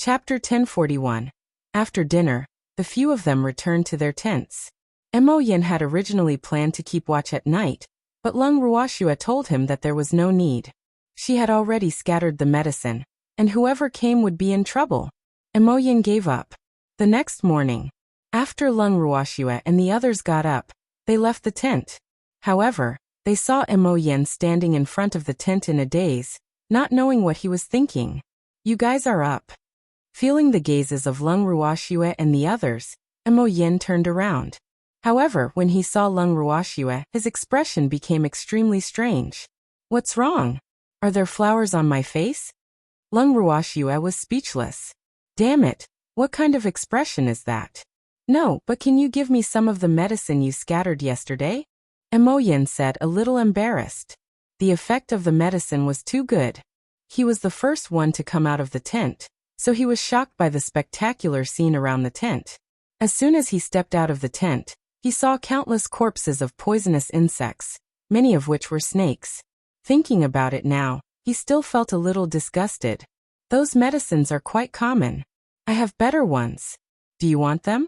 Chapter 1041. After dinner, the few of them returned to their tents. Mo Yin had originally planned to keep watch at night, but Lung Ruoxue told him that there was no need. She had already scattered the medicine, and whoever came would be in trouble. Mo Yin gave up. The next morning, after Lung Ruoxue and the others got up, they left the tent. However, they saw Mo Yin standing in front of the tent in a daze, not knowing what he was thinking. "You guys are up." Feeling the gazes of Lung Ruoxue and the others, Mo Yin turned around. However, when he saw Lung Ruoxue, his expression became extremely strange. "What's wrong? Are there flowers on my face?" Lung Ruoxue was speechless. "Damn it, what kind of expression is that?" "No, but can you give me some of the medicine you scattered yesterday?" Mo Yin said, a little embarrassed. The effect of the medicine was too good. He was the first one to come out of the tent, so he was shocked by the spectacular scene around the tent. As soon as he stepped out of the tent, he saw countless corpses of poisonous insects, many of which were snakes. Thinking about it now, he still felt a little disgusted. "Those medicines are quite common. I have better ones. Do you want them?"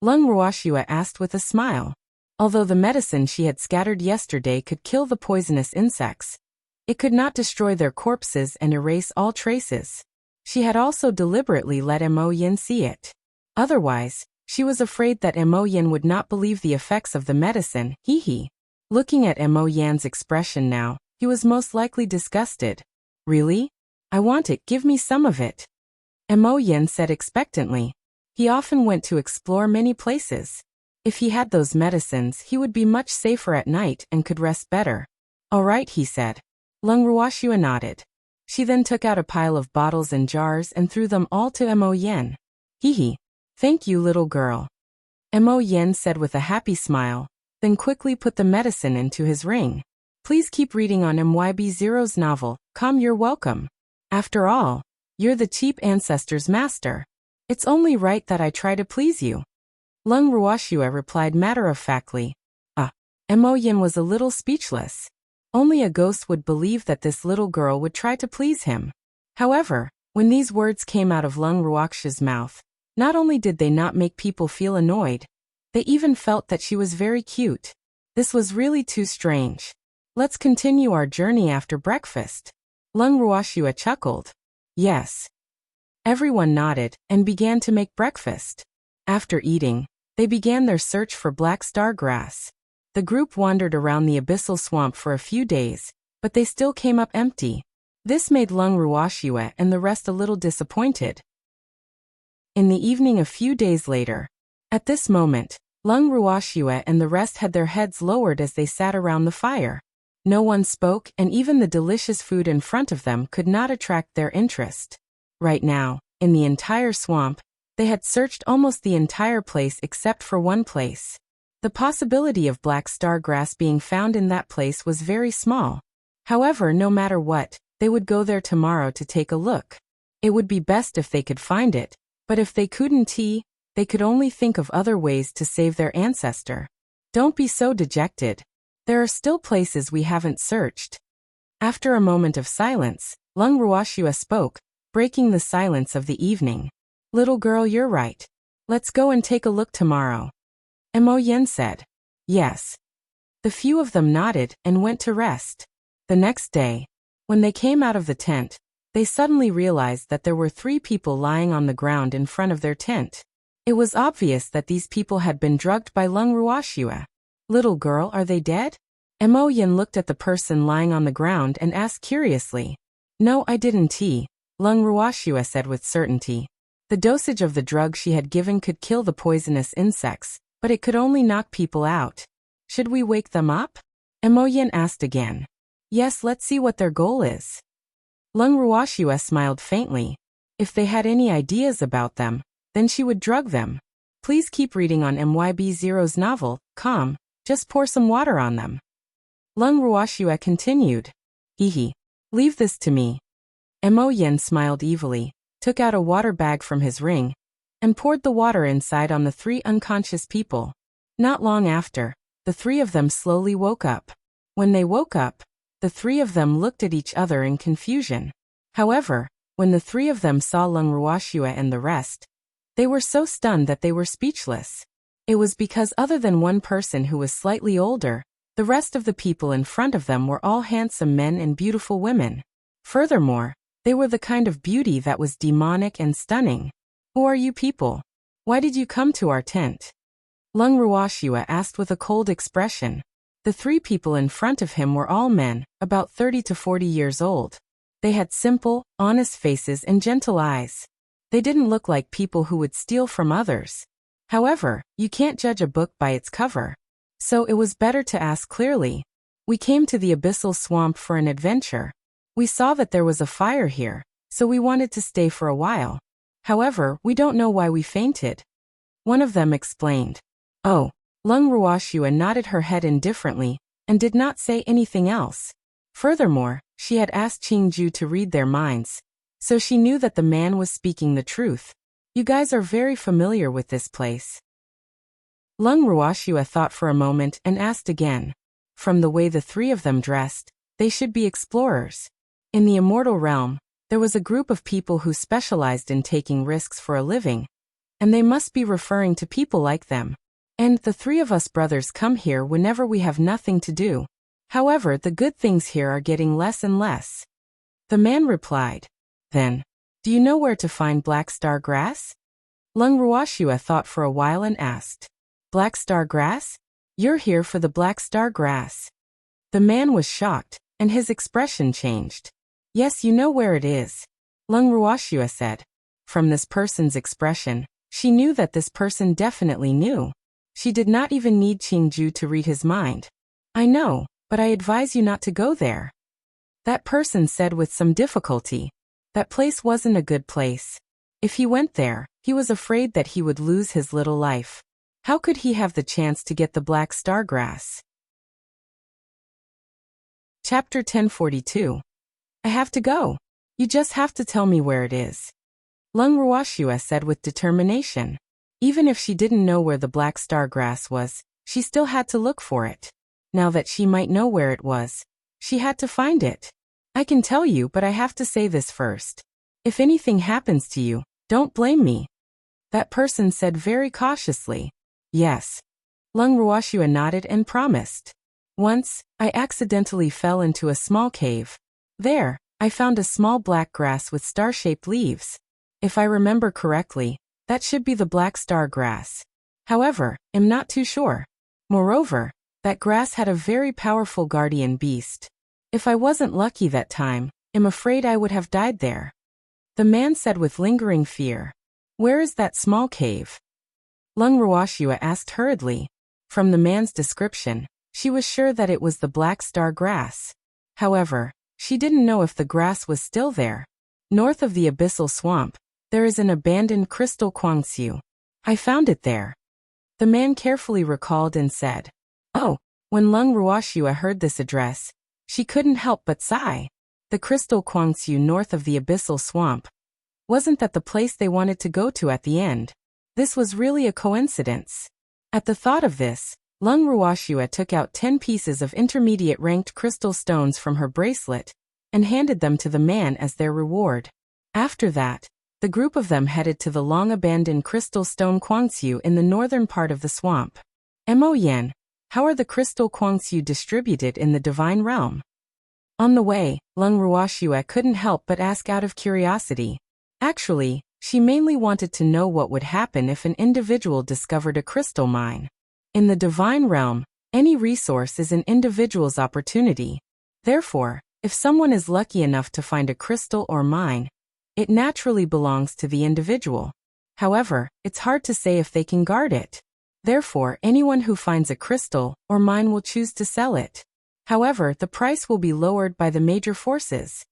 Lung Ruoxue asked with a smile. Although the medicine she had scattered yesterday could kill the poisonous insects, it could not destroy their corpses and erase all traces. She had also deliberately let Mo Yin see it. Otherwise, she was afraid that Mo Yin would not believe the effects of the medicine. Looking at Mo Yin's expression now, he was most likely disgusted. "Really? I want it, give me some of it." Mo Yin said expectantly. He often went to explore many places. If he had those medicines, he would be much safer at night and could rest better. "All right," he said. Lung Ruoxue nodded. She then took out a pile of bottles and jars and threw them all to Mo Yin. "Thank you, little girl," Mo Yin said with a happy smile, then quickly put the medicine into his ring. "Please keep reading on MYB0's novel, You're welcome. After all, you're the cheap ancestor's master. It's only right that I try to please you." Lung Ruoxue replied matter-of-factly. Mo Yin was a little speechless. Only a ghost would believe that this little girl would try to please him. However, when these words came out of Lung Ruoxue's mouth, not only did they not make people feel annoyed, they even felt that she was very cute. This was really too strange. "Let's continue our journey after breakfast." Lung Ruoxue chuckled. "Yes." Everyone nodded and began to make breakfast. After eating, they began their search for black star grass. The group wandered around the abyssal swamp for a few days, but they still came up empty. This made Lung Ruoxue and the rest a little disappointed. In the evening a few days later, at this moment, Lung Ruoxue and the rest had their heads lowered as they sat around the fire. No one spoke, and even the delicious food in front of them could not attract their interest. Right now, in the entire swamp, they had searched almost the entire place except for one place. The possibility of black star grass being found in that place was very small. However, no matter what, they would go there tomorrow to take a look. It would be best if they could find it, but if they couldn't, they could only think of other ways to save their ancestor. "Don't be so dejected. There are still places we haven't searched." After a moment of silence, Lung Ruoxue spoke, breaking the silence of the evening. "Little girl, you're right. Let's go and take a look tomorrow." Mo Yin said. "Yes." The few of them nodded and went to rest. The next day, when they came out of the tent, they suddenly realized that there were 3 people lying on the ground in front of their tent. It was obvious that these people had been drugged by Lung Ruoxue. "Little girl, are they dead?" Mo Yin looked at the person lying on the ground and asked curiously. "No, I didn't." Lung Ruoxue said with certainty. The dosage of the drug she had given could kill the poisonous insects, but it could only knock people out. "Should we wake them up?" Mo Yin asked again. "Yes, let's see what their goal is." Lung Ruoxue smiled faintly. If they had any ideas about them, then she would drug them. "Please keep reading on MYB0's novel, Just pour some water on them." Lung Ruoxue continued. "Leave this to me." Mo Yin smiled evilly, took out a water bag from his ring, and poured the water inside on the 3 unconscious people. Not long after, the 3 of them slowly woke up. When they woke up, the 3 of them looked at each other in confusion. However, When the three of them saw Lung Ruoxue and the rest, they were so stunned that they were speechless. It was because other than one person who was slightly older, the rest of the people in front of them were all handsome men and beautiful women. Furthermore, they were the kind of beauty that was demonic and stunning. Who are you people? Why did you come to our tent? Lung Ruoxue asked with a cold expression. The three people in front of him were all men, about 30 to 40 years old. They had simple, honest faces and gentle eyes. They didn't look like people who would steal from others. However, you can't judge a book by its cover. So it was better to ask clearly. We came to the abyssal swamp for an adventure. We saw that there was a fire here, so we wanted to stay for a while. However, we don't know why we fainted. One of them explained. Oh. Lung Ruoxue nodded her head indifferently, and did not say anything else. Furthermore, she had asked Qingju to read their minds, so she knew that the man was speaking the truth. You guys are very familiar with this place. Lung Ruoxue thought for a moment and asked again. From the way the three of them dressed, they should be explorers. In the immortal realm, there was a group of people who specialized in taking risks for a living, and they must be referring to people like them. And the three of us brothers come here whenever we have nothing to do. However, the good things here are getting less and less. The man replied. Then, do you know where to find black star grass? Lung Ruoxue thought for a while and asked. Black star grass? You're here for the black star grass. The man was shocked, and his expression changed. Yes, you know where it is. Lung Ruoxue said. From this person's expression, she knew that this person definitely knew. She did not even need Qingju to read his mind. I know, but I advise you not to go there. That person said with some difficulty. That place wasn't a good place. If he went there, he was afraid that he would lose his little life. How could he have the chance to get the black star grass? Chapter 1042. I have to go. You just have to tell me where it is. Lung Ruoxue said with determination. Even if she didn't know where the black star grass was, she still had to look for it. Now that she might know where it was, she had to find it. I can tell you, but I have to say this first. If anything happens to you, don't blame me. That person said very cautiously. Yes. Lung Ruoxue nodded and promised. Once, I accidentally fell into a small cave. There, I found a small black grass with star-shaped leaves. If I remember correctly, that should be the black star grass. However, I'm not too sure. Moreover, that grass had a very powerful guardian beast. If I wasn't lucky that time, I'm afraid I would have died there. The man said with lingering fear. Where is that small cave? Lung Ruoxue asked hurriedly. From the man's description, she was sure that it was the black star grass. However, she didn't know if the grass was still there. North of the abyssal swamp, there is an abandoned crystal Guangxiu. I found it there. The man carefully recalled and said. Oh, when Lung Ruoxue heard this address, she couldn't help but sigh. The crystal Guangxiu north of the abyssal swamp. Wasn't that the place they wanted to go to at the end? This was really a coincidence. At the thought of this, Lung Ruoxue took out 10 pieces of intermediate ranked crystal stones from her bracelet and handed them to the man as their reward. After that, the group of them headed to the long-abandoned crystal stone Guangxiu in the northern part of the swamp. Mo Yan, how are the crystal Guangxiu distributed in the divine realm? On the way, Lung Ruoxue couldn't help but ask out of curiosity. Actually, she mainly wanted to know what would happen if an individual discovered a crystal mine. In the divine realm, any resource is an individual's opportunity. Therefore, if someone is lucky enough to find a crystal or mine, it naturally belongs to the individual. However, it's hard to say if they can guard it. Therefore, anyone who finds a crystal or mine will choose to sell it. However, the price will be lowered by the major forces.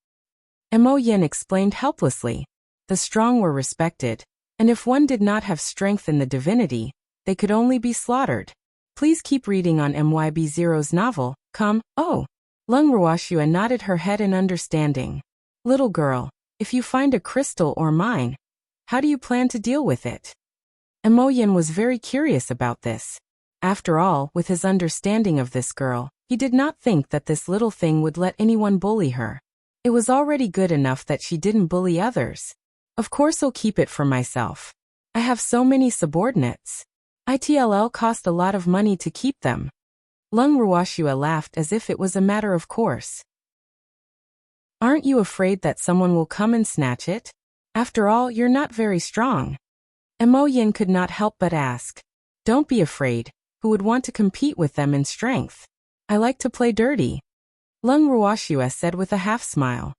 Mo Yin explained helplessly. The strong were respected, and if one did not have strength in the divinity, they could only be slaughtered. Please keep reading on MYB0's novel, Come, Oh. Lung Ruoxue nodded her head in understanding. Little girl, if you find a crystal or mine, how do you plan to deal with it? Mo Yin was very curious about this. After all, with his understanding of this girl, he did not think that this little thing would let anyone bully her. It was already good enough that she didn't bully others. Of course I'll keep it for myself. I have so many subordinates. It'll cost a lot of money to keep them. Lung Ruoxue laughed as if it was a matter of course. Aren't you afraid that someone will come and snatch it? After all, you're not very strong. Mo Yin could not help but ask. Don't be afraid. Who would want to compete with them in strength? I like to play dirty. Lung Ruoxue said with a half-smile.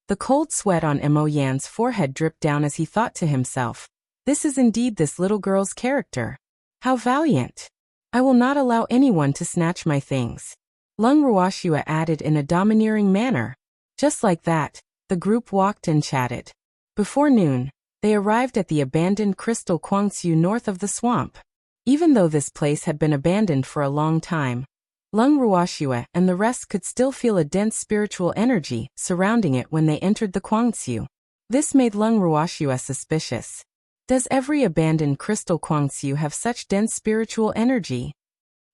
The cold sweat on Mo Yan's forehead dripped down as he thought to himself. This is indeed this little girl's character. How valiant. I will not allow anyone to snatch my things. Lung Ruoxue added in a domineering manner. Just like that, the group walked and chatted. Before noon, they arrived at the abandoned crystal Guangxiu north of the swamp. Even though this place had been abandoned for a long time, Lung Ruoxue and the rest could still feel a dense spiritual energy surrounding it when they entered the Guangxiu. This made Lung Ruoxue suspicious. Does every abandoned crystal Guangxiu have such dense spiritual energy?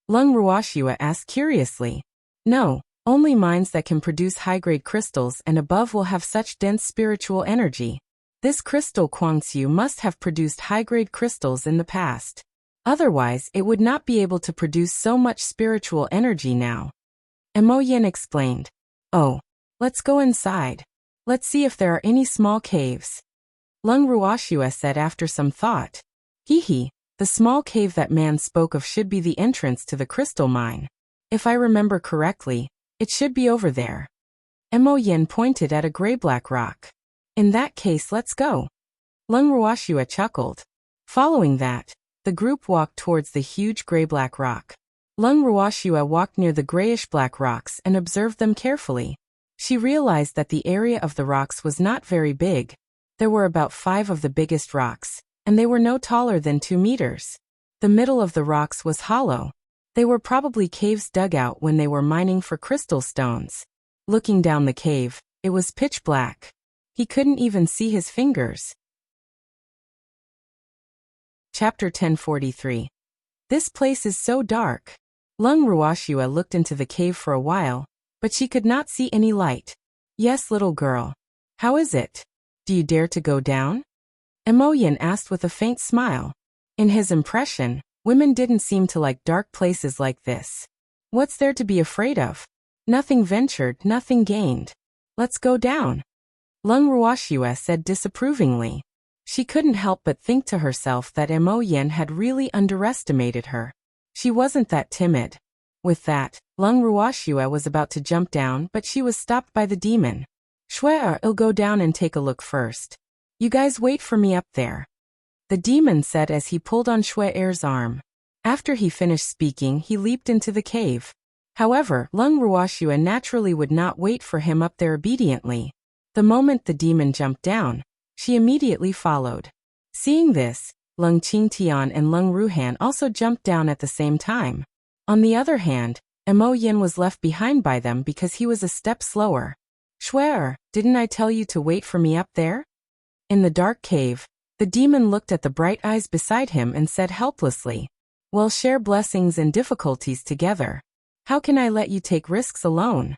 Lung Ruoxue asked curiously. No, only mines that can produce high-grade crystals and above will have such dense spiritual energy. This crystal Guangxiu must have produced high-grade crystals in the past. Otherwise, it would not be able to produce so much spiritual energy now. Mo Yin explained. Oh, let's go inside. Let's see if there are any small caves. Lung Ruoxue said after some thought. The small cave that man spoke of should be the entrance to the crystal mine. If I remember correctly, it should be over there. Mo Yin pointed at a gray-black rock. In that case, let's go. Lung Ruoxue chuckled. Following that, the group walked towards the huge gray-black rock. Lung Ruoxue walked near the grayish-black rocks and observed them carefully. She realized that the area of the rocks was not very big. There were about 5 of the biggest rocks, and they were no taller than 2 meters. The middle of the rocks was hollow. They were probably caves dug out when they were mining for crystal stones. Looking down the cave, it was pitch black. He couldn't even see his fingers. Chapter 1043. This place is so dark. Lung Ruoxue looked into the cave for a while, but she could not see any light. Yes, little girl. How is it? Do you dare to go down? Mo Yin asked with a faint smile. In his impression, women didn't seem to like dark places like this. What's there to be afraid of? Nothing ventured, nothing gained. Let's go down. Lung Ruoxue said disapprovingly. She couldn't help but think to herself that Mo Yin had really underestimated her. She wasn't that timid. With that, Lung Ruoxue was about to jump down, but she was stopped by the demon. I'll go down and take a look first. You guys wait for me up there. The demon said as he pulled on Shue'er's arm. After he finished speaking, he leaped into the cave. However, Lung Ruoxue naturally would not wait for him up there obediently. The moment the demon jumped down, she immediately followed. Seeing this, Lung Qingtian and Lung Ruhan also jumped down at the same time. On the other hand, Mo Yin was left behind by them because he was a step slower. Shue'er, didn't I tell you to wait for me up there? In the dark cave, the demon looked at the bright eyes beside him and said helplessly, We'll share blessings and difficulties together. How can I let you take risks alone?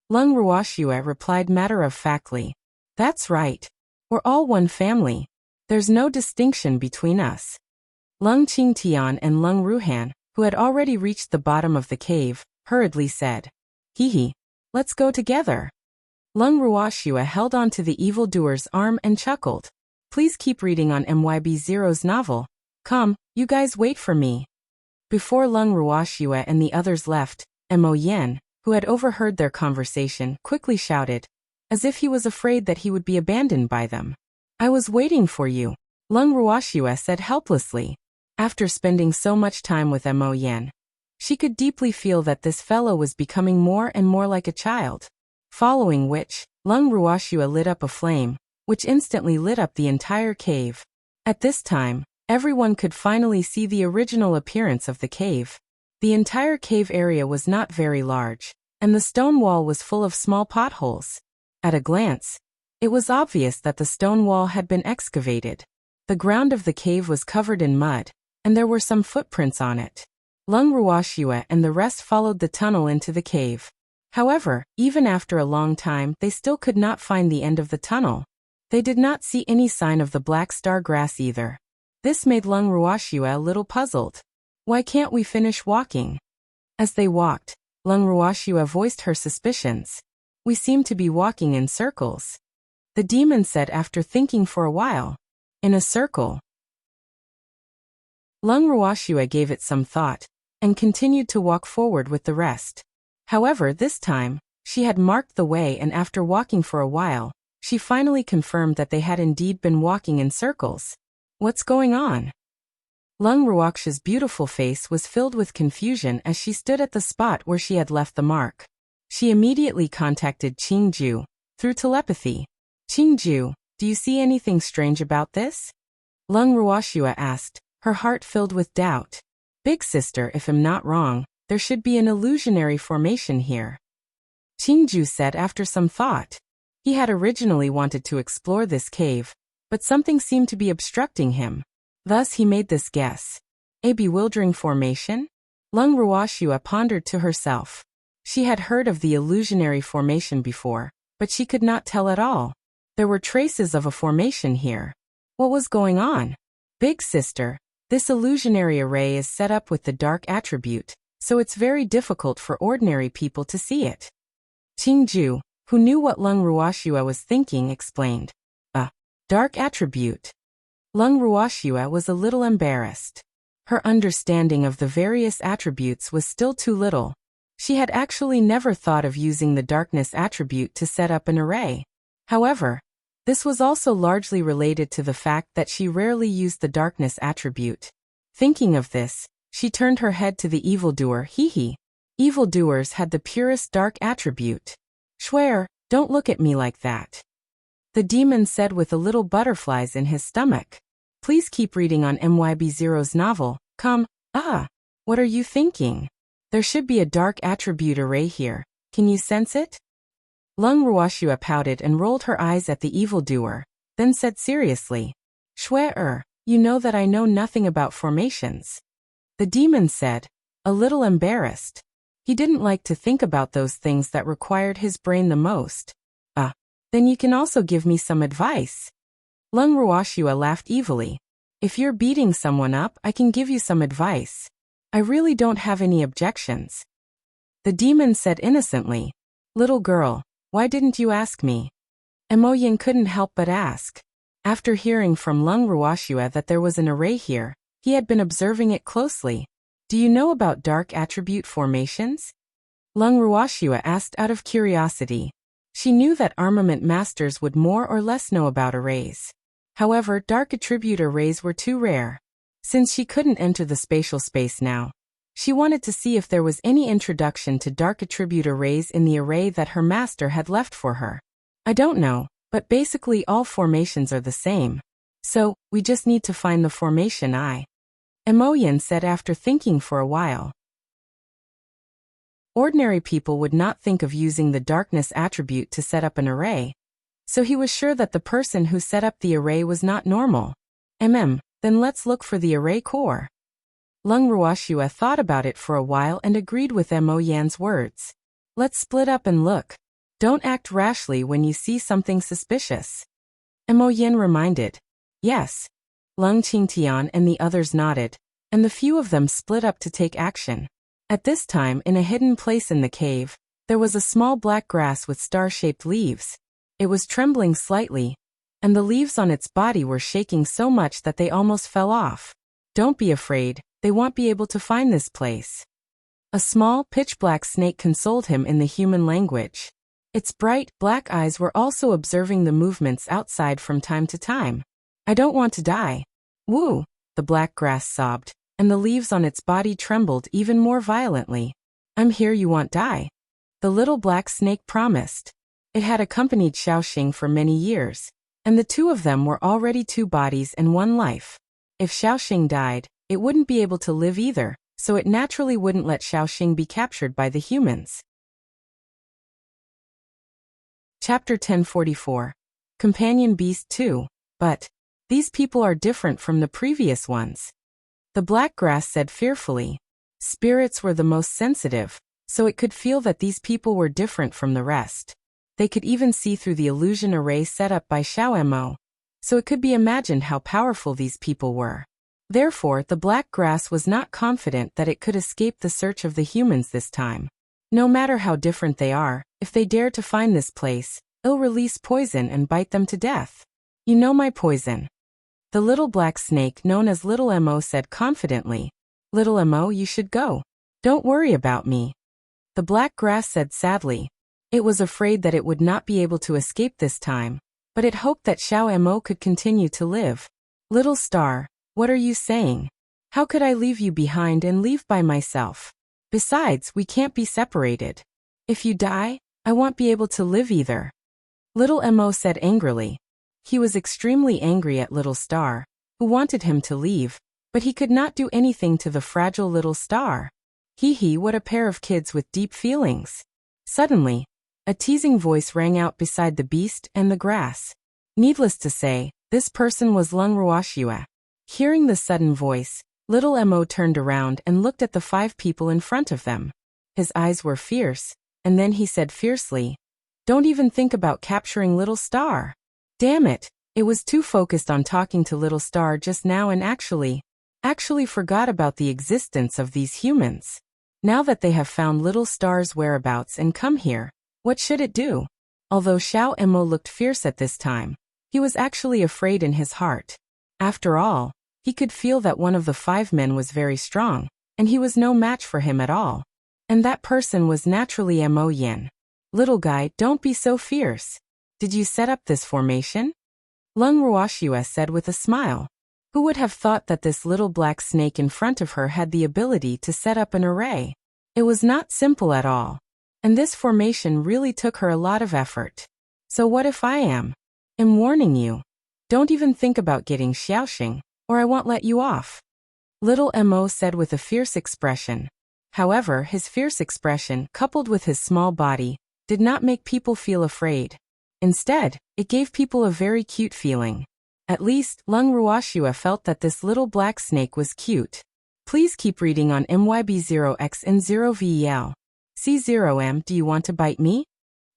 Lung Ruoxue replied matter-of-factly. That's right. We're all one family. There's no distinction between us. Lung Qingtian and Lung Ruhan, who had already reached the bottom of the cave, hurriedly said, Let's go together. Lung Ruoxue held on to the evildoer's arm and chuckled. Please keep reading on MYB0's novel. Come, you guys wait for me. Before Lung Ruoxue and the others left, Mo Yin, who had overheard their conversation, quickly shouted, as if he was afraid that he would be abandoned by them. I was waiting for you, Lung Ruoxue said helplessly. After spending so much time with Mo Yin, she could deeply feel that this fellow was becoming more and more like a child. Following which, Lung Ruoxue lit up a flame, which instantly lit up the entire cave. At this time, everyone could finally see the original appearance of the cave. The entire cave area was not very large, and the stone wall was full of small potholes. At a glance, it was obvious that the stone wall had been excavated. The ground of the cave was covered in mud, and there were some footprints on it. Lung Ruoxue and the rest followed the tunnel into the cave. However, even after a long time, they still could not find the end of the tunnel. They did not see any sign of the black star grass either. This made Lung Ruoxue a little puzzled. Why can't we finish walking? As they walked, Lung Ruoxue voiced her suspicions. We seem to be walking in circles. The demon said after thinking for a while. In a circle. Lung Ruoxue gave it some thought, and continued to walk forward with the rest. However, this time, she had marked the way, and after walking for a while, she finally confirmed that they had indeed been walking in circles. What's going on? Lung Ruoxue's beautiful face was filled with confusion as she stood at the spot where she had left the mark. She immediately contacted Qingju through telepathy. Qingju, do you see anything strange about this? Lung Ruoxue asked, her heart filled with doubt. Big sister, if I'm not wrong, there should be an illusionary formation here. Qingju said after some thought. He had originally wanted to explore this cave, but something seemed to be obstructing him. Thus he made this guess. A bewildering formation? Lung Ruoxue pondered to herself. She had heard of the illusionary formation before, but she could not tell at all. There were traces of a formation here. What was going on? Big sister, this illusionary array is set up with the dark attribute, so it's very difficult for ordinary people to see it. Qingju, who knew what Lung Ruoxue was thinking, explained. A dark attribute. Lung Ruoxue was a little embarrassed. Her understanding of the various attributes was still too little. She had actually never thought of using the darkness attribute to set up an array. However, this was also largely related to the fact that she rarely used the darkness attribute. Thinking of this, she turned her head to the evildoer. Hee. Evildoers had the purest dark attribute. Swear, don't look at me like that. The demon said with a little butterflies in his stomach. Please keep reading on MYB0's novel. Come, what are you thinking? There should be a dark attribute array here. Can you sense it? Lung Ruoxue pouted and rolled her eyes at the evildoer, then said seriously. Swear, you know that I know nothing about formations. The demon said, a little embarrassed. He didn't like to think about those things that required his brain the most. Then you can also give me some advice. Lung Ruoxue laughed evilly. If you're beating someone up, I can give you some advice. I really don't have any objections. The demon said innocently. Little girl, why didn't you ask me? Emoyin couldn't help but ask. After hearing from Lung Ruoxue that there was an array here, he had been observing it closely. Do you know about dark attribute formations? Lung Ruoxue asked out of curiosity. She knew that armament masters would more or less know about arrays. However, dark attribute arrays were too rare. Since she couldn't enter the spatial space now, she wanted to see if there was any introduction to dark attribute arrays in the array that her master had left for her. I don't know, but basically all formations are the same. So, we just need to find the formation Emoyin said after thinking for a while. Ordinary people would not think of using the darkness attribute to set up an array. So he was sure that the person who set up the array was not normal. Then let's look for the array core. Lung Ruoxue thought about it for a while and agreed with Emoyin's words. Let's split up and look. Don't act rashly when you see something suspicious. Emoyin reminded. Yes. Lung Qingtian and the others nodded, and the few of them split up to take action. At this time, in a hidden place in the cave, there was a small black grass with star-shaped leaves. It was trembling slightly, and the leaves on its body were shaking so much that they almost fell off. Don't be afraid, they won't be able to find this place. A small, pitch-black snake consoled him in the human language. Its bright, black eyes were also observing the movements outside from time to time. I don't want to die. Woo, the black grass sobbed, and the leaves on its body trembled even more violently. I'm here, you won't die. The little black snake promised. It had accompanied Xiaoxing for many years, and the two of them were already two bodies and one life. If Xiaoxing died, it wouldn't be able to live either, so it naturally wouldn't let Xiaoxing be captured by the humans. Chapter 1044. Companion Beast 2. But these people are different from the previous ones. The black grass said fearfully. Spirits were the most sensitive, so it could feel that these people were different from the rest. They could even see through the illusion array set up by Xiao Mo, so it could be imagined how powerful these people were. Therefore, the black grass was not confident that it could escape the search of the humans this time. No matter how different they are, if they dare to find this place, it'll release poison and bite them to death. You know my poison. The little black snake known as Little Mo said confidently. Little Mo, you should go. Don't worry about me. The black grass said sadly. It was afraid that it would not be able to escape this time, but it hoped that Xiao Mo could continue to live. Little star, what are you saying? How could I leave you behind and leave by myself? Besides, we can't be separated. If you die, I won't be able to live either. Little Mo said angrily. He was extremely angry at Little Star, who wanted him to leave, but he could not do anything to the fragile little star. Hee, what a pair of kids with deep feelings. Suddenly, a teasing voice rang out beside the beast and the grass. Needless to say, this person was Lung Ruoxue. Hearing the sudden voice, Little Mo turned around and looked at the 5 people in front of them. His eyes were fierce, and then he said fiercely, "Don't even think about capturing Little Star." Damn it, it was too focused on talking to Little Star just now and actually forgot about the existence of these humans. Now that they have found Little Star's whereabouts and come here, what should it do? Although Xiao Mo looked fierce at this time, he was actually afraid in his heart. After all, he could feel that one of the 5 men was very strong, and he was no match for him at all. And that person was naturally Mo Yin. Little guy, don't be so fierce. Did you set up this formation? Lung Ruoxue said with a smile. Who would have thought that this little black snake in front of her had the ability to set up an array? It was not simple at all. And this formation really took her a lot of effort. So what if I am warning you? Don't even think about getting xiaoxing, or I won't let you off. Little Mo said with a fierce expression. However, his fierce expression, coupled with his small body, did not make people feel afraid. Instead, it gave people a very cute feeling. At least, Lung Ruoxue felt that this little black snake was cute. Please keep reading on MYB0X and 0VEL. C0M, do you want to bite me?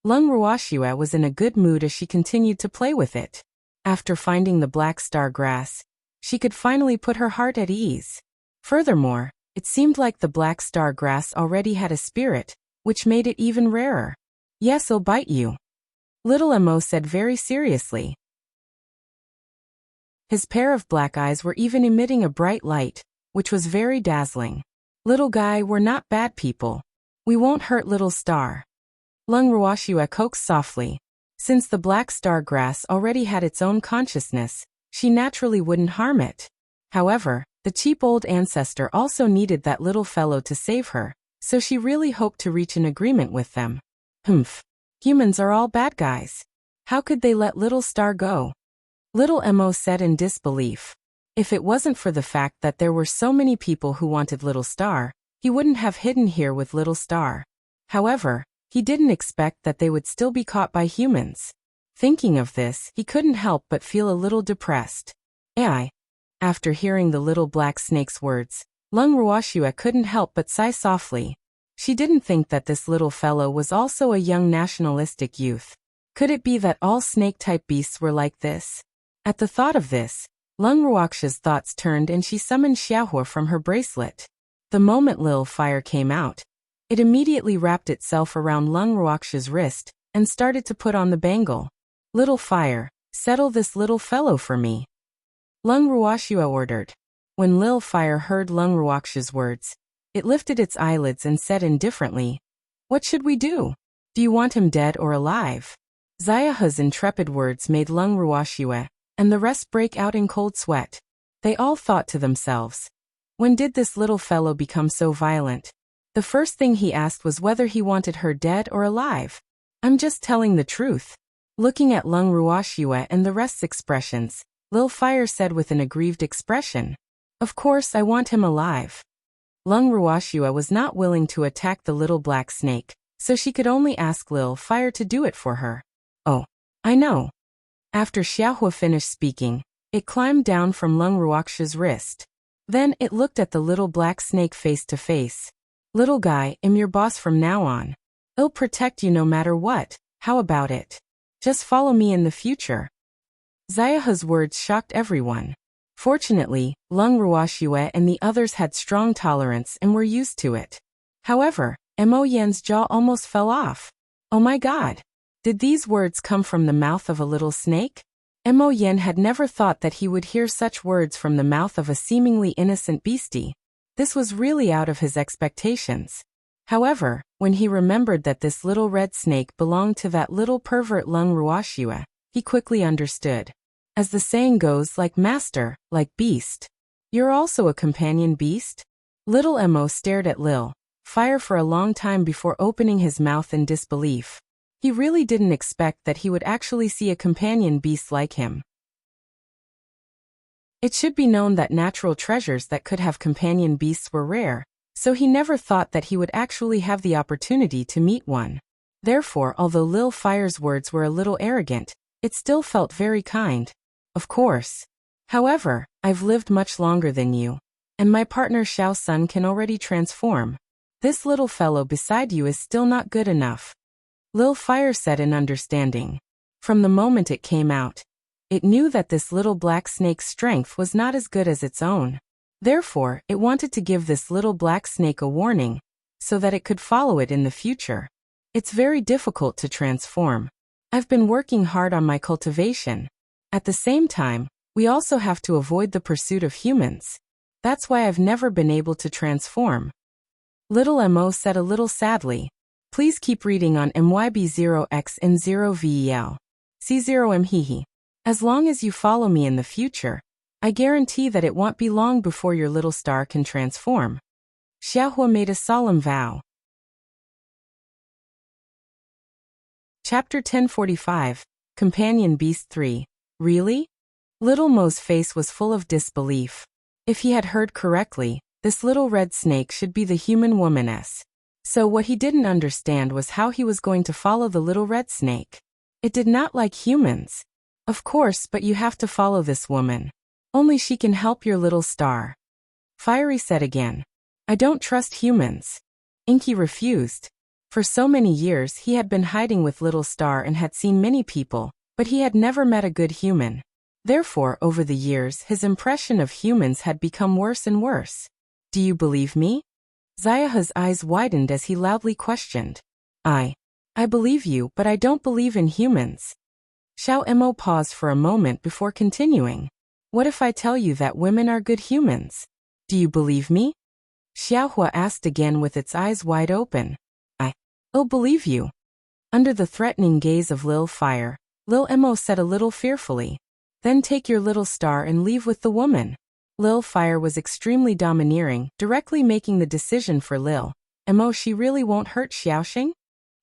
Lung Ruoxue was in a good mood as she continued to play with it. After finding the black star grass, she could finally put her heart at ease. Furthermore, it seemed like the black star grass already had a spirit, which made it even rarer. Yes, I'll bite you. Little Mo said very seriously. His pair of black eyes were even emitting a bright light, which was very dazzling. Little guy, we're not bad people. We won't hurt Little Star. Lung Ruoxue coaxed softly. Since the black star grass already had its own consciousness, she naturally wouldn't harm it. However, the cheap old ancestor also needed that little fellow to save her, so she really hoped to reach an agreement with them. Humph. Humans are all bad guys. How could they let Little Star go? Little Mo said in disbelief. If it wasn't for the fact that there were so many people who wanted Little Star, he wouldn't have hidden here with Little Star. However, he didn't expect that they would still be caught by humans. Thinking of this, he couldn't help but feel a little depressed. After hearing the little black snake's words, Lung Ruoxue couldn't help but sigh softly. She didn't think that this little fellow was also a young nationalistic youth. Could it be that all snake-type beasts were like this? At the thought of this, Lung Ruoxue's thoughts turned and she summoned Xiaohua from her bracelet. The moment Lil Fire came out, it immediately wrapped itself around Lung Ruoxue's wrist and started to put on the bangle. Little Fire, settle this little fellow for me. Lung Ruoxue ordered. When Lil Fire heard Lung Ruoxue's words, it lifted its eyelids and said indifferently, "What should we do? Do you want him dead or alive?" Xiaohua's intrepid words made Lung Ruoxue and the rest break out in cold sweat. They all thought to themselves, when did this little fellow become so violent? The first thing he asked was whether he wanted her dead or alive. I'm just telling the truth. Looking at Lung Ruoxue and the rest's expressions, Lil Fire said with an aggrieved expression, "Of course I want him alive." Lung Ruoxue was not willing to attack the little black snake, so she could only ask Lil Fire to do it for her. Oh, I know. After Xiaohua finished speaking, it climbed down from Lung Ruoxue's wrist. Then it looked at the little black snake face to face. Little guy, I'm your boss from now on. I'll protect you no matter what, how about it? Just follow me in the future. Xiaohe's words shocked everyone. Fortunately, Lung Ruoxue and the others had strong tolerance and were used to it. However, Mo Yan's jaw almost fell off. Oh my god! Did these words come from the mouth of a little snake? Mo Yan had never thought that he would hear such words from the mouth of a seemingly innocent beastie. This was really out of his expectations. However, when he remembered that this little red snake belonged to that little pervert Lung Ruoxue, he quickly understood. As the saying goes, like master, like beast. You're also a companion beast? Little Mo stared at Lil Fire for a long time before opening his mouth in disbelief. He really didn't expect that he would actually see a companion beast like him. It should be known that natural treasures that could have companion beasts were rare, so he never thought that he would actually have the opportunity to meet one. Therefore, although Lil Fire's words were a little arrogant, it still felt very kind. Of course. However, I've lived much longer than you. And my partner Xiao Sun can already transform. This little fellow beside you is still not good enough. Lil Fire said in understanding. From the moment it came out, it knew that this little black snake's strength was not as good as its own. Therefore, it wanted to give this little black snake a warning, so that it could follow it in the future. It's very difficult to transform. I've been working hard on my cultivation. At the same time, we also have to avoid the pursuit of humans. That's why I've never been able to transform. Little Mo said a little sadly. Please keep reading on MYB0X and 0VEL. C0M Hehe. As long as you follow me in the future, I guarantee that it won't be long before your little star can transform. Xiaohua made a solemn vow. Chapter 1045, Companion Beast 3. Really? Little Mo's face was full of disbelief. If he had heard correctly, this little red snake should be the human womaness. So what he didn't understand was how he was going to follow the little red snake. It did not like humans. Of course, but you have to follow this woman. Only she can help your little star. Fiery said again. I don't trust humans. Inky refused. For so many years he had been hiding with Little Star and had seen many people, but he had never met a good human. Therefore, over the years, his impression of humans had become worse and worse. Do you believe me? Xiaohe's eyes widened as he loudly questioned. I believe you, but I don't believe in humans. Xiao Mo paused for a moment before continuing. What if I tell you that women are good humans? Do you believe me? Xiaohua asked again with its eyes wide open. I'll believe you. Under the threatening gaze of Lil Fire, Lil Mo said a little fearfully. Then take your little star and leave with the woman. Lil Fire was extremely domineering, directly making the decision for Lil Mo. She really won't hurt Xiaoxing?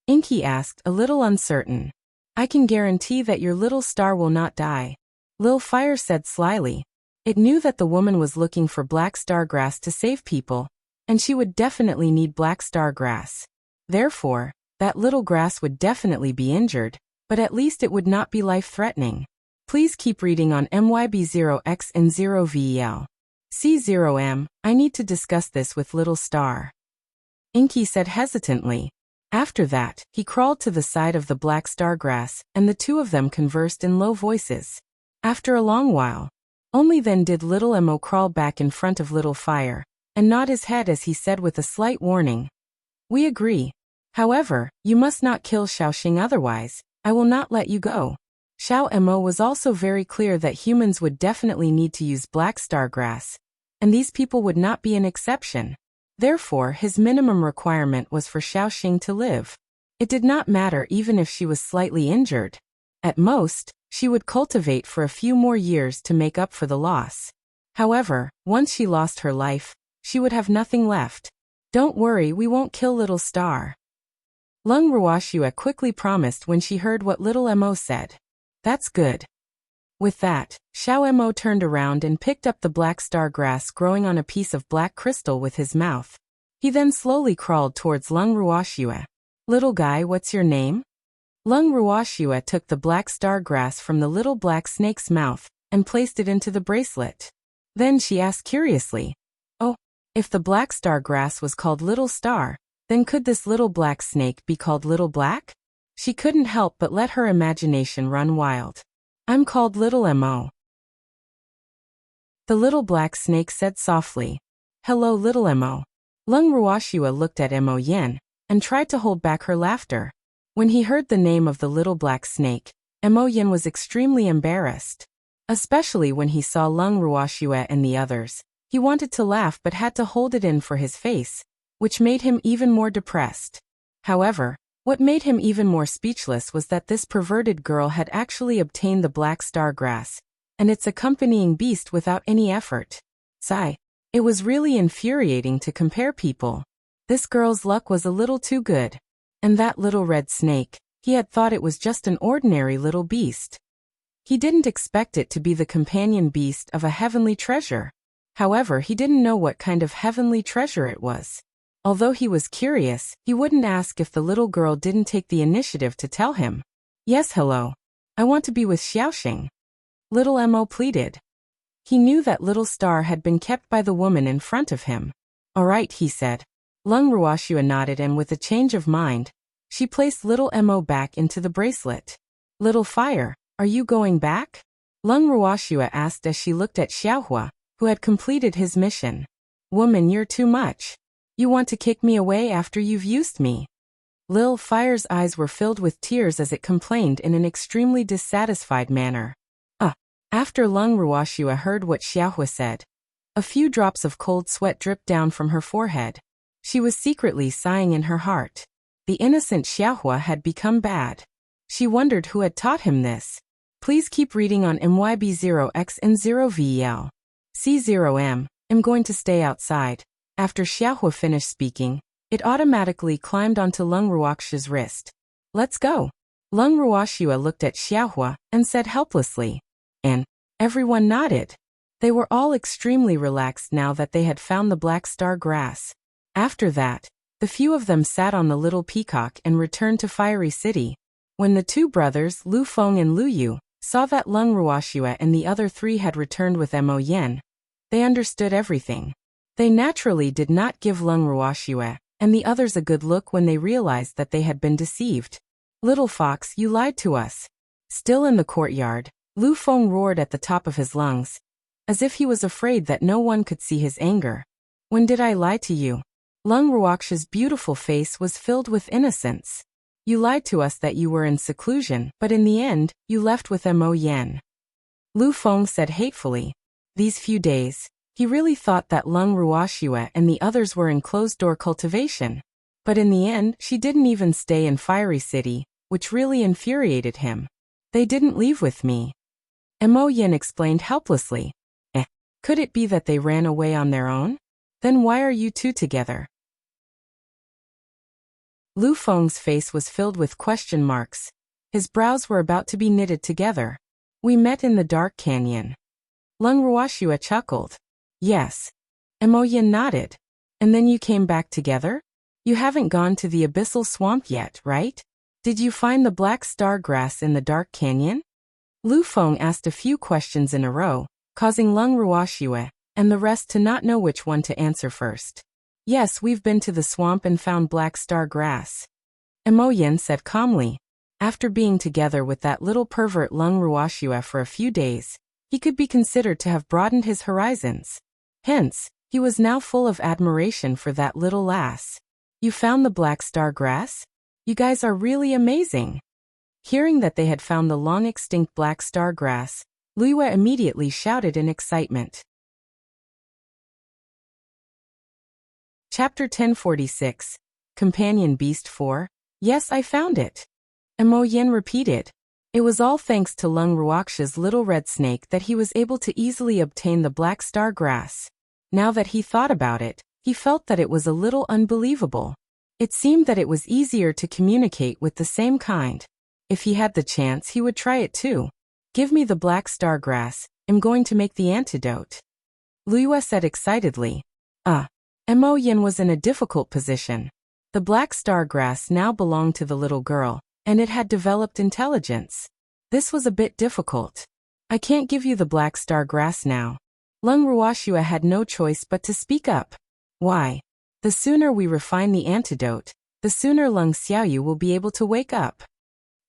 Inky asked, a little uncertain. I can guarantee that your little star will not die. Lil Fire said slyly. It knew that the woman was looking for black star grass to save people, and she would definitely need black star grass. Therefore, that little grass would definitely be injured, but at least it would not be life-threatening. Please keep reading on MYB0X and 0VEL. C0M, I need to discuss this with Little Star. Inky said hesitantly. After that, he crawled to the side of the black star grass, and the two of them conversed in low voices. After a long while, only then did Little Mo crawl back in front of Little Fire, and nod his head as he said with a slight warning. We agree. However, you must not kill Xiaoxing, otherwise, I will not let you go. Xiao Mo was also very clear that humans would definitely need to use black star grass, and these people would not be an exception. Therefore, his minimum requirement was for Xiaoxing to live. It did not matter even if she was slightly injured. At most, she would cultivate for a few more years to make up for the loss. However, once she lost her life, she would have nothing left. Don't worry, we won't kill Little Star. Lung Ruoxue quickly promised when she heard what Little Mo said. That's good. With that, Xiao Mo turned around and picked up the black star grass growing on a piece of black crystal with his mouth. He then slowly crawled towards Lung Ruoxue. Little guy, what's your name? Lung Ruoxue took the black star grass from the little black snake's mouth and placed it into the bracelet. Then she asked curiously, Oh, If the black star grass was called Little Star, then could this little black snake be called Little Black? She couldn't help but let her imagination run wild. I'm called Little Mo. The little black snake said softly. Hello, Little Mo. Lung Ruoxua looked at Mo Yin and tried to hold back her laughter. When he heard the name of the little black snake, Mo Yin was extremely embarrassed. Especially when he saw Lung Ruoxua and the others. He wanted to laugh but had to hold it in for his face, which made him even more depressed. However, what made him even more speechless was that this perverted girl had actually obtained the black star grass and its accompanying beast without any effort. Sigh. It was really infuriating to compare people. This girl's luck was a little too good. And that little red snake, he had thought it was just an ordinary little beast. He didn't expect it to be the companion beast of a heavenly treasure. However, he didn't know what kind of heavenly treasure it was. Although he was curious, he wouldn't ask if the little girl didn't take the initiative to tell him. Yes, hello. I want to be with Xiaoxing. Little Mo pleaded. He knew that Little Star had been kept by the woman in front of him. All right, he said. Lung Ruoxua nodded and with a change of mind, she placed Little Mo back into the bracelet. Little Fire, are you going back? Lung Ruoxua asked as she looked at Xiaohua, who had completed his mission. Woman, you're too much. You want to kick me away after you've used me. Lil Fire's eyes were filled with tears as it complained in an extremely dissatisfied manner. After Lung Ruoxua heard what Xiaohua said, a few drops of cold sweat dripped down from her forehead. She was secretly sighing in her heart. The innocent Xiaohua had become bad. She wondered who had taught him this. Please keep reading on MYB0X and 0VEL. C0M, I'm going to stay outside. After Xiaohua finished speaking, it automatically climbed onto Lung Ruoxua's wrist. Let's go. Lung Ruoxua looked at Xiaohua and said helplessly. And everyone nodded. They were all extremely relaxed now that they had found the black star grass. After that, the few of them sat on the little peacock and returned to Fiery City. When the two brothers, Lu Feng and Lu Yu, saw that Lung Ruoxua and the other three had returned with Mo Yin, they understood everything. They naturally did not give Lung Ruoxua and the others a good look when they realized that they had been deceived. Little fox, you lied to us. Still in the courtyard, Lu Feng roared at the top of his lungs, as if he was afraid that no one could see his anger. When did I lie to you? Lung Ruoxua's beautiful face was filled with innocence. You lied to us that you were in seclusion, but in the end, you left with Mo Yin. Lu Feng said hatefully. These few days, he really thought that Lung Ruoxua and the others were in closed-door cultivation. But in the end, she didn't even stay in Fiery City, which really infuriated him. They didn't leave with me. Mo Yin explained helplessly. Could it be that they ran away on their own? Then why are you two together? Lu Feng's face was filled with question marks. His brows were about to be knitted together. We met in the dark canyon. Lung Ruoxua chuckled. Yes. Mo Yin nodded. And then you came back together? You haven't gone to the abyssal swamp yet, right? Did you find the black star grass in the dark canyon? Lu Feng asked a few questions in a row, causing Lung Ruoxua and the rest to not know which one to answer first. Yes, we've been to the swamp and found black star grass. Mo Yin said calmly. After being together with that little pervert Lung Ruoxua for a few days, he could be considered to have broadened his horizons. Hence, he was now full of admiration for that little lass. You found the black star grass? You guys are really amazing. Hearing that they had found the long-extinct black star grass, Lu Yue immediately shouted in excitement. Chapter 1046, Companion Beast 4. Yes, I found it. Mo Yin repeated. It was all thanks to Lung Ruoxua's little red snake that he was able to easily obtain the black star grass. Now that he thought about it, he felt that it was a little unbelievable. It seemed that it was easier to communicate with the same kind. If he had the chance, he would try it too. Give me the black star grass, I'm going to make the antidote. Lu Yue said excitedly. Mo Yin was in a difficult position. The black star grass now belonged to the little girl, and it had developed intelligence. This was a bit difficult. I can't give you the black star grass now. Lung Ruoxua had no choice but to speak up. Why? The sooner we refine the antidote, the sooner Lung Xiaoyu will be able to wake up.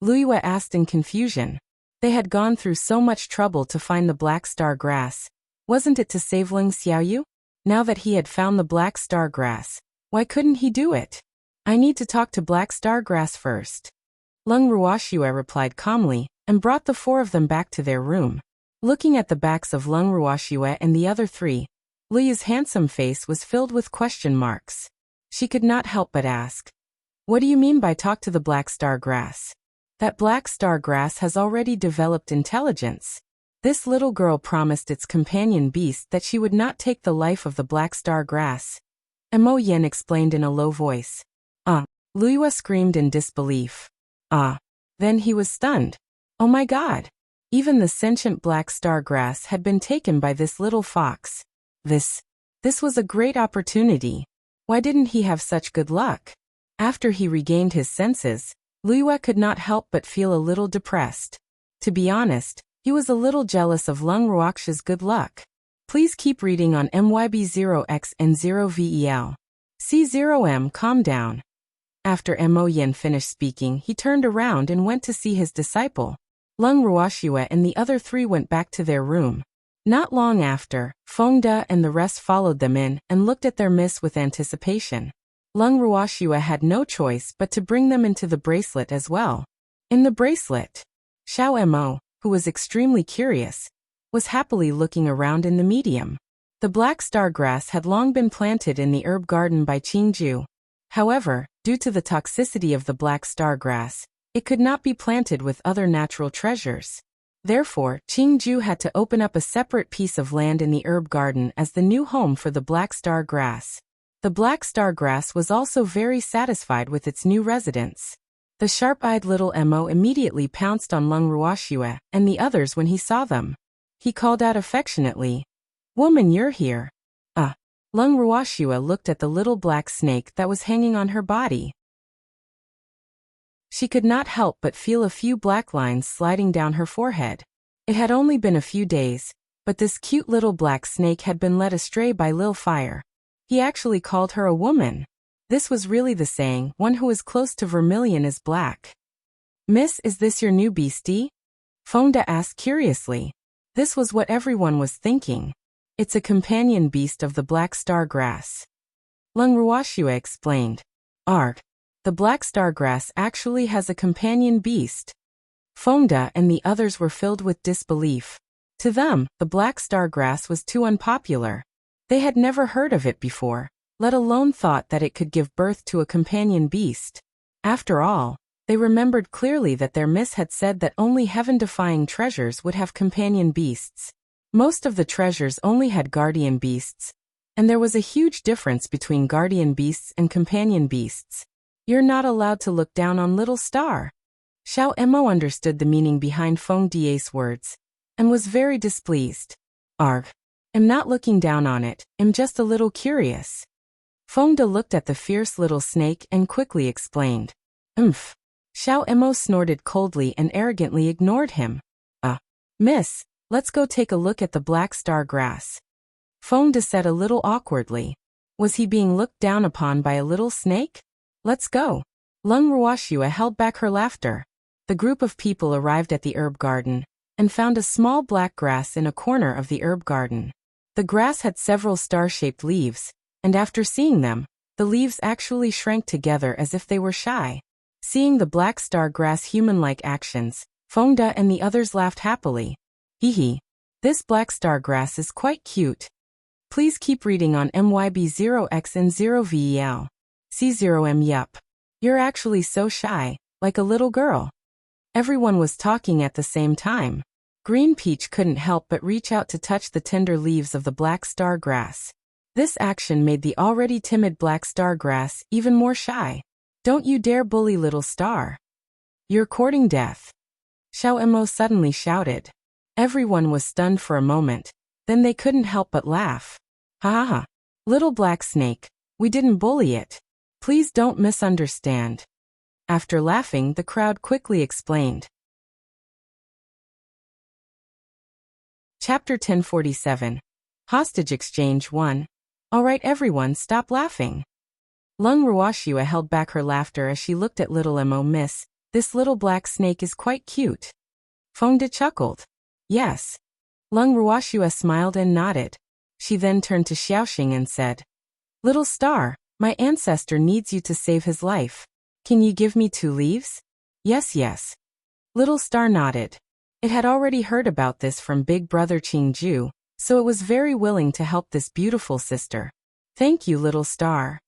Liyue asked in confusion. They had gone through so much trouble to find the black star grass. Wasn't it to save Lung Xiaoyu? Now that he had found the black star grass, why couldn't he do it? I need to talk to black star grass first. Lung Ruoxue replied calmly, and brought the four of them back to their room. Looking at the backs of Lung Ruoxue and the other three, Liyue's handsome face was filled with question marks. She could not help but ask, "What do you mean by talk to the black star grass?" That black star grass has already developed intelligence. This little girl promised its companion beast that she would not take the life of the black star grass. Mo Yin explained in a low voice. Liyue screamed in disbelief. Then he was stunned. Oh my god! Even the sentient black star grass had been taken by this little fox. This was a great opportunity. Why didn't he have such good luck? After he regained his senses, Liyue could not help but feel a little depressed. To be honest, he was a little jealous of Lung Ruoxue's good luck. Please keep reading on MYB0X and 0VEL. C0M, calm down. After Mo Yin finished speaking, he turned around and went to see his disciple. Lung Ruoxue and the other three went back to their room. Not long after, Fengde and the rest followed them in and looked at their miss with anticipation. Lung Ruoxue had no choice but to bring them into the bracelet as well. In the bracelet, Xiao Mo, who was extremely curious, was happily looking around in the medium. The black star grass had long been planted in the herb garden by Qingju. However, due to the toxicity of the black star grass, it could not be planted with other natural treasures. Therefore, Qingju had to open up a separate piece of land in the herb garden as the new home for the black star grass. The black star grass was also very satisfied with its new residence. The sharp-eyed little Mo immediately pounced on Lung Ruoxue and the others when he saw them. He called out affectionately, "Woman, you're here." Lung Ruoxue looked at the little black snake that was hanging on her body. She could not help but feel a few black lines sliding down her forehead. It had only been a few days, but this cute little black snake had been led astray by Lil Fire. He actually called her a woman. This was really the saying, one who is close to vermilion is black. "Miss, is this your new beastie?" Fengde asked curiously. This was what everyone was thinking. It's a companion beast of the black star grass. Lung Ruoxue explained. The black star grass actually has a companion beast. Fengde and the others were filled with disbelief. To them, the black star grass was too unpopular. They had never heard of it before, let alone thought that it could give birth to a companion beast. After all, they remembered clearly that their miss had said that only heaven-defying treasures would have companion beasts. Most of the treasures only had guardian beasts, and there was a huge difference between guardian beasts and companion beasts. You're not allowed to look down on little star. Xiao Mo understood the meaning behind Fengde's words, and was very displeased. I'm not looking down on it, I'm just a little curious. Fengde looked at the fierce little snake and quickly explained. Xiao Mo snorted coldly and arrogantly ignored him. Miss, let's go take a look at the black star grass. Fengde said a little awkwardly. Was he being looked down upon by a little snake? Let's go. Lung Ruoxue held back her laughter. The group of people arrived at the herb garden, and found a small black grass in a corner of the herb garden. The grass had several star-shaped leaves, and after seeing them, the leaves actually shrank together as if they were shy. Seeing the black star grass human-like actions, Fengde and the others laughed happily. Hee. This black star grass is quite cute. Please keep reading on MYB0X and 0VEL. C0M. Yup. You're actually so shy, like a little girl. Everyone was talking at the same time. Green Peach couldn't help but reach out to touch the tender leaves of the black star grass. This action made the already timid black star grass even more shy. Don't you dare bully little star. You're courting death. Xiao Mo suddenly shouted. Everyone was stunned for a moment, then they couldn't help but laugh. Ha ha ha. Little black snake, we didn't bully it. Please don't misunderstand. After laughing, the crowd quickly explained. Chapter 1047. Hostage Exchange 1. All right everyone, stop laughing. Lung Ruoxua held back her laughter as she looked at little Mo. Miss, this little black snake is quite cute. Feng De chuckled. Yes. Lung Ruoxua smiled and nodded. She then turned to Xiaoxing and said, Little star, my ancestor needs you to save his life. Can you give me 2 leaves? Yes. Little star nodded. It had already heard about this from big brother Qingju, so it was very willing to help this beautiful sister. Thank you, little star.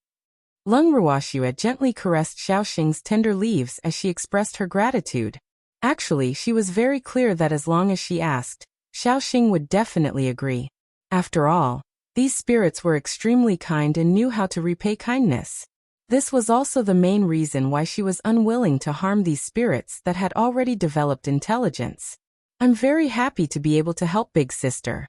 Lung Ruoxua gently caressed Xiaoxing's tender leaves as she expressed her gratitude. Actually, she was very clear that as long as she asked, Xiaoxing would definitely agree. After all, these spirits were extremely kind and knew how to repay kindness. This was also the main reason why she was unwilling to harm these spirits that had already developed intelligence. I'm very happy to be able to help big sister.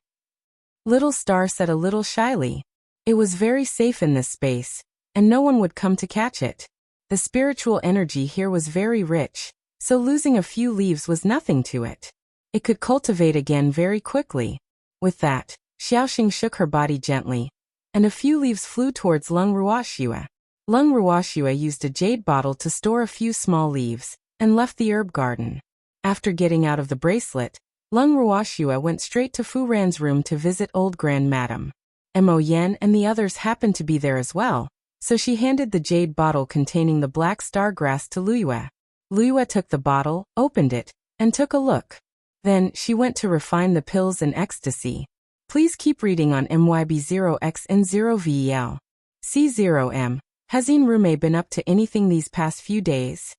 Little star said a little shyly. It was very safe in this space, and no one would come to catch it. The spiritual energy here was very rich, so losing a few leaves was nothing to it. It could cultivate again very quickly. With that, Xiaoxing shook her body gently, and a few leaves flew towards Lung Ruoxua. Lung Ruoxua used a jade bottle to store a few small leaves, and left the herb garden. After getting out of the bracelet, Lung Ruoxua went straight to Fu Ran's room to visit old Grand Madam. Mo Yen and the others happened to be there as well, so she handed the jade bottle containing the black star grass to Luyue. Luyue took the bottle, opened it, and took a look. Then, she went to refine the pills and ecstasy. Please keep reading on MYB0X and 0VEL. C0M. Has Yin Rume been up to anything these past few days?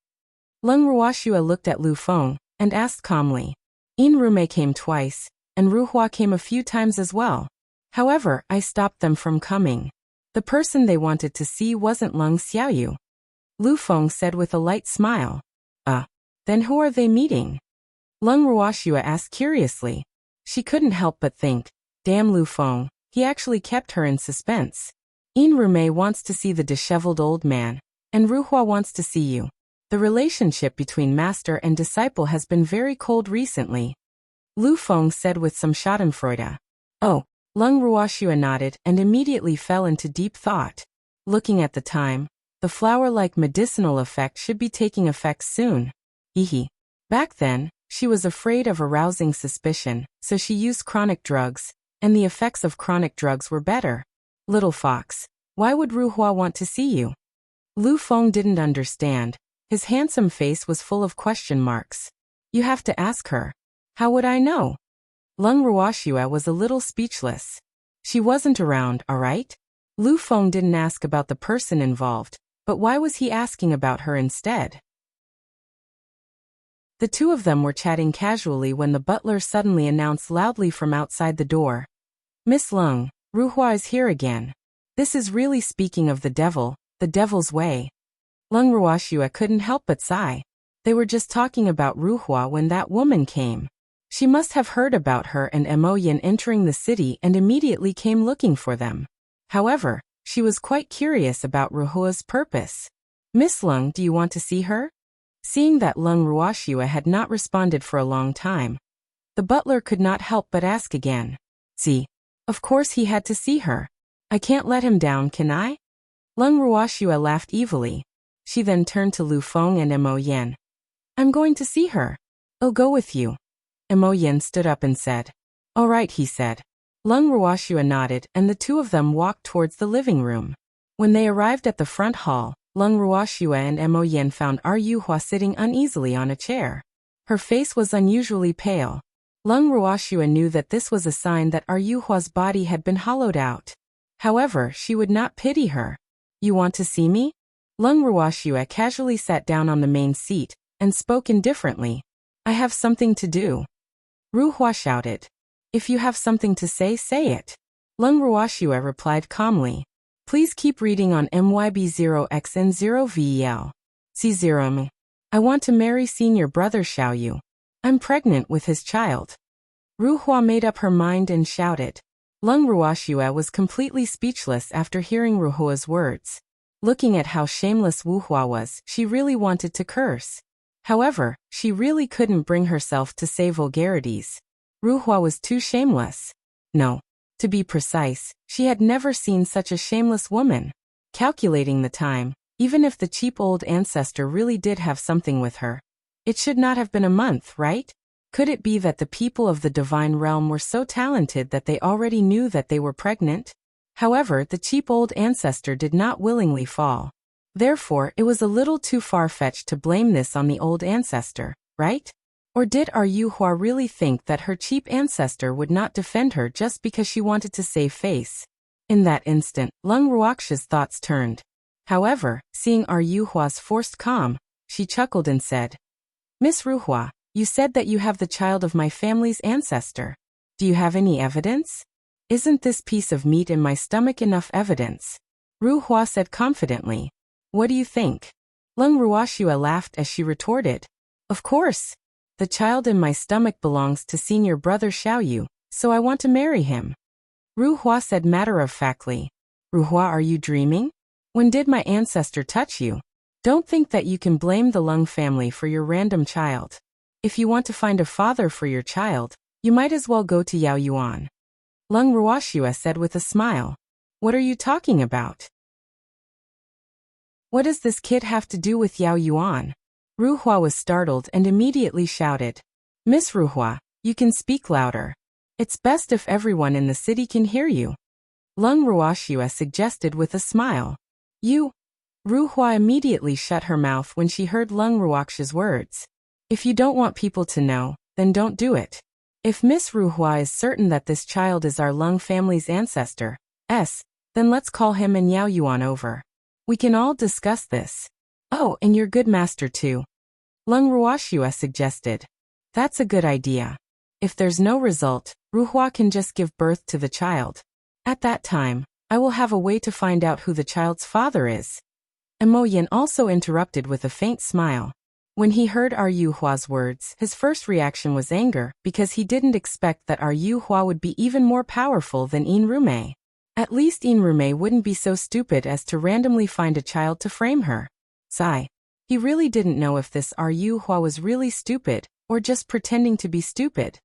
Lung Ruoxua looked at Lu Feng, and asked calmly. Yin Rume came twice, and Ruhua came a few times as well. However, I stopped them from coming. The person they wanted to see wasn't Lung Xiaoyu. Lu Feng said with a light smile. Then who are they meeting? Lung Ruoxua asked curiously. She couldn't help but think, damn Lu Feng, he actually kept her in suspense. Yin Rume wants to see the disheveled old man, and Ruhua wants to see you. The relationship between master and disciple has been very cold recently. Lu Feng said with some schadenfreude. Oh, Lung Ruoxua nodded and immediately fell into deep thought. Looking at the time, the flower-like medicinal effect should be taking effect soon. Hehe. Back then, she was afraid of arousing suspicion, so she used chronic drugs, and the effects of chronic drugs were better. Little fox, why would Ruhua want to see you? Lu Feng didn't understand. His handsome face was full of question marks. You have to ask her. How would I know? Lung Ruoxua was a little speechless. She wasn't around, alright? Lu Feng didn't ask about the person involved, but why was he asking about her instead? The two of them were chatting casually when the butler suddenly announced loudly from outside the door. Miss Lung, Ruhua is here again. This is really speaking of the devil's way. Lung Ruoxua couldn't help but sigh. They were just talking about Ruhua when that woman came. She must have heard about her and Mo Yin entering the city and immediately came looking for them. However, she was quite curious about Ruhua's purpose. Miss Lung, do you want to see her? Seeing that Lung Ruoxua had not responded for a long time, the butler could not help but ask again. See, of course he had to see her. I can't let him down, can I? Lung Ruoxua laughed evilly. She then turned to Lu Feng and Mo Yen. I'm going to see her. I'll go with you. Mo Yen stood up and said. All right, he said. Lung Ruoxua nodded and the two of them walked towards the living room. When they arrived at the front hall, Lung Ruoxua and Mo Yen found Yuhua sitting uneasily on a chair. Her face was unusually pale. Lung Ruoxua knew that this was a sign that Yuhua's body had been hollowed out. However, she would not pity her. You want to see me? Lung Ruoxua casually sat down on the main seat and spoke indifferently. I have something to do. Ruhua shouted. If you have something to say, say it. Lung Ruoxua replied calmly. Please keep reading on MYB0X and 0VEL. C0M. I want to marry senior brother Xiaoyu. I'm pregnant with his child. Ruhua made up her mind and shouted. Lung Ruoxua was completely speechless after hearing Ruhua's words. Looking at how shameless Wuhua was, she really wanted to curse. However, she really couldn't bring herself to say vulgarities. Ruhua was too shameless. No. To be precise, she had never seen such a shameless woman. Calculating the time, even if the cheap old ancestor really did have something with her, it should not have been a month, right? Could it be that the people of the divine realm were so talented that they already knew that they were pregnant? However, the cheap old ancestor did not willingly fall. Therefore, it was a little too far-fetched to blame this on the old ancestor, right? Or did Yuhua really think that her cheap ancestor would not defend her just because she wanted to save face? In that instant, Lung Ruoxia's thoughts turned. However, seeing Yuhua's forced calm, she chuckled and said, "Miss Ruhua, you said that you have the child of my family's ancestor. Do you have any evidence? Isn't this piece of meat in my stomach enough evidence?" Ruhua said confidently. "What do you think?" Lung Ruoxia laughed as she retorted, "Of course. The child in my stomach belongs to senior brother Xiaoyu, so I want to marry him." Ruhua said matter-of-factly, "Ruhua, are you dreaming? When did my ancestor touch you? Don't think that you can blame the Lung family for your random child. If you want to find a father for your child, you might as well go to Yao Yuan." Lung Ruoxia said with a smile, "What are you talking about? What does this kid have to do with Yao Yuan?" Ruhua was startled and immediately shouted, "Miss Ruhua, you can speak louder. It's best if everyone in the city can hear you." Lung Ruoxia suggested with a smile. "You?" Ruhua immediately shut her mouth when she heard Lung Ruoxia's words. "If you don't want people to know, then don't do it. If Miss Ruhua is certain that this child is our Lung family's ancestor, then let's call him and Yao Yuan over. We can all discuss this. Oh, and your good master too." Lung Ruoxia suggested. "That's a good idea. If there's no result, Ruhua can just give birth to the child. At that time, I will have a way to find out who the child's father is." Emoyin also interrupted with a faint smile. When he heard Yuhua's words, his first reaction was anger because he didn't expect that Yuhua would be even more powerful than Inrume. At least Inrume wouldn't be so stupid as to randomly find a child to frame her. Sigh. He really didn't know if this Yuhua was really stupid or just pretending to be stupid.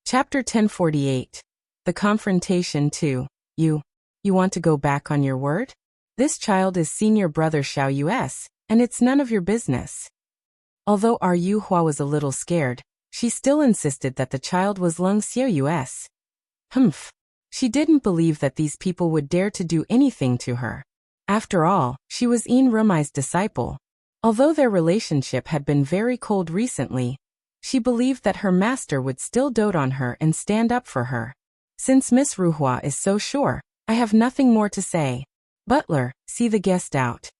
Chapter 1048. The Confrontation 2. You want to go back on your word? This child is senior brother Xiaoyu's, and it's none of your business. Although Yuhua was a little scared, she still insisted that the child was Lung Xiaoyu's. Humph. She didn't believe that these people would dare to do anything to her. After all, she was Rumai's disciple. Although their relationship had been very cold recently, she believed that her master would still dote on her and stand up for her. Since Miss Ruhua is so sure, I have nothing more to say. Butler, see the guest out.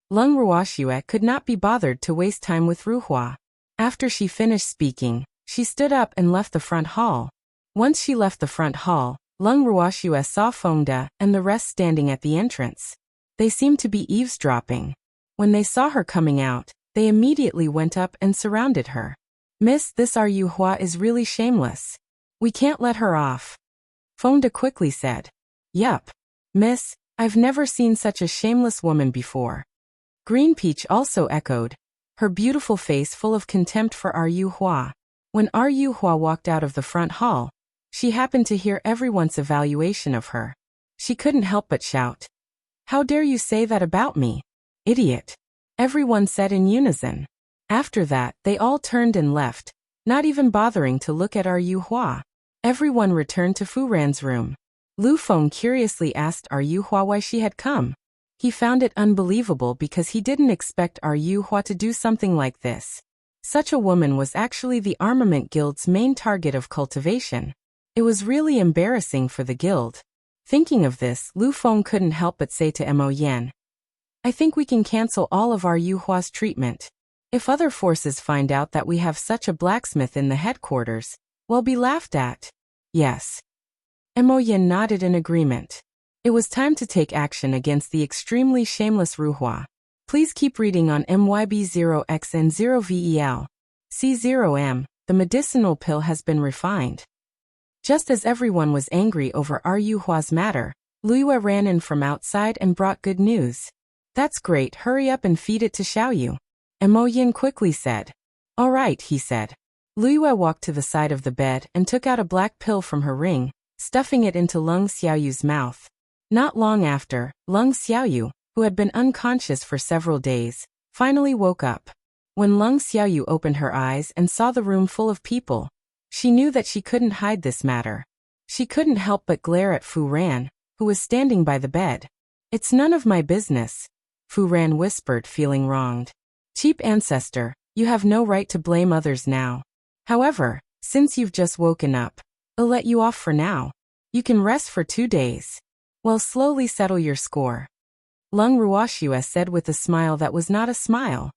Lung Ruoxia could not be bothered to waste time with Ruhua. After she finished speaking, she stood up and left the front hall. Once she left the front hall, Lung Ruoxia saw Fengde and the rest standing at the entrance. They seemed to be eavesdropping. When they saw her coming out, they immediately went up and surrounded her. "Miss, this Yuhua is really shameless. We can't let her off." Fengde quickly said. "Yup. Miss, I've never seen such a shameless woman before." Green Peach also echoed, her beautiful face full of contempt for Yuhua. When Yuhua walked out of the front hall, she happened to hear everyone's evaluation of her. She couldn't help but shout, "How dare you say that about me? Idiot!" Everyone said in unison. After that, they all turned and left, not even bothering to look at Yuhua. Everyone returned to Fu Ran's room. Lu Feng curiously asked Yuhua why she had come. He found it unbelievable because he didn't expect Yuhua to do something like this. Such a woman was actually the Armament Guild's main target of cultivation. It was really embarrassing for the guild. Thinking of this, Lu Feng couldn't help but say to Mo Yan, "I think we can cancel all of Yuhua's treatment. If other forces find out that we have such a blacksmith in the headquarters, we'll be laughed at." Yes. Mo Yan nodded in agreement. It was time to take action against the extremely shameless Ruhua. Please keep reading on MYB0X and 0VEL. C0M, the medicinal pill has been refined. Just as everyone was angry over Yuhua's matter, Liyue ran in from outside and brought good news. "That's great, hurry up and feed it to Xiaoyu." Mo Yin quickly said. "All right," he said. Luyue walked to the side of the bed and took out a black pill from her ring, stuffing it into Leng Xiaoyu's mouth. Not long after, Leng Xiaoyu, who had been unconscious for several days, finally woke up. When Leng Xiaoyu opened her eyes and saw the room full of people, she knew that she couldn't hide this matter. She couldn't help but glare at Fu Ran, who was standing by the bed. "It's none of my business," Fu Ran whispered, feeling wronged. "Cheap ancestor, you have no right to blame others now. However, since you've just woken up, I'll let you off for now. You can rest for 2 days. We'll slowly settle your score," Leng Ruoxue said with a smile that was not a smile.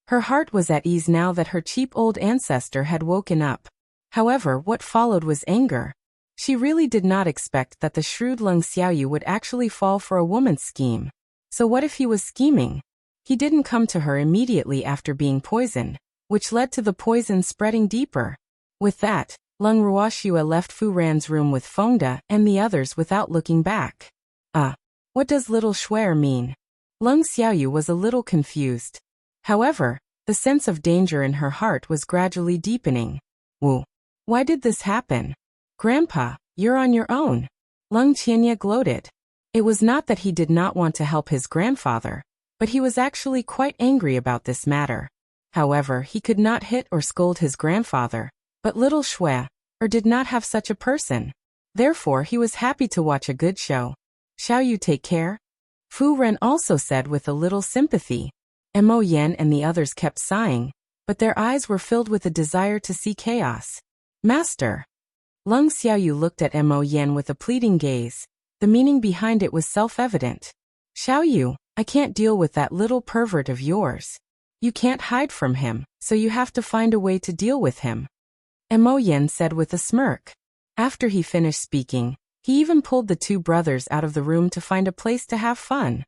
Her heart was at ease now that her cheap old ancestor had woken up. However, what followed was anger. She really did not expect that the shrewd Leng Xiaoyu would actually fall for a woman's scheme. So what if he was scheming? He didn't come to her immediately after being poisoned, which led to the poison spreading deeper. With that, Leng Ruoxue left Fu Ran's room with Fengde and the others without looking back. What does little Shuer mean? Leng Xiaoyu was a little confused. However, the sense of danger in her heart was gradually deepening. Wu, why did this happen? Grandpa, you're on your own. Leng Qianye gloated. It was not that he did not want to help his grandfather, but he was actually quite angry about this matter. However, he could not hit or scold his grandfather, but little Shuer did not have such a person. Therefore, he was happy to watch a good show. "Shall you take care?" Fu Ren also said with a little sympathy. Mo Yan and the others kept sighing, but their eyes were filled with a desire to see chaos. "Master." Leng Xiaoyu looked at Mo Yan with a pleading gaze. The meaning behind it was self-evident. "Xiaoyu, I can't deal with that little pervert of yours. You can't hide from him, so you have to find a way to deal with him," Mo Yan said with a smirk. After he finished speaking, he even pulled the 2 brothers out of the room to find a place to have fun.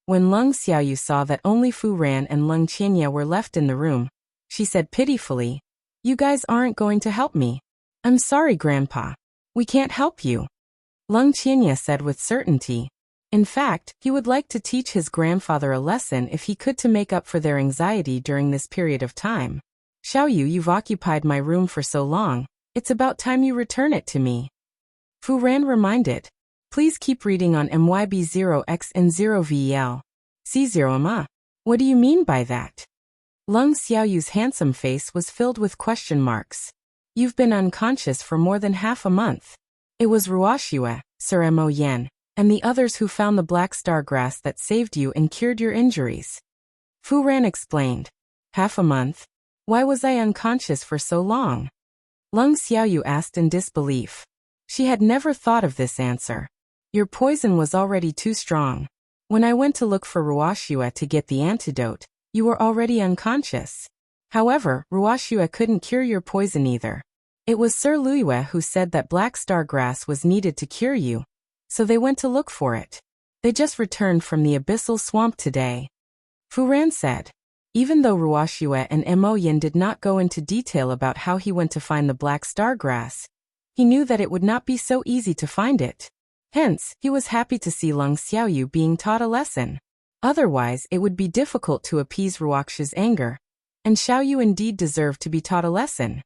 When Leng Xiaoyu saw that only Fu Ran and Leng Qianye were left in the room, she said pitifully, "You guys aren't going to help me." "I'm sorry, Grandpa. We can't help you," Leng Qianye said with certainty. In fact, he would like to teach his grandfather a lesson if he could to make up for their anxiety during this period of time. "Xiaoyu, you've occupied my room for so long, it's about time you return it to me," Fu Ran reminded. "Please keep reading on MYB0X and 0VEL. C0 What do you mean by that?" Leng Xiaoyu's handsome face was filled with question marks. "You've been unconscious for more than half a month. It was Ruoxue, Sir Mo Yan, and the others who found the black star grass that saved you and cured your injuries," Fu Ran explained. "Half a month? Why was I unconscious for so long?" Leng Xiaoyu asked in disbelief. She had never thought of this answer. "Your poison was already too strong. When I went to look for Ruoxue to get the antidote, you were already unconscious. However, Ruoxue couldn't cure your poison either. It was Sir Luyue who said that black star grass was needed to cure you, so they went to look for it. They just returned from the abyssal swamp today," Fu Ran said. Even though Ruoxue and Mo Yan did not go into detail about how he went to find the black star grass, he knew that it would not be so easy to find it. Hence, he was happy to see Leng Xiaoyu being taught a lesson. Otherwise, it would be difficult to appease Ruoxue's anger, and Xiaoyu indeed deserved to be taught a lesson.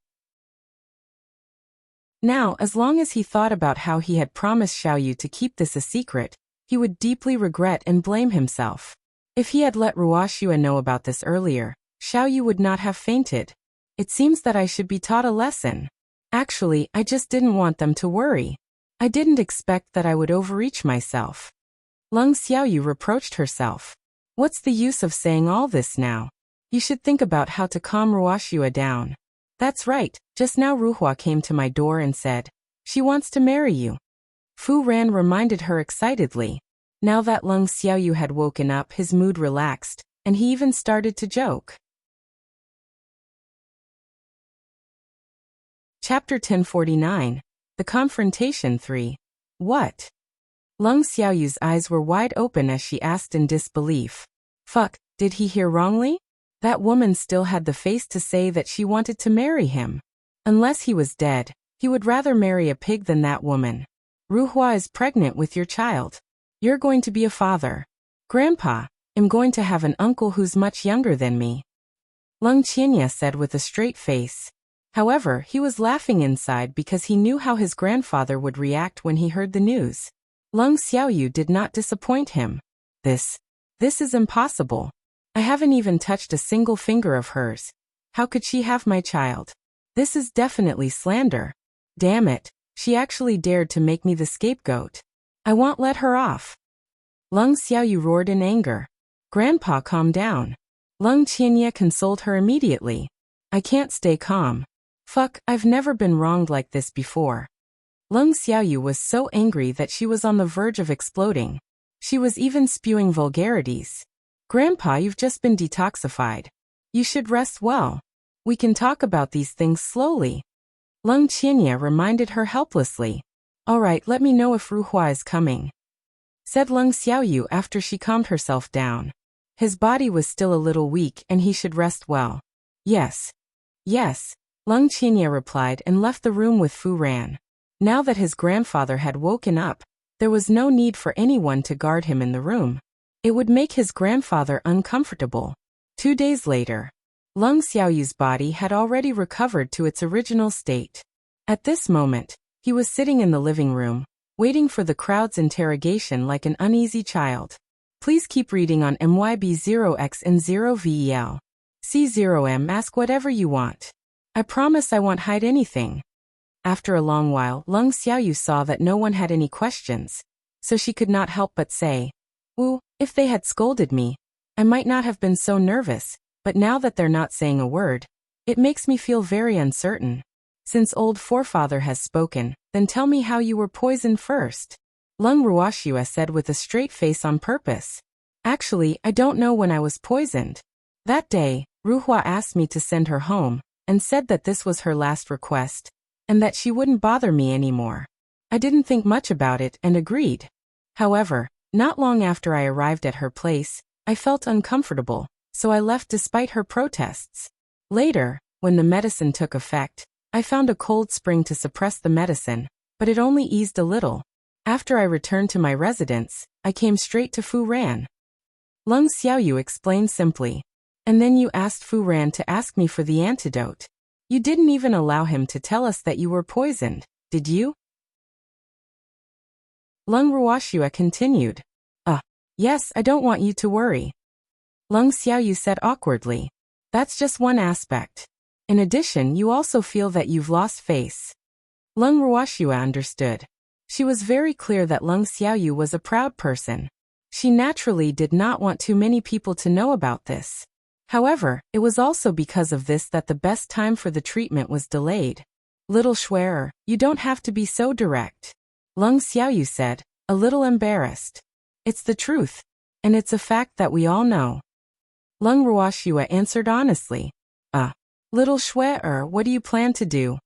Now, as long as he thought about how he had promised Xiaoyu to keep this a secret, he would deeply regret and blame himself. If he had let Ruoxue know about this earlier, Xiaoyu would not have fainted. "It seems that I should be taught a lesson. Actually, I just didn't want them to worry. I didn't expect that I would overreach myself," Leng Xiaoyu reproached herself. "What's the use of saying all this now? You should think about how to calm Ruoxue down. That's right, just now Ruhua came to my door and said, she wants to marry you," Fu Ran reminded her excitedly. Now that Leng Xiaoyu had woken up, his mood relaxed, and he even started to joke. Chapter 1049. The Confrontation 3. What? Leng Xiaoyu's eyes were wide open as she asked in disbelief. Fuck, did he hear wrongly? That woman still had the face to say that she wanted to marry him. Unless he was dead, he would rather marry a pig than that woman. Ruhua is pregnant with your child. You're going to be a father. Grandpa, I'm going to have an uncle who's much younger than me. Lung Qianya said with a straight face. However, he was laughing inside because he knew how his grandfather would react when he heard the news. Lung Xiaoyu did not disappoint him. This is impossible. I haven't even touched a single finger of hers. How could she have my child? This is definitely slander. Damn it, she actually dared to make me the scapegoat. I won't let her off. Lung Xiaoyu roared in anger. Grandpa, calm down. Lung Qianya consoled her immediately. I can't stay calm. Fuck, I've never been wronged like this before. Lung Xiaoyu was so angry that she was on the verge of exploding. She was even spewing vulgarities. Grandpa, you've just been detoxified. You should rest well. We can talk about these things slowly. Lung Qianya reminded her helplessly. All right, let me know if Ruhua is coming, said Lung Xiaoyu after she calmed herself down. His body was still a little weak and he should rest well. Yes. Yes, Lung Qianya replied and left the room with Fu Ran. Now that his grandfather had woken up, there was no need for anyone to guard him in the room. It would make his grandfather uncomfortable. 2 days later, Lung Xiaoyu's body had already recovered to its original state. At this moment, he was sitting in the living room, waiting for the crowd's interrogation like an uneasy child. Please keep reading on MYB0X and 0VEL. C0M, ask whatever you want. I promise I won't hide anything. After a long while, Lung Xiaoyu saw that no one had any questions, so she could not help but say, "Wu, if they had scolded me, I might not have been so nervous, but now that they're not saying a word, it makes me feel very uncertain. Since old forefather has spoken, then tell me how you were poisoned first." Lung Ruoxia said with a straight face on purpose. Actually, I don't know when I was poisoned. That day, Ruhua asked me to send her home, and said that this was her last request, and that she wouldn't bother me anymore. I didn't think much about it and agreed. However, not long after I arrived at her place, I felt uncomfortable, so I left despite her protests. Later, when the medicine took effect, I found a cold spring to suppress the medicine, but it only eased a little. After I returned to my residence, I came straight to Fu Ran. Lung Xiaoyu explained simply. And then you asked Fu Ran to ask me for the antidote. You didn't even allow him to tell us that you were poisoned, did you? Lung Ruoxia continued. Yes, I don't want you to worry. Lung Xiaoyu said awkwardly. That's just one aspect. In addition, you also feel that you've lost face. Lung Ruoxia understood. She was very clear that Lung Xiaoyu was a proud person. She naturally did not want too many people to know about this. However, it was also because of this that the best time for the treatment was delayed. Little Schwerer, you don't have to be so direct. Lung Xiaoyu said, a little embarrassed. It's the truth. And it's a fact that we all know. Lung Ruoxia answered honestly. Little Schwerer, what do you plan to do?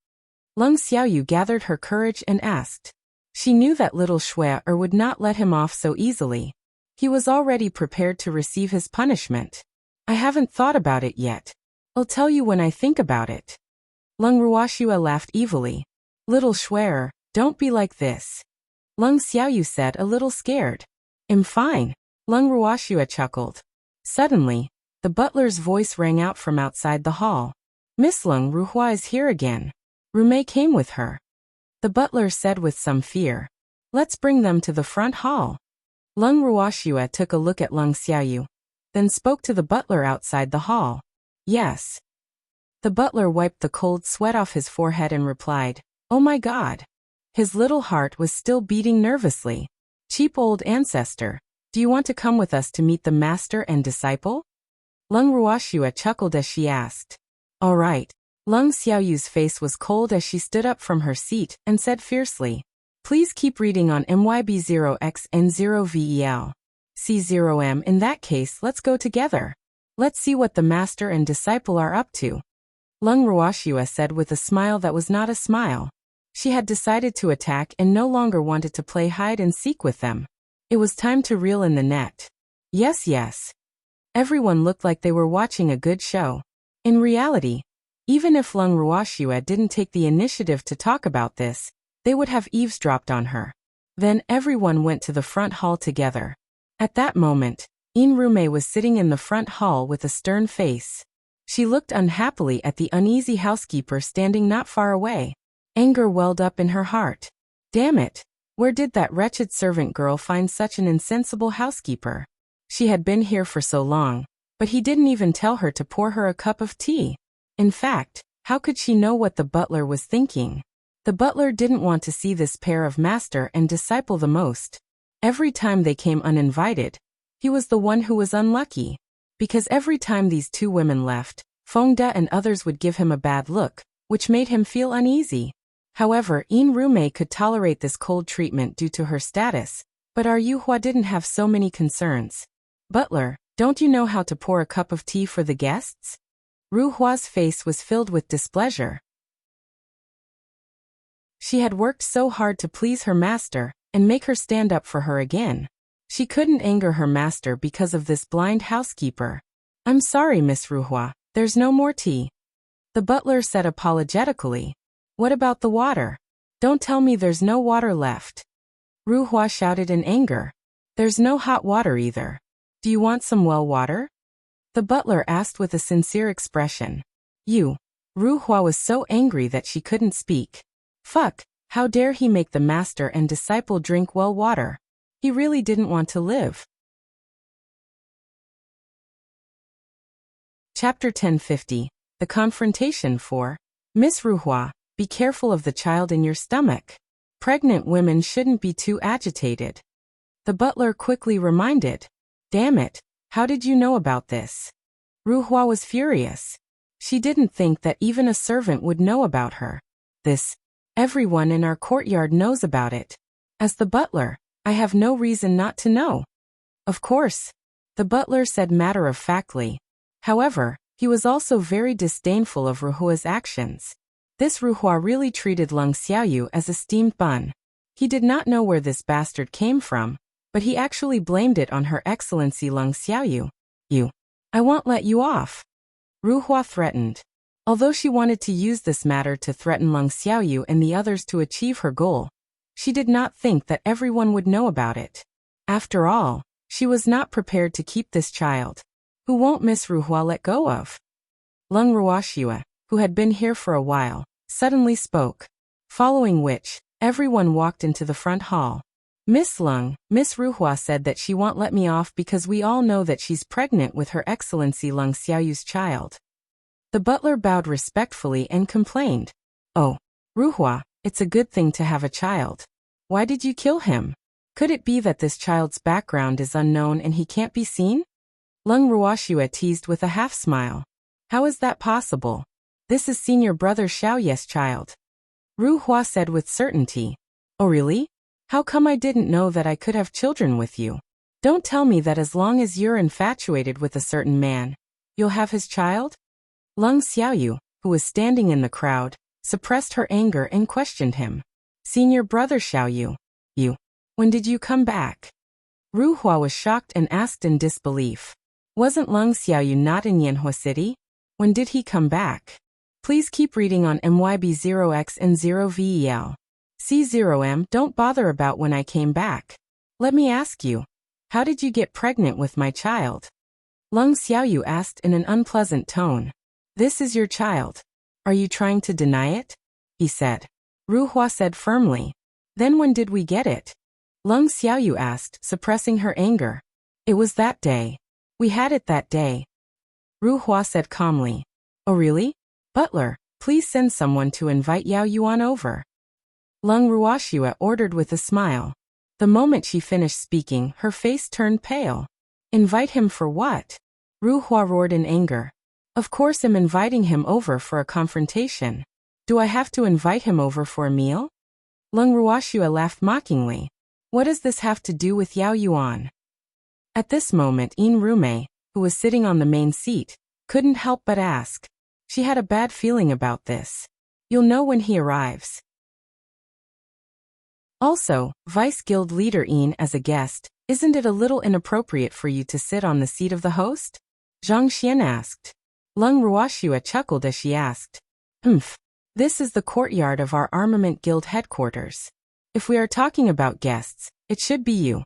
Lung Xiaoyu gathered her courage and asked. She knew that little Schwerer would not let him off so easily. He was already prepared to receive his punishment. I haven't thought about it yet. I'll tell you when I think about it. Lung Ruoxia laughed evilly. Little Schwerer, don't be like this. Lung Xiaoyu said, a little scared. I'm fine. Lung Ruoxia chuckled. Suddenly, the butler's voice rang out from outside the hall. Miss Lung Ruhua is here again. Rumei came with her. The butler said with some fear. Let's bring them to the front hall. Lung Ruoxia took a look at Lung Xiaoyu, then spoke to the butler outside the hall. Yes. The butler wiped the cold sweat off his forehead and replied, Oh my God. His little heart was still beating nervously. Cheap old ancestor, do you want to come with us to meet the master and disciple? Lung Ruoxia chuckled as she asked. All right. Lung Xiaoyu's face was cold as she stood up from her seat and said fiercely, Please keep reading on MYB0X and 0VEL. C0M, in that case, let's go together. Let's see what the master and disciple are up to. Lung Ruoxia said with a smile that was not a smile. She had decided to attack and no longer wanted to play hide and seek with them. It was time to reel in the net. Yes. Everyone looked like they were watching a good show. In reality, even if Lung Ruoxia didn't take the initiative to talk about this, they would have eavesdropped on her. Then everyone went to the front hall together. At that moment, Rumei was sitting in the front hall with a stern face. She looked unhappily at the uneasy housekeeper standing not far away. Anger welled up in her heart. Damn it! Where did that wretched servant girl find such an insensible housekeeper? She had been here for so long, but he didn't even tell her to pour her a cup of tea. In fact, how could she know what the butler was thinking? The butler didn't want to see this pair of master and disciple the most. Every time they came uninvited, he was the one who was unlucky. Because every time these two women left, Fengde and others would give him a bad look, which made him feel uneasy. However, Rume could tolerate this cold treatment due to her status, but Yuhua didn't have so many concerns. Butler, don't you know how to pour a cup of tea for the guests? Ruhua's face was filled with displeasure. She had worked so hard to please her master and make her stand up for her again. She couldn't anger her master because of this blind housekeeper. I'm sorry, Miss Ruhua, there's no more tea. The butler said apologetically. What about the water? Don't tell me there's no water left. Ruhua shouted in anger. There's no hot water either. Do you want some well water? The butler asked with a sincere expression. Ruhua was so angry that she couldn't speak. Fuck, how dare he make the master and disciple drink well water? He really didn't want to live. Chapter 1050. The Confrontation 4. Miss Ruhua, be careful of the child in your stomach. Pregnant women shouldn't be too agitated. The butler quickly reminded. Damn it, how did you know about this? Ruhua was furious. She didn't think that even a servant would know about her. Everyone in our courtyard knows about it. As the butler, I have no reason not to know. Of course, the butler said matter-of-factly. However, he was also very disdainful of Ruhua's actions. This Ruhua really treated Leng Xiaoyu as a steamed bun. He did not know where this bastard came from, but he actually blamed it on Her Excellency Leng Xiaoyu. I won't let you off. Ruhua threatened. Although she wanted to use this matter to threaten Leng Xiaoyu and the others to achieve her goal, she did not think that everyone would know about it. After all, she was not prepared to keep this child. Who won't Miss Ruhua let go of? Leng Ruoxua, who had been here for a while, suddenly spoke. Following which, everyone walked into the front hall. Miss Ruhua said that she won't let me off because we all know that she's pregnant with Her Excellency Leng Xiaoyu's child. The butler bowed respectfully and complained. Oh, Ruhua, it's a good thing to have a child. Why did you kill him? Could it be that this child's background is unknown and he can't be seen? Leng Ruoxua teased with a half-smile. How is that possible? This is senior brother Xiaoye's child. Ruhua said with certainty. Oh really? How come I didn't know that I could have children with you? Don't tell me that as long as you're infatuated with a certain man, you'll have his child? Leng Xiaoyu, who was standing in the crowd, suppressed her anger and questioned him. Senior brother Xiaoyu, when did you come back? Ruhua was shocked and asked in disbelief. Wasn't Leng Xiaoyu not in Yanhua City? When did he come back? Please keep reading on MYB0X and 0VEL. C0M, don't bother about when I came back. Let me ask you, how did you get pregnant with my child? Leng Xiaoyu asked in an unpleasant tone. This is your child. Are you trying to deny it? He said. Ruhua said firmly. Then when did we get it? Leng Xiaoyu asked, suppressing her anger. It was that day. We had it that day. Ruhua said calmly. Oh really? Butler, please send someone to invite Yao Yuan over. Leng Ruoxua ordered with a smile. The moment she finished speaking, her face turned pale. Invite him for what? Ruhua roared in anger. Of course I'm inviting him over for a confrontation. Do I have to invite him over for a meal? Leng Ruoxua laughed mockingly. What does this have to do with Yao Yuan? At this moment Rume, who was sitting on the main seat, couldn't help but ask. She had a bad feeling about this. You'll know when he arrives. Also, Vice Guild Leader as a guest, isn't it a little inappropriate for you to sit on the seat of the host? Zhang Xian asked. Leng Ruoxua chuckled as she asked. This is the courtyard of our Armament Guild headquarters. If we are talking about guests, it should be you.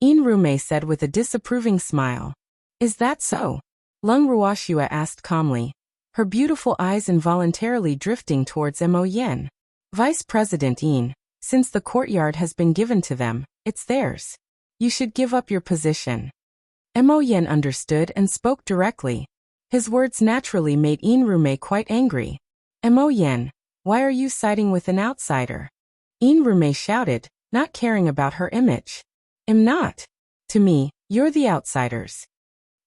Rume said with a disapproving smile. Is that so? Lung Ruoxua asked calmly, her beautiful eyes involuntarily drifting towards Mo Yen. Vice President Yin, since the courtyard has been given to them, it's theirs. You should give up your position. Mo Yen understood and spoke directly. His words naturally made Yin Rume quite angry. Mo Yen, why are you siding with an outsider? Yin Rume shouted, not caring about her image. I'm not. To me, you're the outsiders.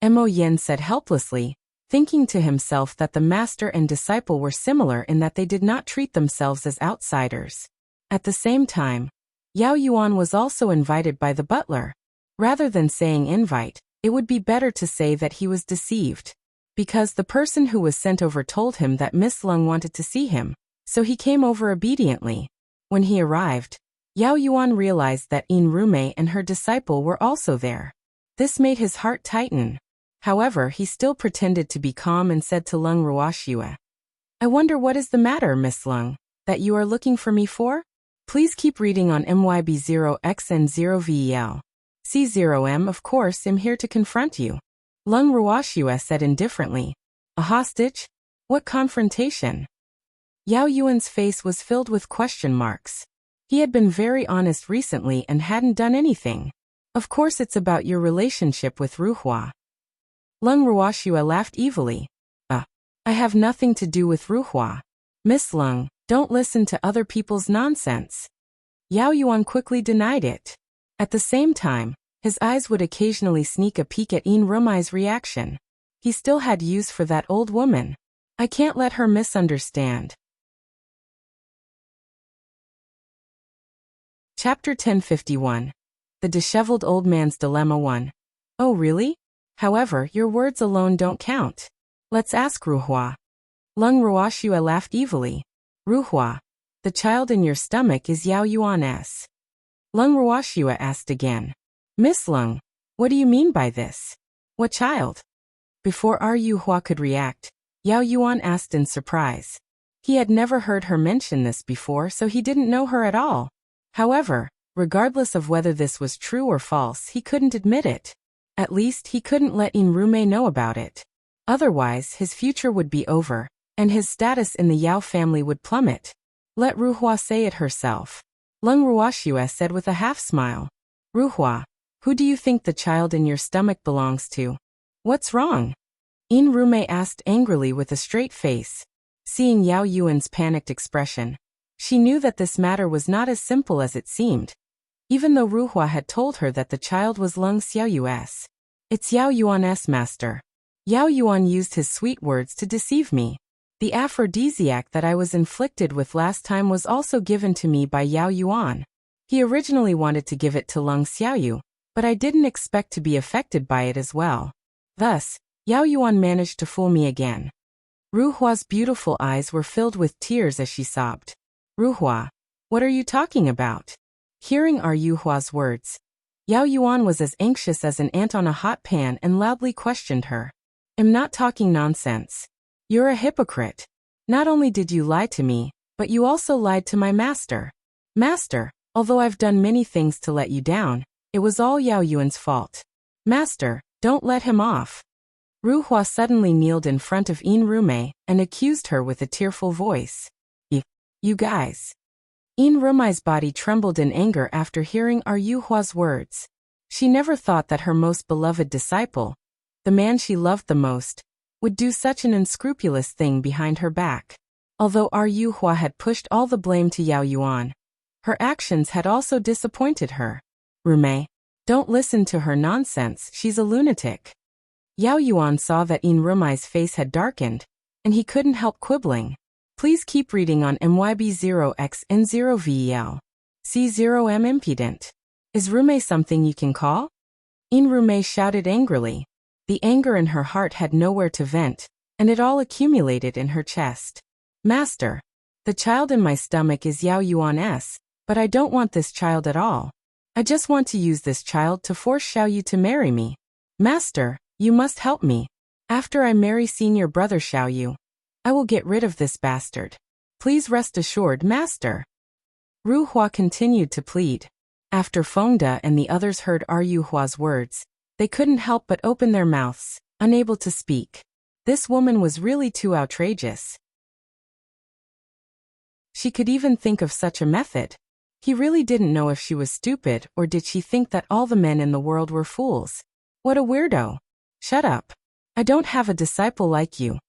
Mo Yen said helplessly, thinking to himself that the master and disciple were similar in that they did not treat themselves as outsiders. At the same time, Yao Yuan was also invited by the butler. Rather than saying invite, it would be better to say that he was deceived. Because the person who was sent over told him that Miss Lung wanted to see him, so he came over obediently. When he arrived, Yao Yuan realized that Yin Rume and her disciple were also there. This made his heart tighten. However, he still pretended to be calm and said to Lung Ruoxua, I wonder what is the matter, Miss Lung, that you are looking for me for? Please keep reading on MYB0XN0VEL. C0M, of course, I'm here to confront you. Lung Ruoxua said indifferently. A hostage? What confrontation? Yao Yuan's face was filled with question marks. He had been very honest recently and hadn't done anything. Of course it's about your relationship with Ruhua. Lung Ruoxua laughed evilly. I have nothing to do with Ruhua. Miss Lung, don't listen to other people's nonsense. Yao Yuan quickly denied it. At the same time, his eyes would occasionally sneak a peek at Yin Rumai's reaction. He still had use for that old woman. I can't let her misunderstand. Chapter 1051. The Disheveled Old Man's Dilemma 1. Oh really? However, your words alone don't count. Let's ask Ruhua. Lung Ruoxua laughed evilly. Ruhua, the child in your stomach is Yao Yuan's. Lung Ruoxua asked again. Miss Lung, what do you mean by this? What child? Before Ruhua could react, Yao Yuan asked in surprise. He had never heard her mention this before, so he didn't know her at all. However, regardless of whether this was true or false, he couldn't admit it. At least he couldn't let Yin Rume know about it. Otherwise, his future would be over, and his status in the Yao family would plummet. Let Ruhua say it herself. Lung Ruoxua said with a half-smile. Ruhua, who do you think the child in your stomach belongs to? What's wrong? Yin Rume asked angrily with a straight face. Seeing Yao Yuan's panicked expression, she knew that this matter was not as simple as it seemed. Even though Ruhua had told her that the child was Lung Xiaoyu's. It's Yao Yuan's master. Yao Yuan used his sweet words to deceive me. The aphrodisiac that I was inflicted with last time was also given to me by Yao Yuan. He originally wanted to give it to Lung Xiaoyu, but I didn't expect to be affected by it as well. Thus, Yao Yuan managed to fool me again. Ruhua's beautiful eyes were filled with tears as she sobbed. Ruhua, what are you talking about? Hearing Ruhua's words, Yao Yuan was as anxious as an ant on a hot pan and loudly questioned her. I'm not talking nonsense. You're a hypocrite. Not only did you lie to me, but you also lied to my master. Master, although I've done many things to let you down, it was all Yao Yuan's fault. Master, don't let him off. Ruhua suddenly kneeled in front of Yin Rume and accused her with a tearful voice. You guys. Yin Rumai's body trembled in anger after hearing Ruhua's words. She never thought that her most beloved disciple, the man she loved the most, would do such an unscrupulous thing behind her back. Although Ruhua had pushed all the blame to Yao Yuan, her actions had also disappointed her. Rume, don't listen to her nonsense, she's a lunatic. Yao Yuan saw that Yin Rumai's face had darkened, and he couldn't help quibbling. Please keep reading on MYB0XN0VEL. C0M impudent. Is Rume something you can call? Yin Rume shouted angrily. The anger in her heart had nowhere to vent, and it all accumulated in her chest. Master, the child in my stomach is Yao Yuan's, but I don't want this child at all. I just want to use this child to force Xiaoyu to marry me. Master, you must help me. After I marry senior brother Xiaoyu, I will get rid of this bastard. Please rest assured, Master. Ruhua continued to plead. After Fengde and the others heard Ruhua's words, they couldn't help but open their mouths, unable to speak. This woman was really too outrageous. She could even think of such a method. He really didn't know if she was stupid or did she think that all the men in the world were fools. What a weirdo. Shut up. I don't have a disciple like you.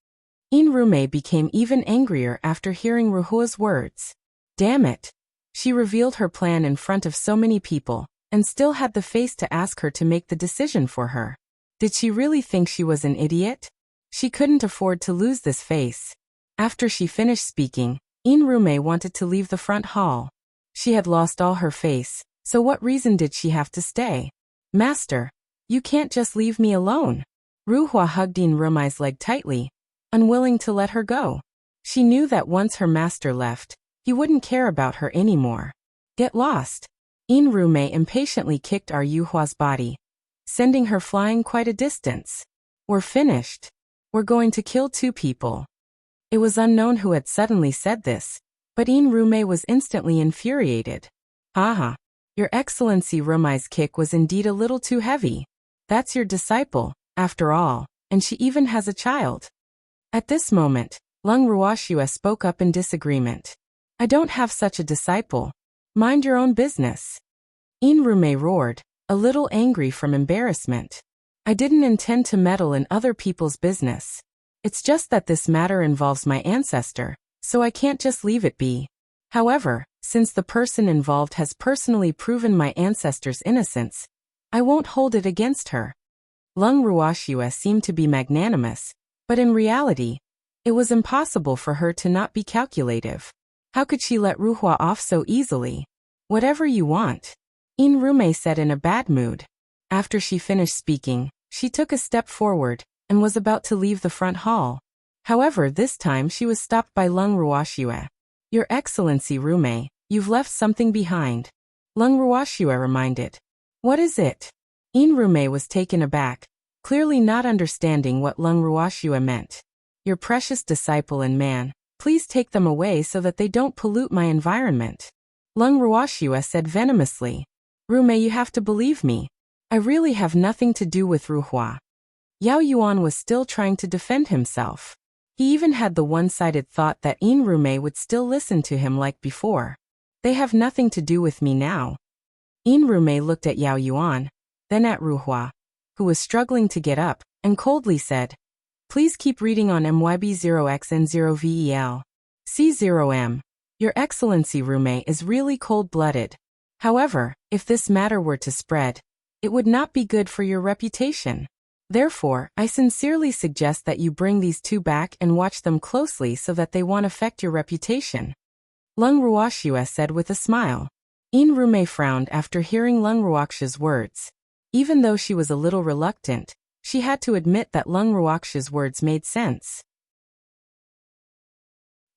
Rume became even angrier after hearing Ruhua's words. Damn it. She revealed her plan in front of so many people, and still had the face to ask her to make the decision for her. Did she really think she was an idiot? She couldn't afford to lose this face. After she finished speaking, Rume wanted to leave the front hall. She had lost all her face, so what reason did she have to stay? Master, you can't just leave me alone. Ruhua hugged Rume's leg tightly, unwilling to let her go. She knew that once her master left, he wouldn't care about her anymore. Get lost. Rume impatiently kicked Ruhua's body, sending her flying quite a distance. We're finished. We're going to kill 2 people. It was unknown who had suddenly said this, but Rume was instantly infuriated. Haha. Your Excellency, Rume's kick was indeed a little too heavy. That's your disciple, after all, and she even has a child. At this moment, Lung Ruoxua spoke up in disagreement. I don't have such a disciple. Mind your own business. Rume roared, a little angry from embarrassment. I didn't intend to meddle in other people's business. It's just that this matter involves my ancestor, so I can't just leave it be. However, since the person involved has personally proven my ancestor's innocence, I won't hold it against her. Lung Ruoxua seemed to be magnanimous, but in reality, it was impossible for her to not be calculative. How could she let Ruhua off so easily? Whatever you want. Rume said in a bad mood. After she finished speaking, she took a step forward, and was about to leave the front hall. However, this time she was stopped by Lung Ruoxua. Your Excellency Rume, you've left something behind. Lung Ruoxua reminded. What is it? Rume was taken aback, clearly not understanding what Lung Ruoxua meant. Your precious disciple and man, please take them away so that they don't pollute my environment. Lung Ruoxua said venomously. Rume, you have to believe me. I really have nothing to do with Ruhua. Yao Yuan was still trying to defend himself. He even had the one-sided thought that Rume would still listen to him like before. They have nothing to do with me now. Rume looked at Yao Yuan, then at Ruhua, who was struggling to get up, and coldly said, Please keep reading on MYB0XN0VEL. C0M. Your Excellency Rume is really cold-blooded. However, if this matter were to spread, it would not be good for your reputation. Therefore, I sincerely suggest that you bring these 2 back and watch them closely so that they won't affect your reputation. Lung Ruoxua said with a smile. Rume frowned after hearing Lung Ruoxua's words. Even though she was a little reluctant, she had to admit that Lung Ruoxua's words made sense.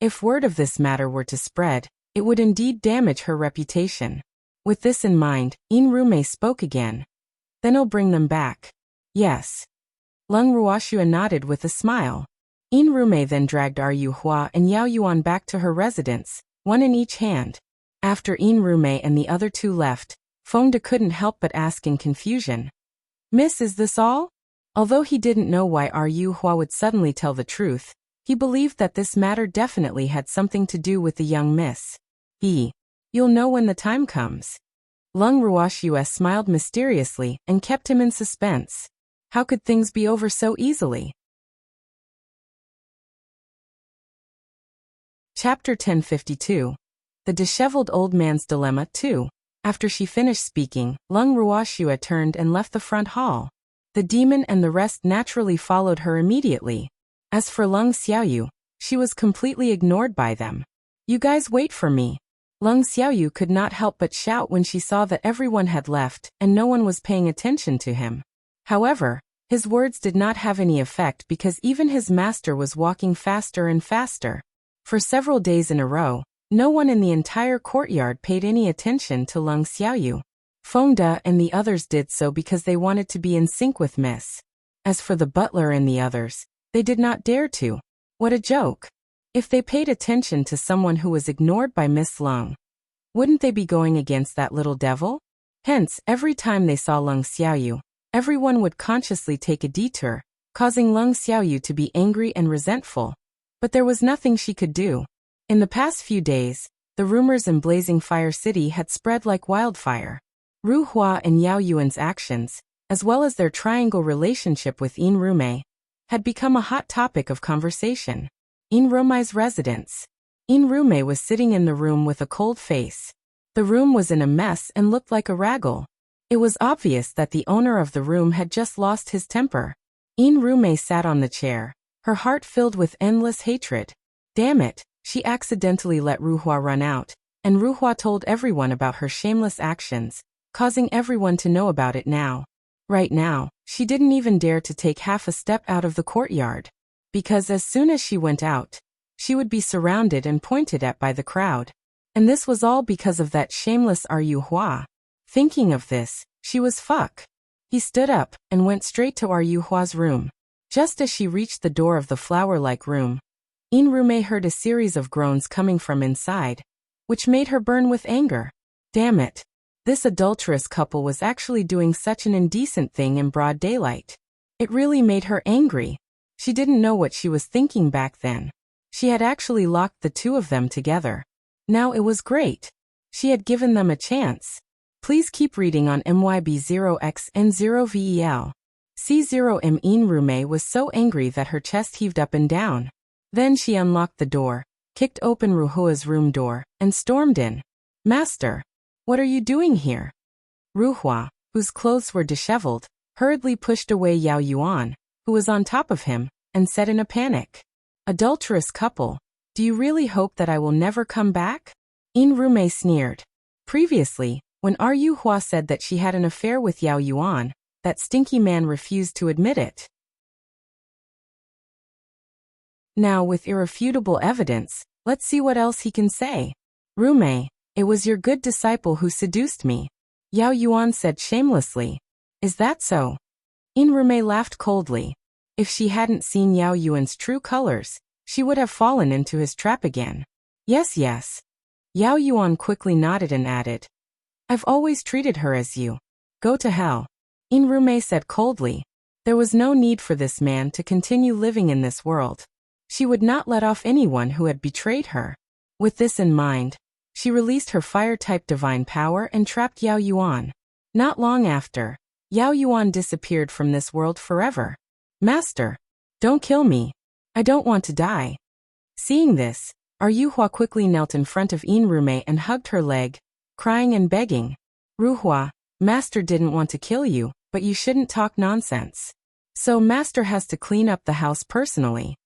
If word of this matter were to spread, it would indeed damage her reputation. With this in mind, Rume spoke again. Then I'll bring them back. Yes. Lung Ruoxua nodded with a smile. Rume then dragged Ruhua and Yao Yuan back to her residence, one in each hand. After Rume and the other 2 left, Fengde couldn't help but ask in confusion. Miss, is this all? Although he didn't know why Ruhua would suddenly tell the truth, he believed that this matter definitely had something to do with the young miss. You'll know when the time comes. Lung Ruoxua smiled mysteriously and kept him in suspense. How could things be over so easily? Chapter 1052. The Disheveled Old Man's Dilemma 2. After she finished speaking, Lung Ruoxua turned and left the front hall. The demon and the rest naturally followed her immediately. As for Lung Xiaoyu, she was completely ignored by them. You guys wait for me. Lung Xiaoyu could not help but shout when she saw that everyone had left and no one was paying attention to him. However, his words did not have any effect because even his master was walking faster and faster. For several days in a row, no one in the entire courtyard paid any attention to Lung Xiaoyu. Fengde and the others did so because they wanted to be in sync with Miss. As for the butler and the others, they did not dare to. What a joke. If they paid attention to someone who was ignored by Miss Lung, wouldn't they be going against that little devil? Hence, every time they saw Lung Xiaoyu, everyone would consciously take a detour, causing Lung Xiaoyu to be angry and resentful. But there was nothing she could do. In the past few days, the rumors in Blazing Fire City had spread like wildfire. Ru Hua and Yao Yuan's actions, as well as their triangle relationship with Yin Rumei, had become a hot topic of conversation. Yin Rumei's residence. Yin Rumei was sitting in the room with a cold face. The room was in a mess and looked like a raggle. It was obvious that the owner of the room had just lost his temper. Yin Rumei sat on the chair, her heart filled with endless hatred. Damn it, she accidentally let Ru Hua run out, and Ru Hua told everyone about her shameless actions, causing everyone to know about it now. Right now, she didn't even dare to take half a step out of the courtyard. Because as soon as she went out, she would be surrounded and pointed at by the crowd. And this was all because of that shameless Ru Hua. Thinking of this, she was fuck. He stood up and went straight to Ru Hua's room. Just as she reached the door of the flower-like room, Yin Rumei heard a series of groans coming from inside, which made her burn with anger. Damn it. This adulterous couple was actually doing such an indecent thing in broad daylight. It really made her angry. She didn't know what she was thinking back then. She had actually locked the two of them together. Now it was great. She had given them a chance. Please keep reading on MYB0XN0VEL. C0M. Yin Rumei was so angry that her chest heaved up and down. Then she unlocked the door, kicked open Ru Hua's room door, and stormed in. Master, what are you doing here? Ru Hua, whose clothes were disheveled, hurriedly pushed away Yao Yuan, who was on top of him, and said in a panic, "Adulterous couple, do you really hope that I will never come back?" Yin Rumei sneered. Previously, when Ru Hua said that she had an affair with Yao Yuan, that stinky man refused to admit it. Now with irrefutable evidence, let's see what else he can say. Rumei, it was your good disciple who seduced me. Yao Yuan said shamelessly. Is that so? Yin Rumei laughed coldly. If she hadn't seen Yao Yuan's true colors, she would have fallen into his trap again. Yes, yes. Yao Yuan quickly nodded and added, I've always treated her as you. Go to hell. Yin Rumei said coldly. There was no need for this man to continue living in this world. She would not let off anyone who had betrayed her. With this in mind, she released her fire-type divine power and trapped Yao Yuan. Not long after, Yao Yuan disappeared from this world forever. Master, don't kill me. I don't want to die. Seeing this, Ru Hua quickly knelt in front of Yin Rumei and hugged her leg, crying and begging. Ru Hua, Master didn't want to kill you, but you shouldn't talk nonsense. So Master has to clean up the house personally.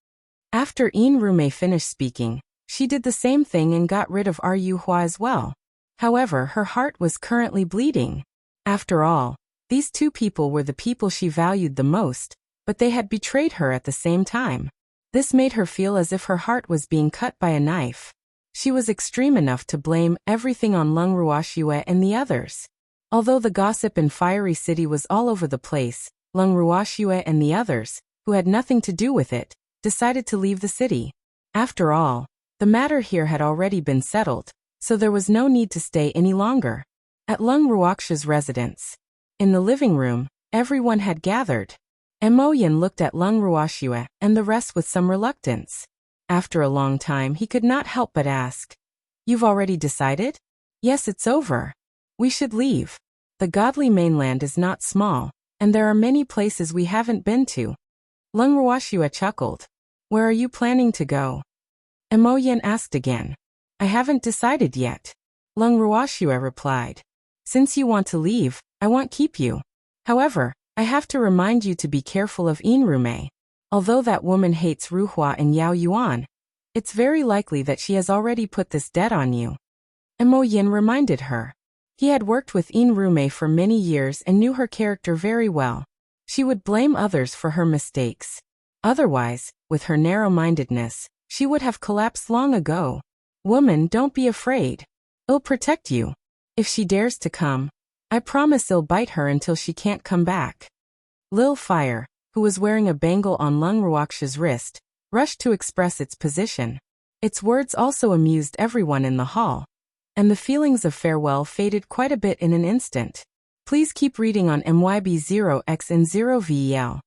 After Yin Rumei finished speaking, she did the same thing and got rid of Ru Hua as well. However, her heart was currently bleeding. After all, these two people were the people she valued the most, but they had betrayed her at the same time. This made her feel as if her heart was being cut by a knife. She was extreme enough to blame everything on Lung Ruoxue and the others. Although the gossip in Fiery City was all over the place, Lung Ruoxue and the others, who had nothing to do with it, decided to leave the city. After all, the matter here had already been settled, so there was no need to stay any longer. At Lung Ruoxue's residence, in the living room, everyone had gathered. Mo Yin looked at Lung Ruoxue and the rest with some reluctance. After a long time he could not help but ask, You've already decided? Yes, it's over. We should leave. The godly mainland is not small, and there are many places we haven't been to. Lung Ruoxue chuckled. Where are you planning to go? Mo Yin asked again. I haven't decided yet. Lung Ruoxue replied. Since you want to leave, I won't keep you. However, I have to remind you to be careful of Yin Rumei. Although that woman hates Ru Hua and Yao Yuan, it's very likely that she has already put this debt on you. Mo Yin reminded her. He had worked with Yin Rumei for many years and knew her character very well. She would blame others for her mistakes. Otherwise, with her narrow-mindedness, she would have collapsed long ago. Woman, don't be afraid. I'll protect you. If she dares to come, I promise I'll bite her until she can't come back. Lil Fire, who was wearing a bangle on Lung Ruoxue's wrist, rushed to express its position. Its words also amused everyone in the hall, and the feelings of farewell faded quite a bit in an instant. Please keep reading on MYB0XN0VEL.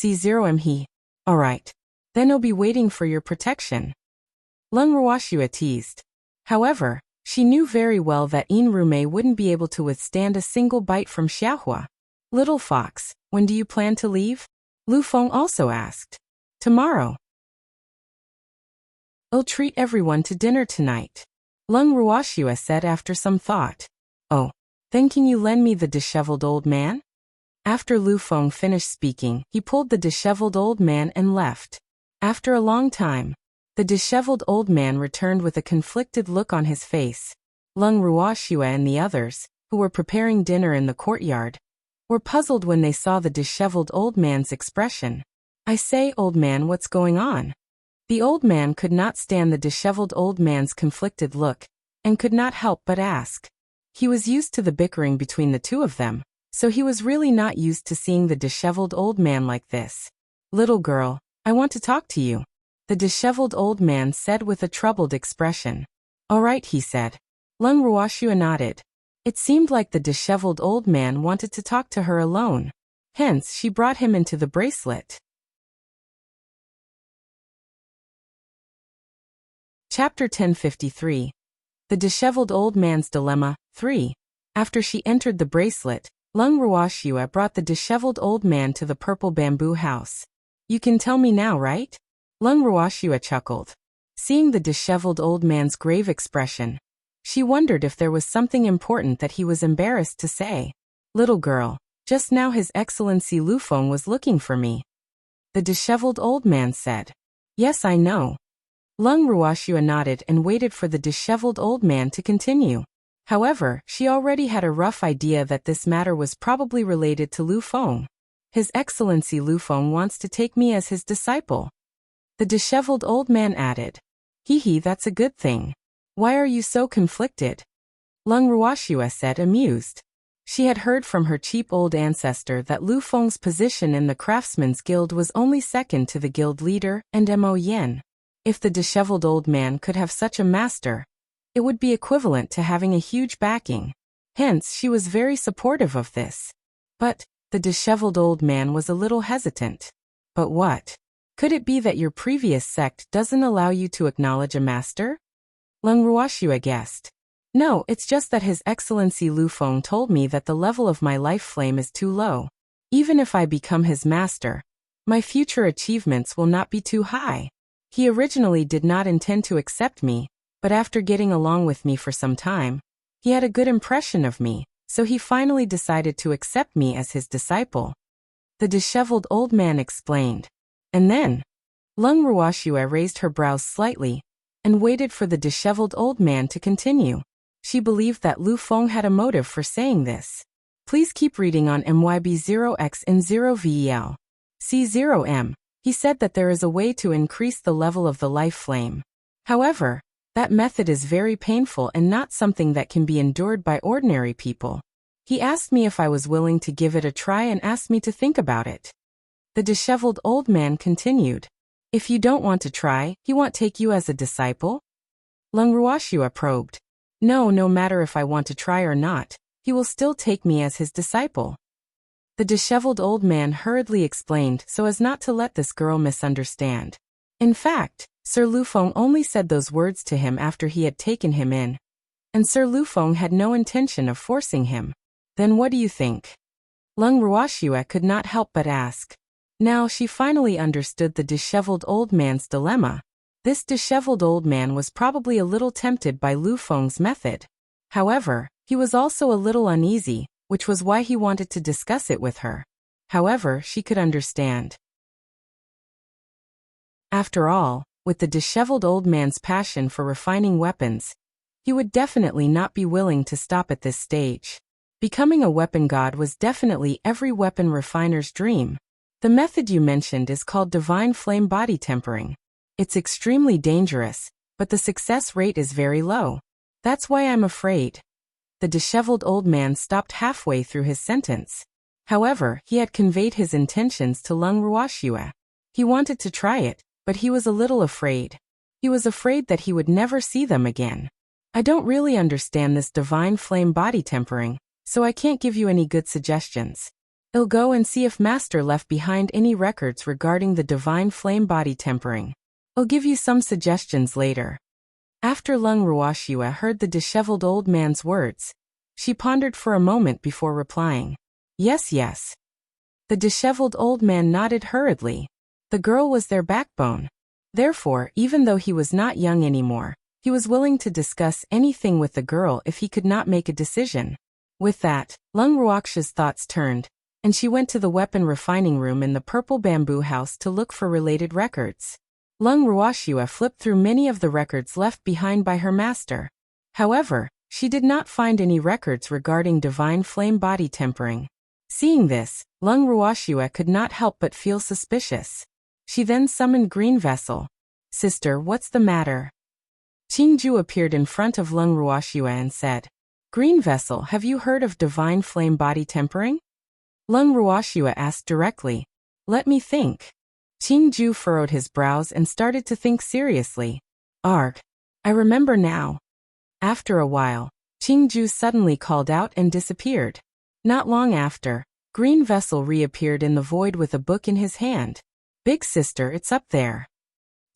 C0M he. Alright. Then I'll be waiting for your protection. Lung Ruoxue teased. However, she knew very well that Inrume wouldn't be able to withstand a single bite from Xiahua. Little fox, when do you plan to leave? Lu Feng also asked. Tomorrow. I'll treat everyone to dinner tonight. Lung Ruoxue said after some thought. Oh, then can you lend me the disheveled old man? After Lu Feng finished speaking, he pulled the disheveled old man and left. After a long time, the disheveled old man returned with a conflicted look on his face. Lung Ruoxue and the others, who were preparing dinner in the courtyard, were puzzled when they saw the disheveled old man's expression. I say, old man, what's going on? The old man could not stand the disheveled old man's conflicted look, and could not help but ask. He was used to the bickering between the two of them, so he was really not used to seeing the disheveled old man like this. Little girl, I want to talk to you, the disheveled old man said with a troubled expression. All right, he said. Lung Ruoxue nodded. It seemed like the disheveled old man wanted to talk to her alone. Hence, she brought him into the bracelet. Chapter 1053. The Disheveled Old Man's Dilemma, 3. After she entered the bracelet, Lung Ruoxue brought the disheveled old man to the purple bamboo house. You can tell me now, right? Lung Ruoxue chuckled. Seeing the disheveled old man's grave expression, she wondered if there was something important that he was embarrassed to say. Little girl, just now His Excellency Lu Feng was looking for me. The disheveled old man said. Yes, I know. Lung Ruoxue nodded and waited for the disheveled old man to continue. However, she already had a rough idea that this matter was probably related to Lu Feng. His Excellency Lu Feng wants to take me as his disciple. The disheveled old man added. Hee, that's a good thing. Why are you so conflicted? Lung Ruoxue said, amused. She had heard from her cheap old ancestor that Lu Feng's position in the Craftsman's Guild was only second to the guild leader and Mo Yin. If the disheveled old man could have such a master, it would be equivalent to having a huge backing. Hence, she was very supportive of this. But the disheveled old man was a little hesitant. But what? Could it be that your previous sect doesn't allow you to acknowledge a master? Lung Ruoxue guessed. No, it's just that His Excellency Lu Feng told me that the level of my life flame is too low. Even if I become his master, my future achievements will not be too high. He originally did not intend to accept me, but after getting along with me for some time, he had a good impression of me, so he finally decided to accept me as his disciple. The disheveled old man explained. And then, Lung Ruoxue raised her brows slightly, and waited for the disheveled old man to continue. She believed that Lu Feng had a motive for saying this. Please keep reading on MYB0X in 0VEL. C0M. He said that there is a way to increase the level of the life flame. However, that method is very painful and not something that can be endured by ordinary people. He asked me if I was willing to give it a try and asked me to think about it. The disheveled old man continued. If you don't want to try, he won't take you as a disciple? Lung Ruoxue probed. No matter if I want to try or not, he will still take me as his disciple. The disheveled old man hurriedly explained so as not to let this girl misunderstand. In fact, Sir Lu Feng only said those words to him after he had taken him in, and Sir Lu Feng had no intention of forcing him. Then what do you think? Lung Ruoxue could not help but ask. Now she finally understood the disheveled old man's dilemma. This disheveled old man was probably a little tempted by Lu Feng's method. However, he was also a little uneasy, which was why he wanted to discuss it with her. However, she could understand. After all, with the disheveled old man's passion for refining weapons, he would definitely not be willing to stop at this stage. Becoming a weapon god was definitely every weapon refiner's dream. The method you mentioned is called divine flame body tempering. It's extremely dangerous, but the success rate is very low. That's why I'm afraid. The disheveled old man stopped halfway through his sentence. However, he had conveyed his intentions to Lung Ruoxue. He wanted to try it, but he was a little afraid. He was afraid that he would never see them again. I don't really understand this divine flame body tempering, so I can't give you any good suggestions. I'll go and see if Master left behind any records regarding the divine flame body tempering. I'll give you some suggestions later. After Lung Ruoxue heard the disheveled old man's words, she pondered for a moment before replying. Yes, yes. The disheveled old man nodded hurriedly. The girl was their backbone. Therefore, even though he was not young anymore, he was willing to discuss anything with the girl if he could not make a decision. With that, Lung Ruoxue's thoughts turned, and she went to the weapon refining room in the purple bamboo house to look for related records. Lung Ruoxue flipped through many of the records left behind by her master. However, she did not find any records regarding divine flame body tempering. Seeing this, Lung Ruoxue could not help but feel suspicious. She then summoned Green Vessel. Sister, what's the matter? Qingju appeared in front of Lung Ruoxue and said, Green Vessel, have you heard of divine flame body tempering? Lung Ruoxue asked directly. Let me think. Qingju furrowed his brows and started to think seriously. Arg. I remember now. After a while, Qingju suddenly called out and disappeared. Not long after, Green Vessel reappeared in the void with a book in his hand. Big sister, it's up there.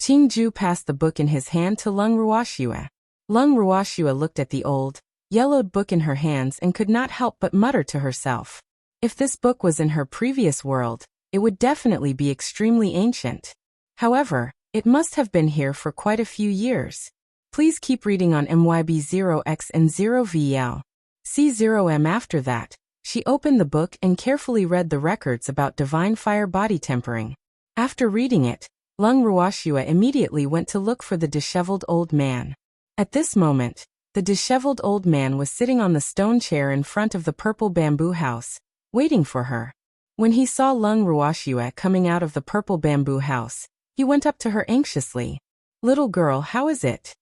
Qingju passed the book in his hand to Lung Ruoxue. Lung Ruoxue looked at the old, yellowed book in her hands and could not help but mutter to herself. If this book was in her previous world, it would definitely be extremely ancient. However, it must have been here for quite a few years. Please keep reading on MYB0X and 0VL. C0M. After that, she opened the book and carefully read the records about divine fire body tempering. After reading it, Lung Ruoxue immediately went to look for the disheveled old man. At this moment, the disheveled old man was sitting on the stone chair in front of the purple bamboo house, waiting for her. When he saw Lung Ruoxue coming out of the purple bamboo house, he went up to her anxiously. Little girl, how is it?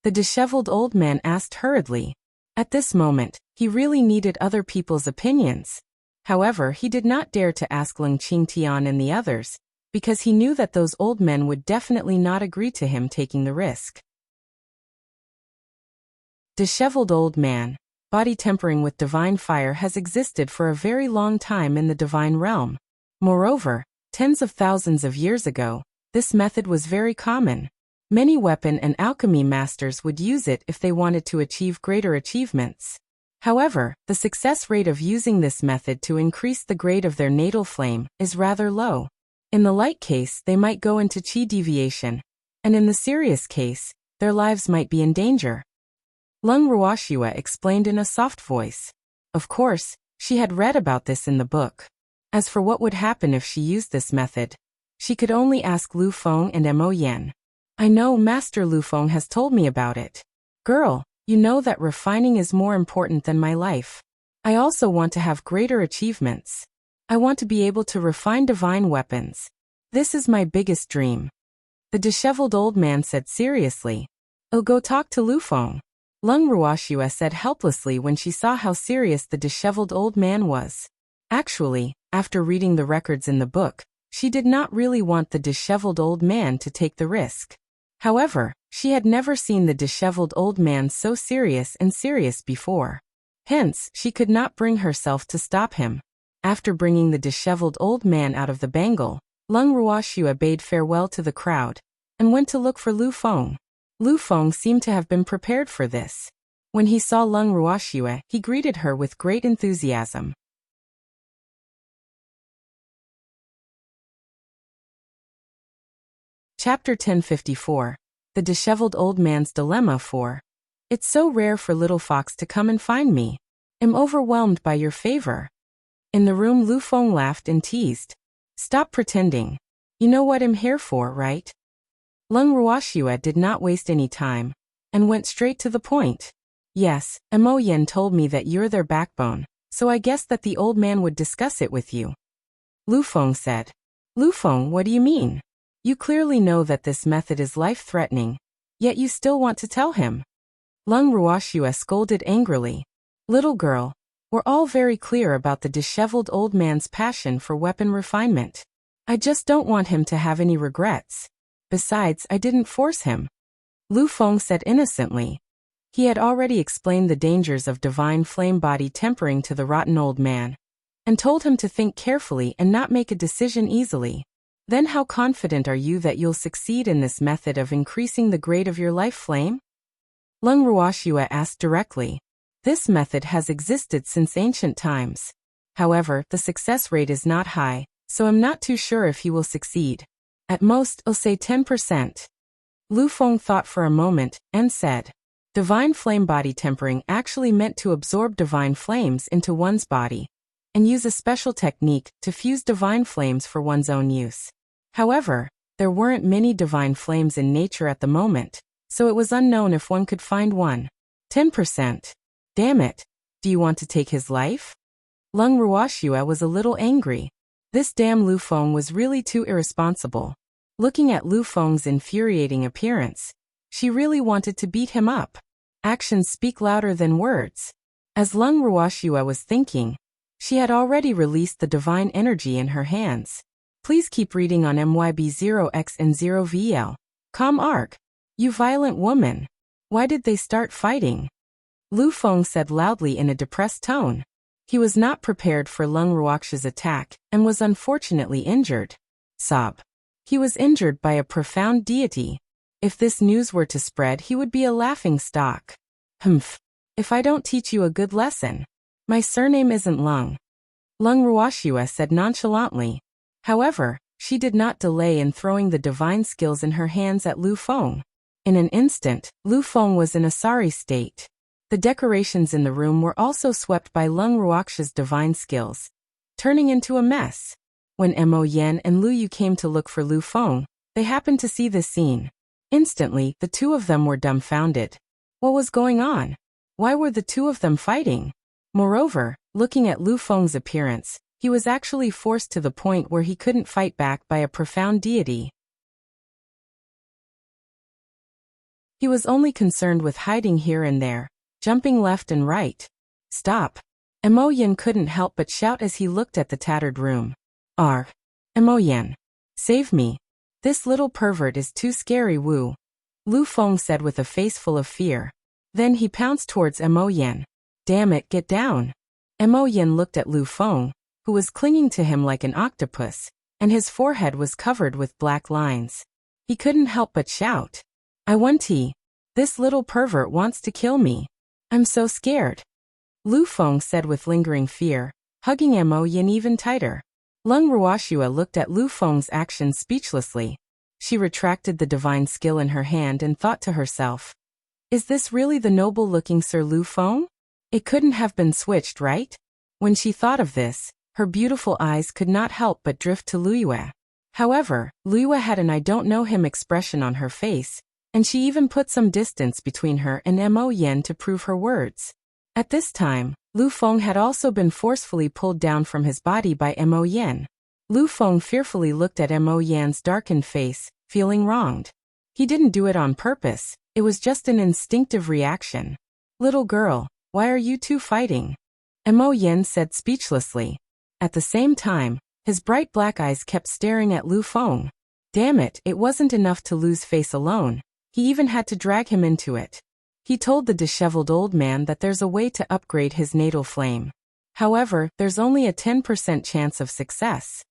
The disheveled old man asked hurriedly. At this moment, he really needed other people's opinions. However, he did not dare to ask Lung Qingtian and the others, because he knew that those old men would definitely not agree to him taking the risk. Disheveled old man. Body tempering with divine fire has existed for a very long time in the divine realm. Moreover, tens of thousands of years ago, this method was very common. Many weapon and alchemy masters would use it if they wanted to achieve greater achievements. However, the success rate of using this method to increase the grade of their natal flame is rather low. In the light case, they might go into chi deviation, and in the serious case, their lives might be in danger. Lung Ruoxue explained in a soft voice. Of course, she had read about this in the book. As for what would happen if she used this method, she could only ask Lu Feng and Mo Yen. I know Master Lu Feng has told me about it. Girl, you know that refining is more important than my life. I also want to have greater achievements. I want to be able to refine divine weapons. This is my biggest dream. The disheveled old man said seriously. I'll go talk to Lu Feng. Lung Ruoxue said helplessly when she saw how serious the disheveled old man was. Actually, after reading the records in the book, she did not really want the disheveled old man to take the risk. However, she had never seen the disheveled old man so serious before. Hence, she could not bring herself to stop him. After bringing the disheveled old man out of the bangle, Lung Ruoxue bade farewell to the crowd, and went to look for Lu Feng. Lu Feng seemed to have been prepared for this. When he saw Lung Ruoxue, he greeted her with great enthusiasm. Chapter 1054. The Disheveled Old Man's Dilemma 4. It's so rare for little fox to come and find me. I'm overwhelmed by your favor. In the room, Lu Feng laughed and teased. Stop pretending. You know what I'm here for, right? Lung Ruoxue did not waste any time, and went straight to the point. Yes, Mo Yen told me that you're their backbone, so I guessed that the old man would discuss it with you. Lu Feng said. Lu Feng, what do you mean? You clearly know that this method is life-threatening, yet you still want to tell him. Lung Ruoxue scolded angrily. Little girl, we're all very clear about the disheveled old man's passion for weapon refinement. I just don't want him to have any regrets. Besides, I didn't force him. Lu Feng said innocently. He had already explained the dangers of divine flame body tempering to the rotten old man. and told him to think carefully and not make a decision easily. Then how confident are you that you'll succeed in this method of increasing the grade of your life flame? Lung Ruoxue asked directly. This method has existed since ancient times. However, the success rate is not high, so I'm not too sure if he will succeed. At most, I'll say 10%. Lu Feng thought for a moment, and said, Divine flame body tempering actually meant to absorb divine flames into one's body, and use a special technique to fuse divine flames for one's own use. However, there weren't many divine flames in nature at the moment, so it was unknown if one could find one. 10%. Damn it. Do you want to take his life? Lung Ruoxue was a little angry. This damn Lu Feng was really too irresponsible. Looking at Lu Feng's infuriating appearance, she really wanted to beat him up. Actions speak louder than words. As Lung Ruoxue was thinking, she had already released the divine energy in her hands. Please keep reading on MYB0X and 0VL. Com Arc. You violent woman. Why did they start fighting? Lu Feng said loudly in a depressed tone. He was not prepared for Lung Ruoxue's attack and was unfortunately injured. Sob. He was injured by a profound deity. If this news were to spread, he would be a laughing stock. Humph. If I don't teach you a good lesson. My surname isn't Lung. Lung Ruoxue said nonchalantly. However, she did not delay in throwing the divine skills in her hands at Lu Feng. In an instant, Lu Feng was in a sorry state. The decorations in the room were also swept by Lung Ruoxue's divine skills, turning into a mess. When Mo Yan and Lu Yu came to look for Lu Feng, they happened to see this scene. Instantly, the two of them were dumbfounded. What was going on? Why were the two of them fighting? Moreover, looking at Lu Feng's appearance, he was actually forced to the point where he couldn't fight back by a profound deity. He was only concerned with hiding here and there, jumping left and right. Stop. Mo Yan couldn't help but shout as he looked at the tattered room. Mo Yan. Save me. This little pervert is too scary, Wu. Lu Feng said with a face full of fear. Then he pounced towards Mo Yan. Damn it, get down. Mo Yan looked at Lu Feng, who was clinging to him like an octopus, and his forehead was covered with black lines. He couldn't help but shout. I want tea. This little pervert wants to kill me. I'm so scared. Lu Feng said with lingering fear, hugging Mo Yan even tighter. Lung Ruoxue looked at Lu Feng's actions speechlessly. She retracted the divine skill in her hand and thought to herself, is this really the noble-looking Sir Lu Feng? It couldn't have been switched, right? When she thought of this, her beautiful eyes could not help but drift to Lu Yue. However, Lu Yue had an I don't know him expression on her face, and she even put some distance between her and Mo Yan to prove her words. At this time, Lu Feng had also been forcefully pulled down from his body by Mo Yan. Lu Feng fearfully looked at Mo Yan's darkened face, feeling wronged. He didn't do it on purpose, it was just an instinctive reaction. Little girl, why are you two fighting? Mo Yan said speechlessly. At the same time, his bright black eyes kept staring at Lu Feng. Damn it, it wasn't enough to lose face alone. He even had to drag him into it. He told the disheveled old man that there's a way to upgrade his natal flame. However, there's only a 10% chance of success.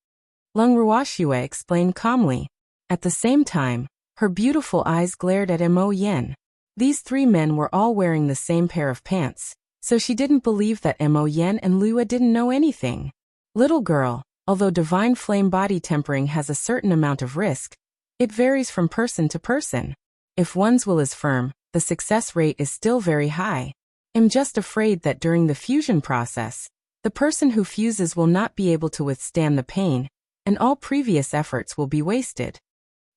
Lung Ruoxue explained calmly. At the same time, her beautiful eyes glared at Mo Yan. These three men were all wearing the same pair of pants, so she didn't believe that Mo Yan and Lu Yue didn't know anything. Little girl, although divine flame body tempering has a certain amount of risk, it varies from person to person. If one's will is firm, the success rate is still very high. I'm just afraid that during the fusion process, the person who fuses will not be able to withstand the pain, and all previous efforts will be wasted.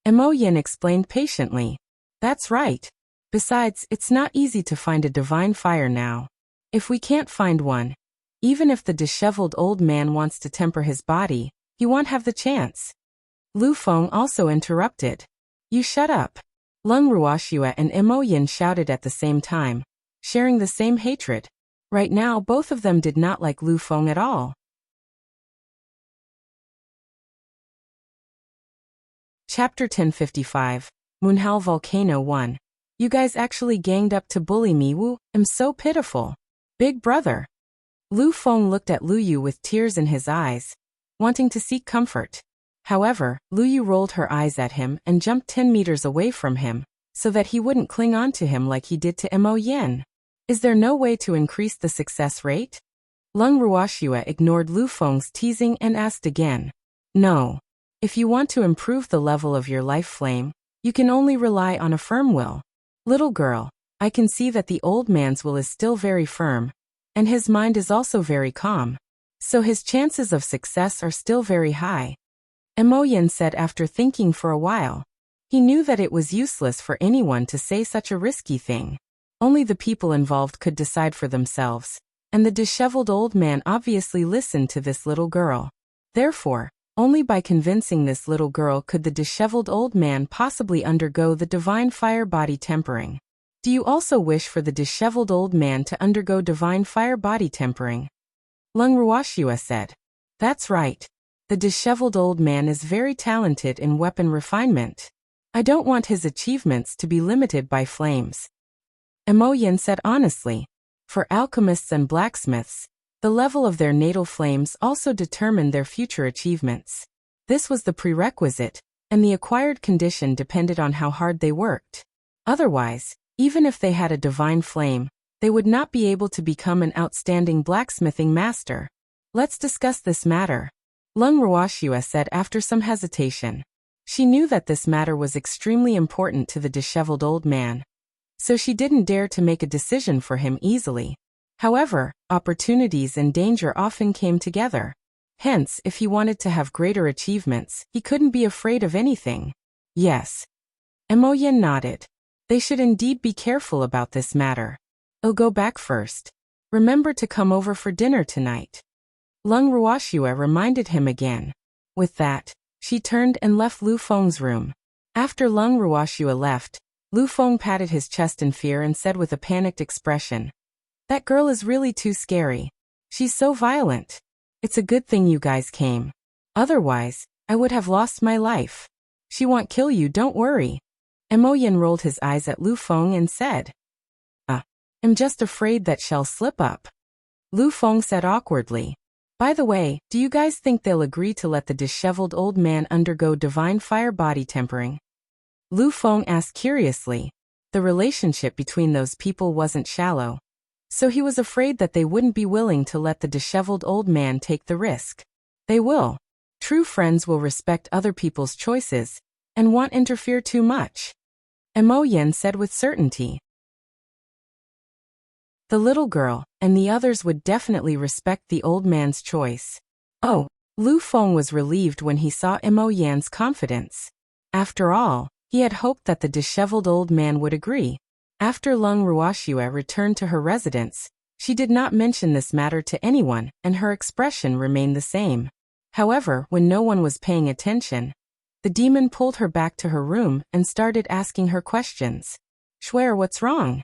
Mo Yan explained patiently. That's right. Besides, it's not easy to find a divine fire now. If we can't find one, even if the disheveled old man wants to temper his body, he won't have the chance. Lu Feng also interrupted. You shut up. Lung Ruoxue and Mo Yan shouted at the same time, sharing the same hatred. Right now both of them did not like Lu Feng at all. Chapter 1055, Moonhowl Volcano 1. You guys actually ganged up to bully me, Wu, I'm so pitiful. Big brother. Lu Feng looked at Lu Yu with tears in his eyes, wanting to seek comfort. However, Lu Yu rolled her eyes at him and jumped 10 meters away from him, so that he wouldn't cling on to him like he did to Mo Yen. Is there no way to increase the success rate? Lung Ruoxue ignored Lu Feng's teasing and asked again. No. If you want to improve the level of your life flame, you can only rely on a firm will. Little girl, I can see that the old man's will is still very firm, and his mind is also very calm. So his chances of success are still very high. Mo Yen said after thinking for a while. He knew that it was useless for anyone to say such a risky thing. Only the people involved could decide for themselves, and the disheveled old man obviously listened to this little girl. Therefore, only by convincing this little girl could the disheveled old man possibly undergo the divine fire body tempering. Do you also wish for the disheveled old man to undergo divine fire body tempering? Lung Ruoxue said. That's right. The disheveled old man is very talented in weapon refinement. I don't want his achievements to be limited by flames. Mo Yen said honestly. For alchemists and blacksmiths, the level of their natal flames also determined their future achievements. This was the prerequisite, and the acquired condition depended on how hard they worked. Otherwise, even if they had a divine flame, they would not be able to become an outstanding blacksmithing master. Let's discuss this matter. Lung Ruoxue said after some hesitation. She knew that this matter was extremely important to the disheveled old man. So she didn't dare to make a decision for him easily. However, opportunities and danger often came together. Hence, if he wanted to have greater achievements, he couldn't be afraid of anything. Yes. Mo Yen nodded. They should indeed be careful about this matter. I'll go back first. Remember to come over for dinner tonight. Lung Ruoxue reminded him again. With that, she turned and left Lu Feng's room. After Lung Ruoxue left, Lu Feng patted his chest in fear and said with a panicked expression. That girl is really too scary. She's so violent. It's a good thing you guys came. Otherwise, I would have lost my life. She won't kill you, don't worry. Mo Yen rolled his eyes at Lu Feng and said. I'm just afraid that she'll slip up. Lu Feng said awkwardly. By the way, do you guys think they'll agree to let the disheveled old man undergo divine fire body tempering? Lu Feng asked curiously. The relationship between those people wasn't shallow. So he was afraid that they wouldn't be willing to let the disheveled old man take the risk. They will. True friends will respect other people's choices, and won't interfere too much. Mo Yen said with certainty. The little girl and the others would definitely respect the old man's choice. Oh, Lu Feng was relieved when he saw Mo Yan's confidence. After all, he had hoped that the disheveled old man would agree. After Lung Ruoxue returned to her residence, she did not mention this matter to anyone, and her expression remained the same. However, when no one was paying attention, the demon pulled her back to her room and started asking her questions. Shui, what's wrong?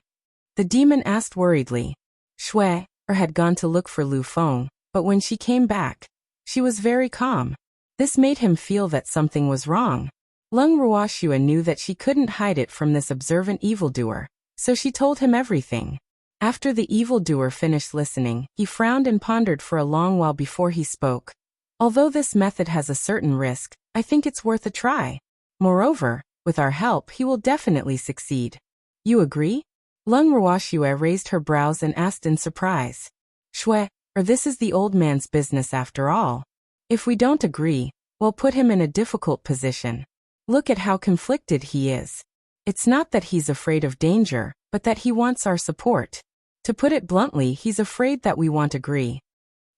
The demon asked worriedly. Shui had gone to look for Lu Feng, but when she came back, she was very calm. This made him feel that something was wrong. Lung Ruoxue knew that she couldn't hide it from this observant evildoer, so she told him everything. After the evildoer finished listening, he frowned and pondered for a long while before he spoke. Although this method has a certain risk, I think it's worth a try. Moreover, with our help he will definitely succeed. You agree? Lung Ruoxue raised her brows and asked in surprise. Shui, this is the old man's business after all. If we don't agree, we'll put him in a difficult position. Look at how conflicted he is. It's not that he's afraid of danger, but that he wants our support. To put it bluntly, he's afraid that we won't agree.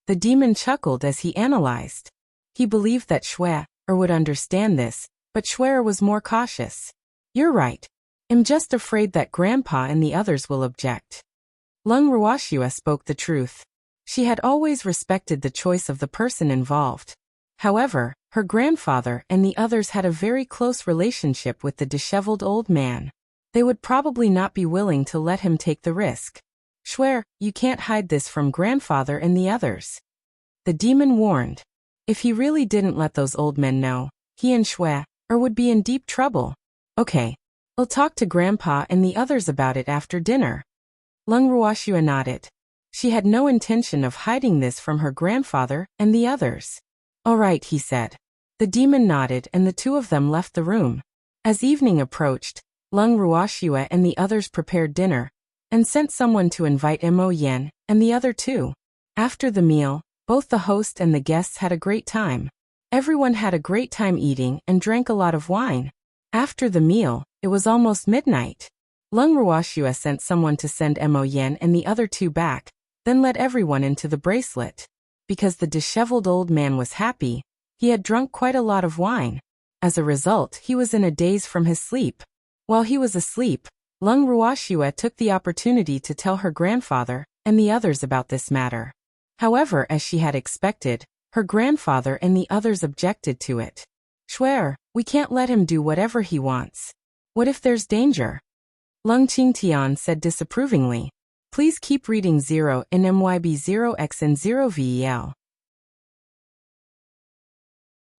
The demon chuckled as he analyzed. He believed that Shui would understand this, but Shui was more cautious. You're right. I'm just afraid that Grandpa and the others will object. Lung Ruoxue spoke the truth. She had always respected the choice of the person involved. However, her grandfather and the others had a very close relationship with the disheveled old man. They would probably not be willing to let him take the risk. Shui, you can't hide this from Grandfather and the others. The demon warned. If he really didn't let those old men know, he and Shui would be in deep trouble. Okay. I'll talk to Grandpa and the others about it after dinner. Lung Ruoxue nodded. She had no intention of hiding this from her grandfather and the others. "All right," he said. The demon nodded and the two of them left the room. As evening approached, Lung Ruoxue and the others prepared dinner and sent someone to invite Mo Yen and the other two. After the meal, both the host and the guests had a great time. Everyone had a great time eating and drank a lot of wine. After the meal, it was almost midnight. Lung Ruoxue sent someone to send Mo Yen and the other two back, then let everyone into the bracelet. Because the disheveled old man was happy, he had drunk quite a lot of wine. As a result, he was in a daze from his sleep. While he was asleep, Lung Ruoxue took the opportunity to tell her grandfather and the others about this matter. However, as she had expected, her grandfather and the others objected to it. "Shuer, we can't let him do whatever he wants. What if there's danger?" Lung Qingtian said disapprovingly. "Please keep reading 0 in MYB 0x and 0VEL.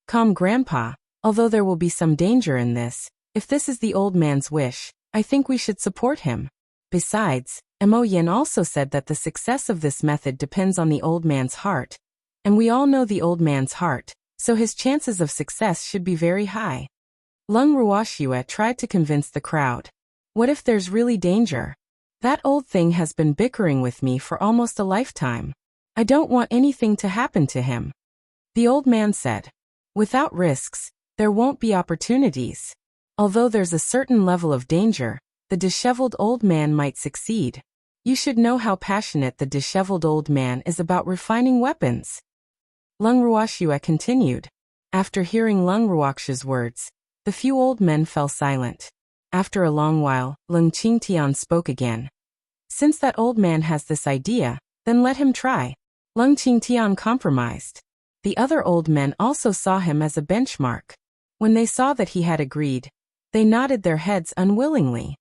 Calm, Grandpa. Although there will be some danger in this, if this is the old man's wish, I think we should support him. Besides, Mo Yen also said that the success of this method depends on the old man's heart. And we all know the old man's heart, so his chances of success should be very high." Lung Ruoxue tried to convince the crowd. "What if there's really danger? That old thing has been bickering with me for almost a lifetime. I don't want anything to happen to him." The old man said, "Without risks, there won't be opportunities. Although there's a certain level of danger, the disheveled old man might succeed. You should know how passionate the disheveled old man is about refining weapons." Lung Ruoxue continued. After hearing Lung Ruoxue's words, the few old men fell silent. After a long while, Lung Qingtian spoke again. "Since that old man has this idea, then let him try." Lung Qingtian compromised. The other old men also saw him as a benchmark. When they saw that he had agreed, they nodded their heads unwillingly.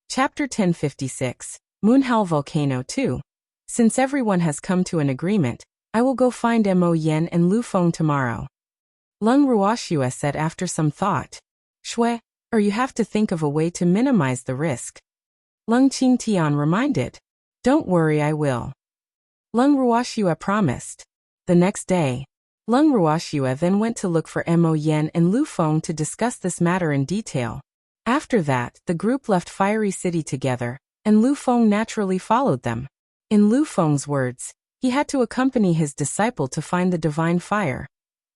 Chapter 1056, Moonhowl Volcano 2. Since everyone has come to an agreement, I will go find Mo Yen and Lu Feng tomorrow. Lung Ruoxue said after some thought. "Shui, or you have to think of a way to minimize the risk." Lung Qingtian reminded. "Don't worry, I will." Lung Ruoxue promised. The next day, Lung Ruoxue then went to look for Mo Yen and Lu Feng to discuss this matter in detail. After that, the group left Fiery City together, and Lu Feng naturally followed them. In Lu Feng's words, he had to accompany his disciple to find the divine fire,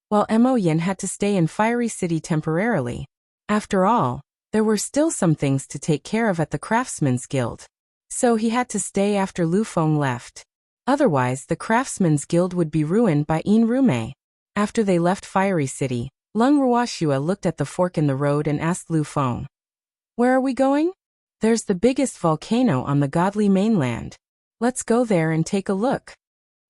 while Mo Yen had to stay in Fiery City temporarily. After all, there were still some things to take care of at the Craftsman's Guild. So he had to stay after Lu Feng left. Otherwise, the Craftsman's Guild would be ruined by Yin Rume. After they left Fiery City, Lung Ruoxue looked at the fork in the road and asked Lu Feng, "Where are we going?" "There's the biggest volcano on the godly mainland. Let's go there and take a look."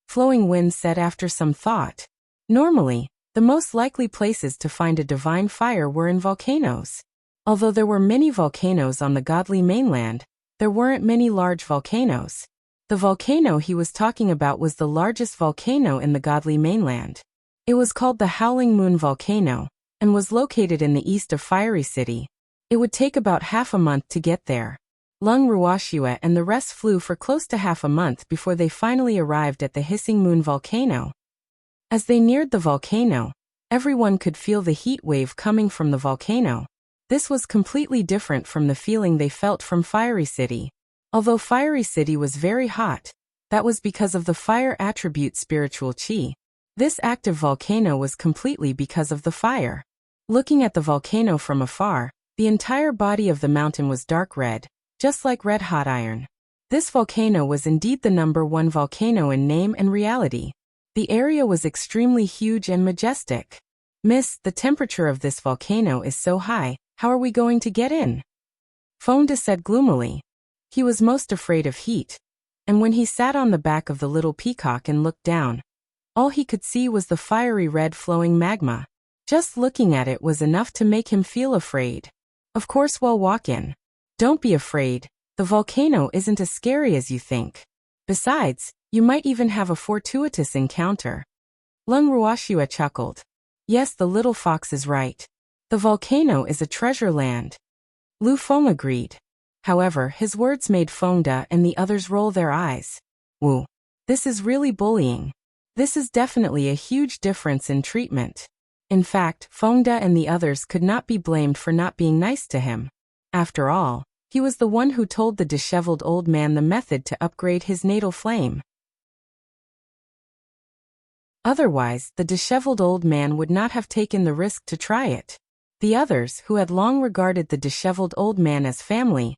Flowing Wind said after some thought. Normally, the most likely places to find a divine fire were in volcanoes. Although there were many volcanoes on the godly mainland, there weren't many large volcanoes. The volcano he was talking about was the largest volcano in the godly mainland. It was called the Howling Moon Volcano, and was located in the east of Fiery City. It would take about half a month to get there. Lung Ruoxue and the rest flew for close to half a month before they finally arrived at the Hissing Moon Volcano. As they neared the volcano, everyone could feel the heat wave coming from the volcano. This was completely different from the feeling they felt from Fiery City. Although Fiery City was very hot, that was because of the fire attribute spiritual qi. This active volcano was completely because of the fire. Looking at the volcano from afar, the entire body of the mountain was dark red, just like red-hot iron. This volcano was indeed the #1 volcano in name and reality. The area was extremely huge and majestic. "Miss, the temperature of this volcano is so high, how are we going to get in?" Fonda said gloomily. He was most afraid of heat, and when he sat on the back of the little peacock and looked down, all he could see was the fiery red flowing magma. Just looking at it was enough to make him feel afraid. "Of course we'll walk in. Don't be afraid, the volcano isn't as scary as you think. Besides, you might even have a fortuitous encounter." Lung Ruoxue chuckled. Yes, the little fox is right. The volcano is a treasure land. Lu Feng agreed. However, his words made Fengde and the others roll their eyes. Woo. This is really bullying. This is definitely a huge difference in treatment. In fact, Fengde and the others could not be blamed for not being nice to him. After all, he was the one who told the disheveled old man the method to upgrade his natal flame. Otherwise, the disheveled old man would not have taken the risk to try it. The others, who had long regarded the disheveled old man as family,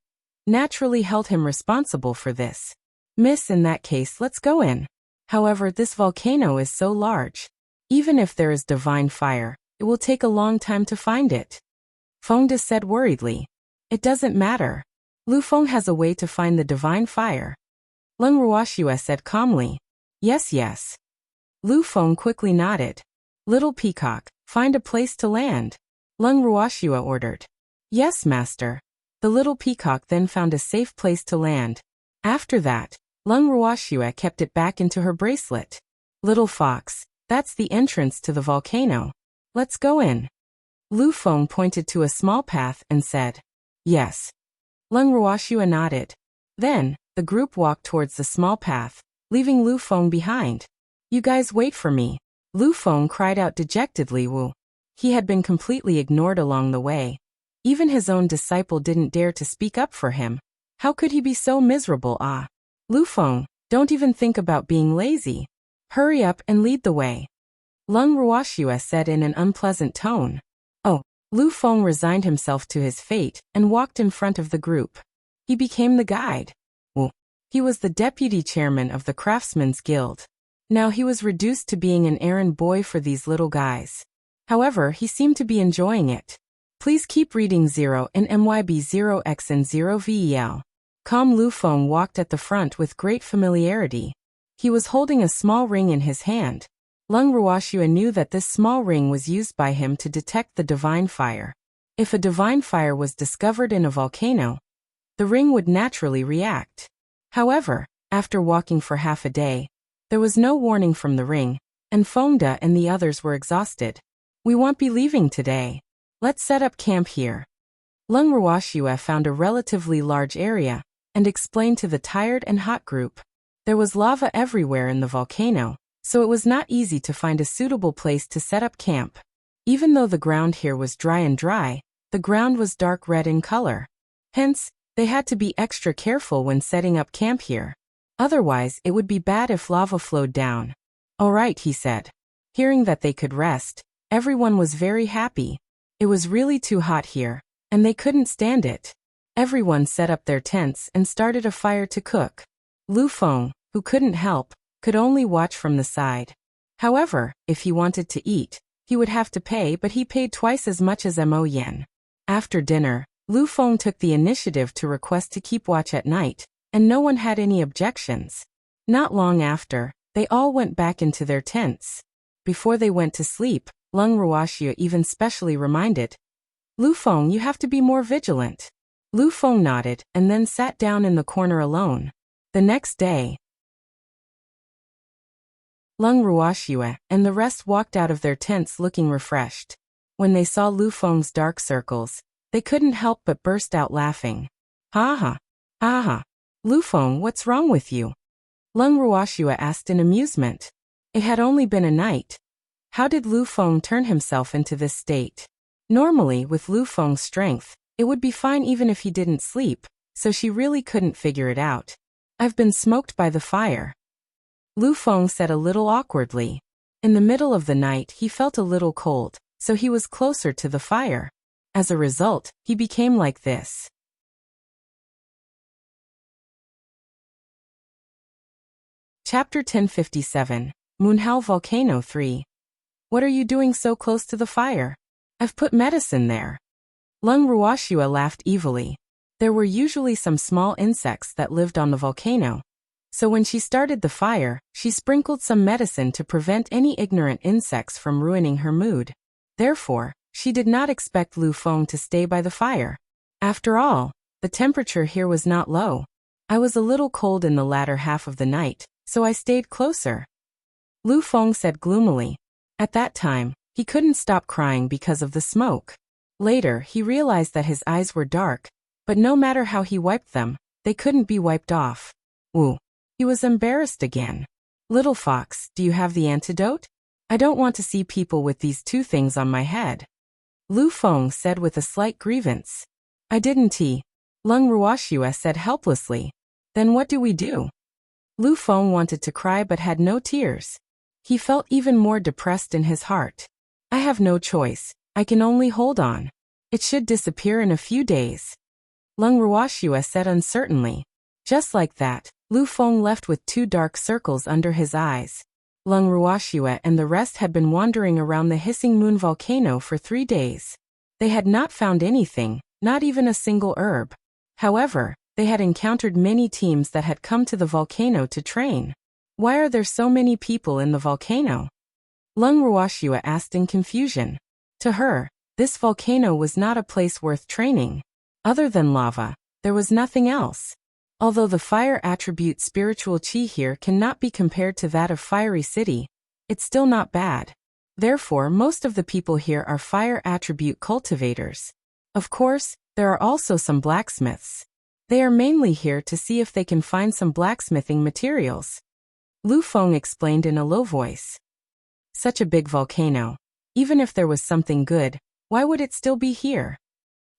naturally held him responsible for this. Miss, in that case, let's go in. However, this volcano is so large. Even if there is divine fire, it will take a long time to find it. Fengde said worriedly. It doesn't matter. Lu Feng has a way to find the divine fire. Leng Ruoxue said calmly. Yes, yes. Lu Feng quickly nodded. Little peacock, find a place to land. Leng Ruoxue ordered. Yes, master. The little peacock then found a safe place to land. After that, Leng Ruoxue kept it back into her bracelet. Little fox, that's the entrance to the volcano. Let's go in. Lu Feng pointed to a small path and said, yes. Leng Ruoxue nodded. Then, the group walked towards the small path, leaving Lu Feng behind. You guys wait for me. Lu Feng cried out dejectedly. Woo. He had been completely ignored along the way. Even his own disciple didn't dare to speak up for him. How could he be so miserable? Ah. Lu Feng, don't even think about being lazy. Hurry up and lead the way. Leng Ruoxue said in an unpleasant tone. Oh. Lu Feng resigned himself to his fate and walked in front of the group. He became the guide. Woo. He was the deputy chairman of the Craftsmen's Guild. Now he was reduced to being an errand boy for these little guys. However, he seemed to be enjoying it. Please keep reading 0 in MYB 0X and 0 VEL. Calm Lu Feng walked at the front with great familiarity. He was holding a small ring in his hand. Leng Ruoxue knew that this small ring was used by him to detect the divine fire. If a divine fire was discovered in a volcano, the ring would naturally react. However, after walking for half a day, there was no warning from the ring, and Fengde and the others were exhausted. We won't be leaving today. Let's set up camp here. Leng Ruoxue found a relatively large area and explained to the tired and hot group. There was lava everywhere in the volcano, so it was not easy to find a suitable place to set up camp. Even though the ground here was dry, the ground was dark red in color. Hence, they had to be extra careful when setting up camp here. Otherwise, it would be bad if lava flowed down. All right, he said. Hearing that they could rest, everyone was very happy. It was really too hot here, and they couldn't stand it. Everyone set up their tents and started a fire to cook. Lu Feng, who couldn't help, could only watch from the side. However, if he wanted to eat, he would have to pay, but he paid twice as much as Mo yen. After dinner, Lu Feng took the initiative to request to keep watch at night, and no one had any objections. Not long after, they all went back into their tents. Before they went to sleep, Leng Ruoxue even specially reminded, Lu Feng, you have to be more vigilant. Lu Feng nodded and then sat down in the corner alone. The next day, Leng Ruoxue and the rest walked out of their tents looking refreshed. When they saw Lu Feng's dark circles, they couldn't help but burst out laughing. Ha ha. Ha ha. Lu Feng, what's wrong with you? Leng Ruoxue asked in amusement. It had only been a night. How did Lu Feng turn himself into this state? Normally, with Lu Feng's strength, it would be fine even if he didn't sleep, so she really couldn't figure it out. I've been smoked by the fire. Lu Feng said a little awkwardly. In the middle of the night, he felt a little cold, so he was closer to the fire. As a result, he became like this. Chapter 1057, Moonhowl Volcano 3. What are you doing so close to the fire? I've put medicine there. Leng Ruoxue laughed evilly. There were usually some small insects that lived on the volcano. So when she started the fire, she sprinkled some medicine to prevent any ignorant insects from ruining her mood. Therefore, she did not expect Lu Feng to stay by the fire. After all, the temperature here was not low. I was a little cold in the latter half of the night, so I stayed closer. Lu Feng said gloomily. At that time, he couldn't stop crying because of the smoke. Later, he realized that his eyes were dark, but no matter how he wiped them, they couldn't be wiped off. Woo. He was embarrassed again. Little fox, do you have the antidote? I don't want to see people with these two things on my head. Lu Feng said with a slight grievance. I didn't. Lung Ruoxue said helplessly. Then what do we do? Lu Feng wanted to cry but had no tears. He felt even more depressed in his heart. I have no choice. I can only hold on. It should disappear in a few days. Lung Ruoxue said uncertainly. Just like that, Lu Feng left with 2 dark circles under his eyes. Lung Ruoxue and the rest had been wandering around the hissing moon volcano for 3 days. They had not found anything, not even a single herb. However, they had encountered many teams that had come to the volcano to train. Why are there so many people in the volcano? Lung Ruoxue asked in confusion. To her, this volcano was not a place worth training. Other than lava, there was nothing else. Although the fire attribute spiritual chi here cannot be compared to that of Fiery City, it's still not bad. Therefore, most of the people here are fire attribute cultivators. Of course, there are also some blacksmiths. They are mainly here to see if they can find some blacksmithing materials. Lu Feng explained in a low voice. Such a big volcano. Even if there was something good, why would it still be here?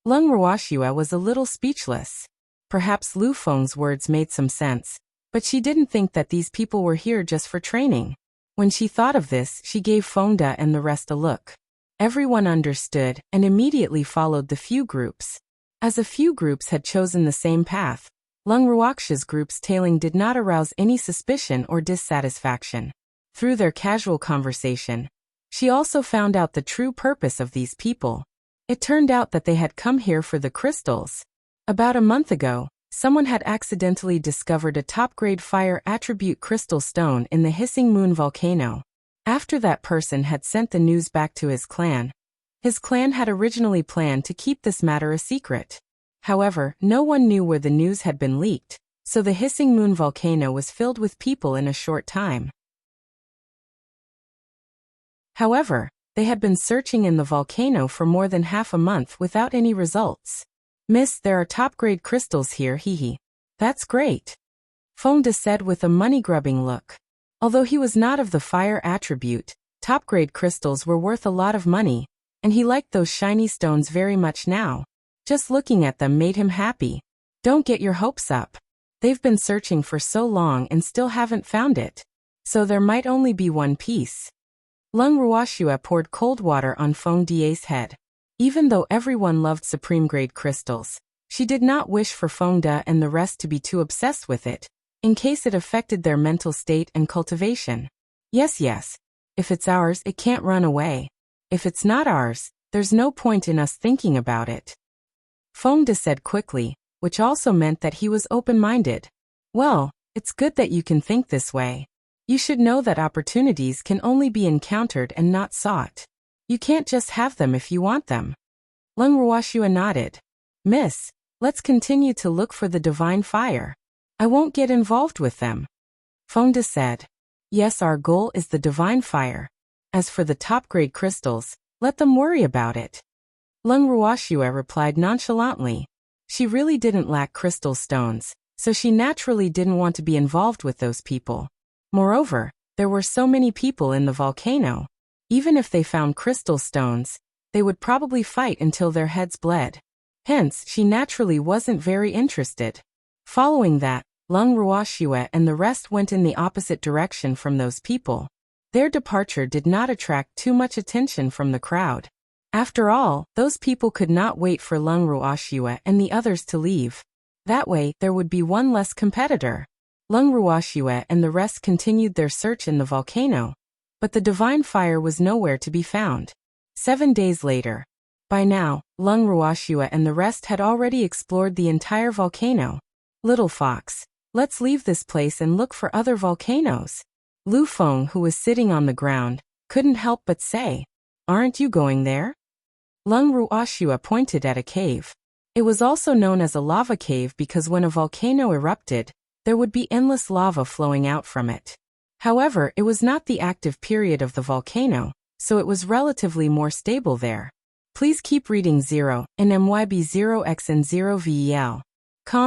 Lung Ruoxue was a little speechless. Perhaps Lu Feng's words made some sense, but she didn't think that these people were here just for training. When she thought of this, she gave Fengda and the rest a look. Everyone understood and immediately followed the few groups. As a few groups had chosen the same path, Lung Ruoxue's group's tailing did not arouse any suspicion or dissatisfaction. Through their casual conversation, she also found out the true purpose of these people. It turned out that they had come here for the crystals. About a month ago, someone had accidentally discovered a top-grade fire attribute crystal stone in the hissing moon volcano. After that person had sent the news back to his clan had originally planned to keep this matter a secret. However, no one knew where the news had been leaked, so the hissing moon volcano was filled with people in a short time. However, they had been searching in the volcano for more than half a month without any results. Miss, there are top-grade crystals here, hee. That's great. Fengda said with a money-grubbing look. Although he was not of the fire attribute, top-grade crystals were worth a lot of money, and he liked those shiny stones very much now. Just looking at them made him happy. Don't get your hopes up. They've been searching for so long and still haven't found it. So there might only be one piece. Lung Ruoxue poured cold water on Fengda's head. Even though everyone loved supreme-grade crystals, she did not wish for Fengda and the rest to be too obsessed with it, in case it affected their mental state and cultivation. Yes. If it's ours, it can't run away. If it's not ours, there's no point in us thinking about it. Fengda said quickly, which also meant that he was open-minded. Well, it's good that you can think this way. You should know that opportunities can only be encountered and not sought. You can't just have them if you want them. Lung Ruoxue nodded. Miss, let's continue to look for the divine fire. I won't get involved with them. Fengda said. Yes, our goal is the divine fire. As for the top-grade crystals, let them worry about it. Lung Ruoxue replied nonchalantly. She really didn't lack crystal stones, so she naturally didn't want to be involved with those people. Moreover, there were so many people in the volcano. Even if they found crystal stones, they would probably fight until their heads bled. Hence, she naturally wasn't very interested. Following that, Lung Ruoxue and the rest went in the opposite direction from those people. Their departure did not attract too much attention from the crowd. After all, those people could not wait for Lung Ruoxue and the others to leave. That way, there would be one less competitor. Lung Ruoxue and the rest continued their search in the volcano. But the divine fire was nowhere to be found. 7 days later. By now, Lung Ruoxue and the rest had already explored the entire volcano. Little fox, let's leave this place and look for other volcanoes. Lu Feng, who was sitting on the ground, couldn't help but say, Aren't you going there? Lung Ruoxue pointed at a cave. It was also known as a lava cave because when a volcano erupted, there would be endless lava flowing out from it. However, it was not the active period of the volcano, so it was relatively more stable there. Please keep reading 0 and MYB 0x and 0 VEL.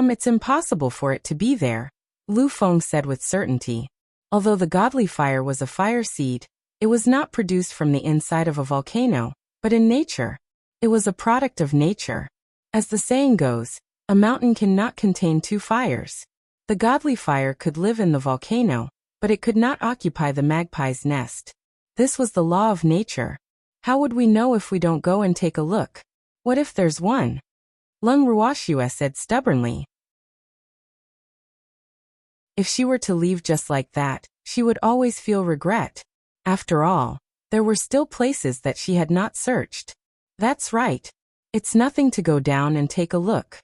It's impossible for it to be there, Lu Feng said with certainty. Although the godly fire was a fire seed, it was not produced from the inside of a volcano, but in nature. It was a product of nature. As the saying goes, a mountain cannot contain two fires. The godly fire could live in the volcano, but it could not occupy the magpie's nest. This was the law of nature. How would we know if we don't go and take a look? What if there's one? Lung Ruoxue said stubbornly. If she were to leave just like that, she would always feel regret. After all, there were still places that she had not searched. That's right. It's nothing to go down and take a look.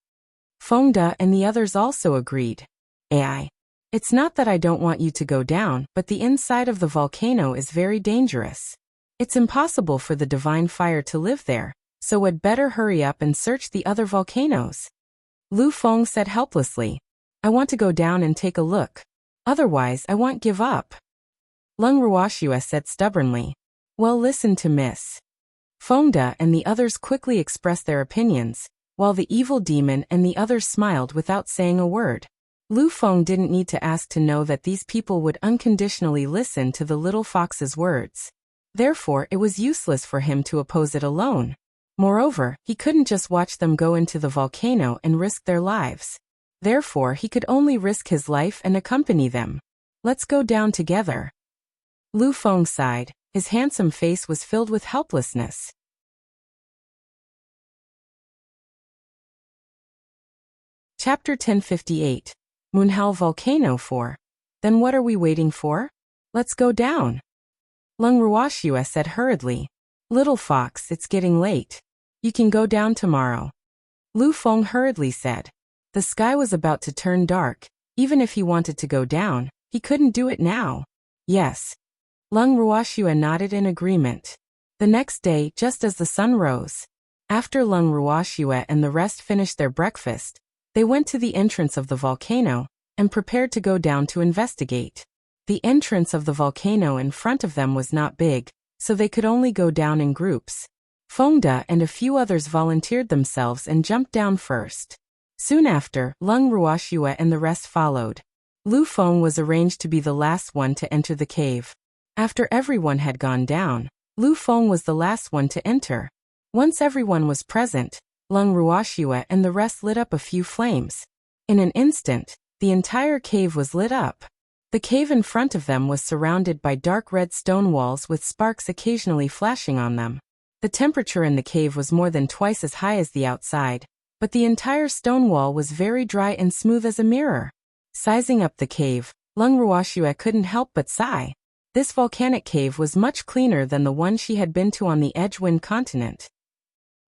Feng De and the others also agreed. AI. It's not that I don't want you to go down, but the inside of the volcano is very dangerous. It's impossible for the divine fire to live there, so we'd better hurry up and search the other volcanoes. Lu Feng said helplessly. I want to go down and take a look. Otherwise I won't give up. Lung Ruoxue said stubbornly. Well, listen to Miss. Feng De and the others quickly expressed their opinions, while the evil demon and the others smiled without saying a word. Lu Feng didn't need to ask to know that these people would unconditionally listen to the little fox's words. Therefore, it was useless for him to oppose it alone. Moreover, he couldn't just watch them go into the volcano and risk their lives. Therefore, he could only risk his life and accompany them. Let's go down together. Lu Feng sighed. His handsome face was filled with helplessness. Chapter 1058. Moonhowl Volcano 4. Then what are we waiting for? Let's go down. Lung Ruoxue said hurriedly. Little fox, it's getting late. You can go down tomorrow. Lu Feng hurriedly said. The sky was about to turn dark. Even if he wanted to go down, he couldn't do it now. Yes. Lung Ruoxue nodded in agreement. The next day, just as the sun rose, after Lung Ruoxue and the rest finished their breakfast, they went to the entrance of the volcano and prepared to go down to investigate. The entrance of the volcano in front of them was not big, so they could only go down in groups. Feng De and a few others volunteered themselves and jumped down first. Soon after, Lung Ruoxue and the rest followed. Lu Feng was arranged to be the last one to enter the cave. After everyone had gone down, Lu Feng was the last one to enter. Once everyone was present, Lung Ruoxue and the rest lit up a few flames. In an instant, the entire cave was lit up. The cave in front of them was surrounded by dark red stone walls with sparks occasionally flashing on them. The temperature in the cave was more than twice as high as the outside, but the entire stone wall was very dry and smooth as a mirror. Sizing up the cave, Lung Ruoxue couldn't help but sigh. This volcanic cave was much cleaner than the one she had been to on the Edgewind continent.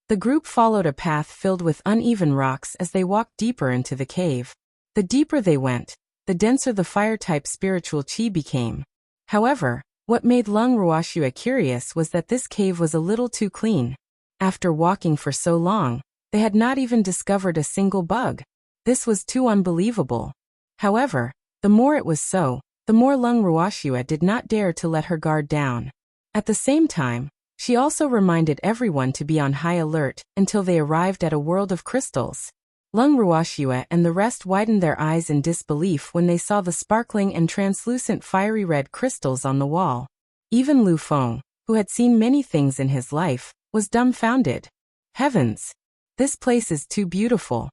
The group followed a path filled with uneven rocks as they walked deeper into the cave. The deeper they went, the denser the fire-type spiritual chi became. However, what made Lung Ruoxue curious was that this cave was a little too clean. After walking for so long, they had not even discovered a single bug. This was too unbelievable. However, the more it was so, the more Lung Ruoxue did not dare to let her guard down. At the same time, she also reminded everyone to be on high alert until they arrived at a world of crystals. Lung Ruoxue and the rest widened their eyes in disbelief when they saw the sparkling and translucent fiery red crystals on the wall. Even Lu Feng, who had seen many things in his life, was dumbfounded. Heavens! This place is too beautiful.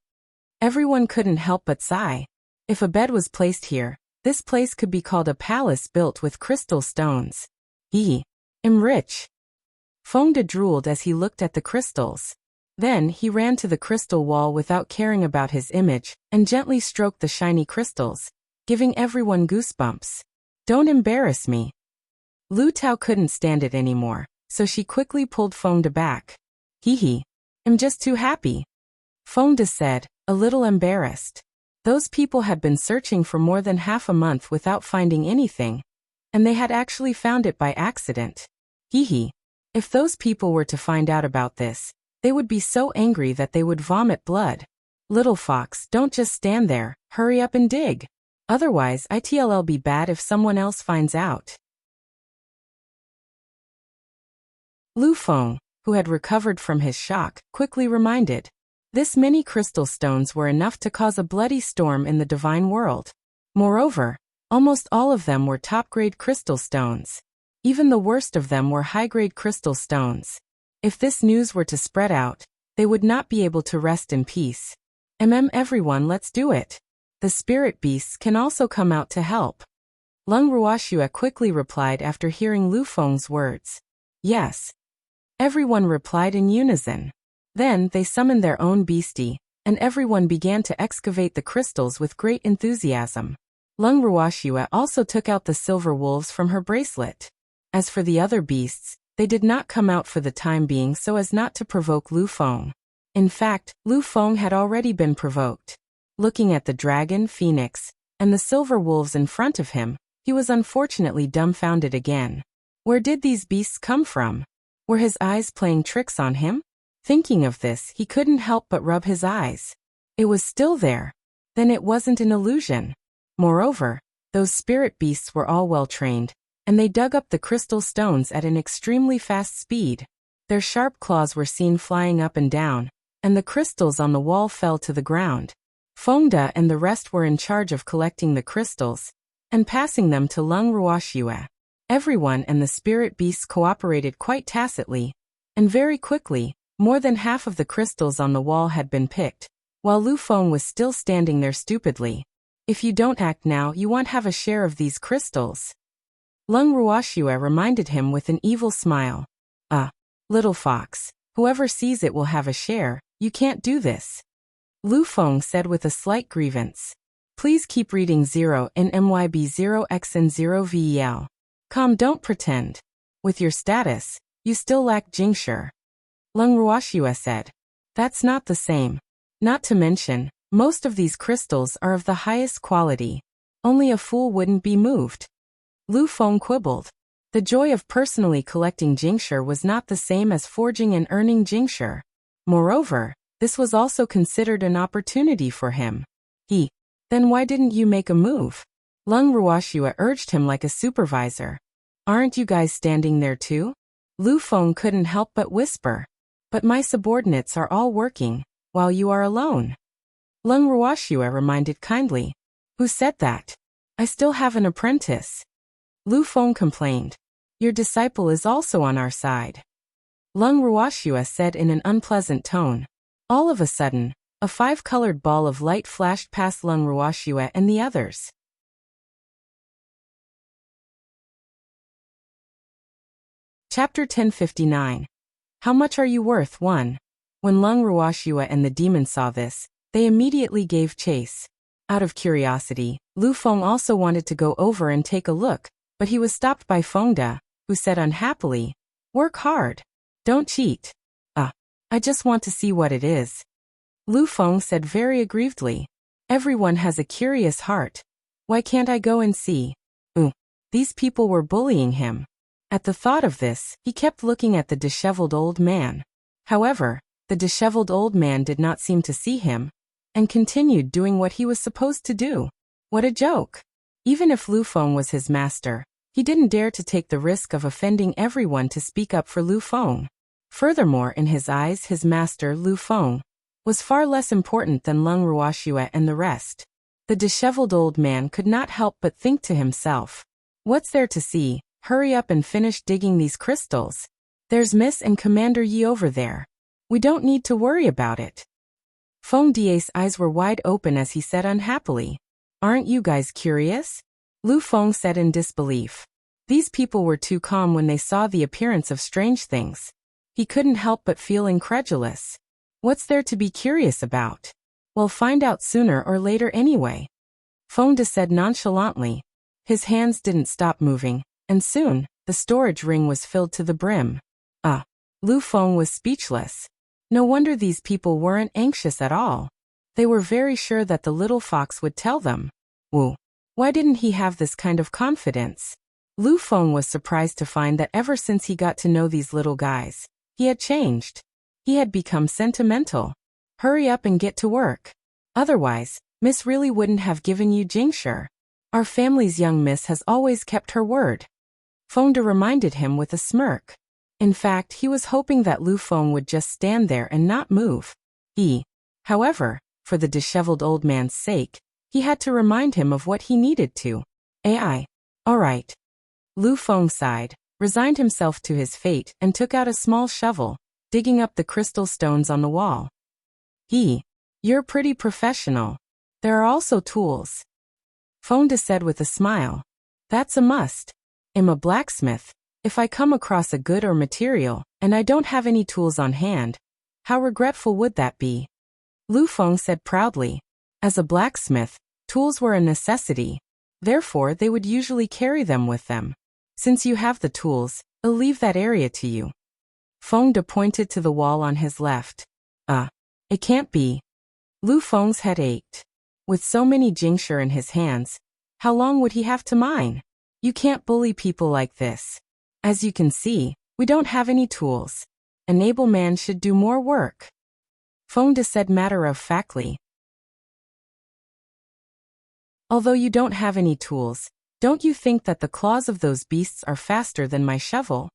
Everyone couldn't help but sigh. If a bed was placed here, this place could be called a palace built with crystal stones. I'm rich. Feng De drooled as he looked at the crystals. Then he ran to the crystal wall without caring about his image, and gently stroked the shiny crystals, giving everyone goosebumps. Don't embarrass me. Lu Tao couldn't stand it anymore, so she quickly pulled Feng De back. I'm just too happy. Feng De said, a little embarrassed. Those people had been searching for more than half a month without finding anything, and they had actually found it by accident. If those people were to find out about this, they would be so angry that they would vomit blood. Little fox, don't just stand there, hurry up and dig. Otherwise it'll be bad if someone else finds out. Lu Feng, who had recovered from his shock, quickly reminded. This many crystal stones were enough to cause a bloody storm in the divine world. Moreover, almost all of them were top-grade crystal stones. Even the worst of them were high-grade crystal stones. If this news were to spread out, they would not be able to rest in peace. Everyone, let's do it. The spirit beasts can also come out to help. Lung Ruoxue quickly replied after hearing Lu Feng's words. Yes. Everyone replied in unison. Then they summoned their own beastie, and everyone began to excavate the crystals with great enthusiasm. Lung Ruoxue also took out the silver wolves from her bracelet. As for the other beasts, they did not come out for the time being so as not to provoke Lu Feng. In fact, Lu Feng had already been provoked. Looking at the dragon, phoenix, and the silver wolves in front of him, he was unfortunately dumbfounded again. Where did these beasts come from? Were his eyes playing tricks on him? Thinking of this, he couldn't help but rub his eyes. It was still there. Then it wasn't an illusion. Moreover, those spirit beasts were all well trained, and they dug up the crystal stones at an extremely fast speed. Their sharp claws were seen flying up and down, and the crystals on the wall fell to the ground. Fengda and the rest were in charge of collecting the crystals and passing them to Lung Ruoxue. Everyone and the spirit beasts cooperated quite tacitly, and very quickly, more than half of the crystals on the wall had been picked, while Lu Feng was still standing there stupidly. If you don't act now, you won't have a share of these crystals. Lung Ruoxue reminded him with an evil smile. Little fox, whoever sees it will have a share, you can't do this. Lu Feng said with a slight grievance. Please keep reading 0 in MYB 0x and 0 VEL. Don't pretend. With your status, you still lack Jingshi. Lung Ruoxue said. That's not the same. Not to mention, most of these crystals are of the highest quality. Only a fool wouldn't be moved. Lu Feng quibbled. The joy of personally collecting Jingshi was not the same as forging and earning Jingshi. Moreover, this was also considered an opportunity for him. Then why didn't you make a move? Lung Ruoxue urged him like a supervisor. Aren't you guys standing there too? Lu Feng couldn't help but whisper. But my subordinates are all working, while you are alone. Lung Ruoxue reminded kindly. Who said that? I still have an apprentice. Lu Feng complained. Your disciple is also on our side. Lung Ruoxue said in an unpleasant tone. All of a sudden, a 5-colored ball of light flashed past Lung Ruoxue and the others. Chapter 1059. How much are you worth? 1. When Lung Ruoxue and the demon saw this, they immediately gave chase. Out of curiosity, Lu Feng also wanted to go over and take a look, but he was stopped by Fengda, who said unhappily, Work hard. Don't cheat. I just want to see what it is. Lu Feng said very aggrievedly. Everyone has a curious heart. Why can't I go and see? These people were bullying him. At the thought of this, he kept looking at the disheveled old man. However, the disheveled old man did not seem to see him, and continued doing what he was supposed to do. What a joke! Even if Lu Feng was his master, he didn't dare to take the risk of offending everyone to speak up for Lu Feng. Furthermore, in his eyes, his master, Lu Feng, was far less important than Lung Ruoxue and the rest. The disheveled old man could not help but think to himself, what's there to see? Hurry up and finish digging these crystals. There's Miss and Commander Yi over there. We don't need to worry about it. Feng Die's eyes were wide open as he said unhappily, Aren't you guys curious? Lu Feng said in disbelief. These people were too calm when they saw the appearance of strange things. He couldn't help but feel incredulous. What's there to be curious about? We'll find out sooner or later anyway. Fengda said nonchalantly. His hands didn't stop moving, and soon, the storage ring was filled to the brim. Lu Feng was speechless. No wonder these people weren't anxious at all. They were very sure that the little fox would tell them. Why didn't he have this kind of confidence? Lu Feng was surprised to find that ever since he got to know these little guys, he had changed. He had become sentimental. Hurry up and get to work. Otherwise, Miss really wouldn't have given you Jingshi. Our family's young miss has always kept her word. Fengda reminded him with a smirk. In fact, he was hoping that Lu Feng would just stand there and not move. However, for the disheveled old man's sake, he had to remind him of what he needed to. All right. Lu Feng sighed, resigned himself to his fate, and took out a small shovel, digging up the crystal stones on the wall. You're pretty professional. There are also tools. Feng said with a smile. That's a must. I'm a blacksmith. If I come across a good or material, and I don't have any tools on hand, how regretful would that be? Lu Feng said proudly. As a blacksmith, tools were a necessity. Therefore, they would usually carry them with them. Since you have the tools, I'll leave that area to you. Feng pointed to the wall on his left. It can't be. Lu Feng's head ached. With so many jingshi in his hands, how long would he have to mine? You can't bully people like this. As you can see, we don't have any tools. An able man should do more work. Feng said matter-of-factly. Although you don't have any tools, don't you think that the claws of those beasts are faster than my shovel?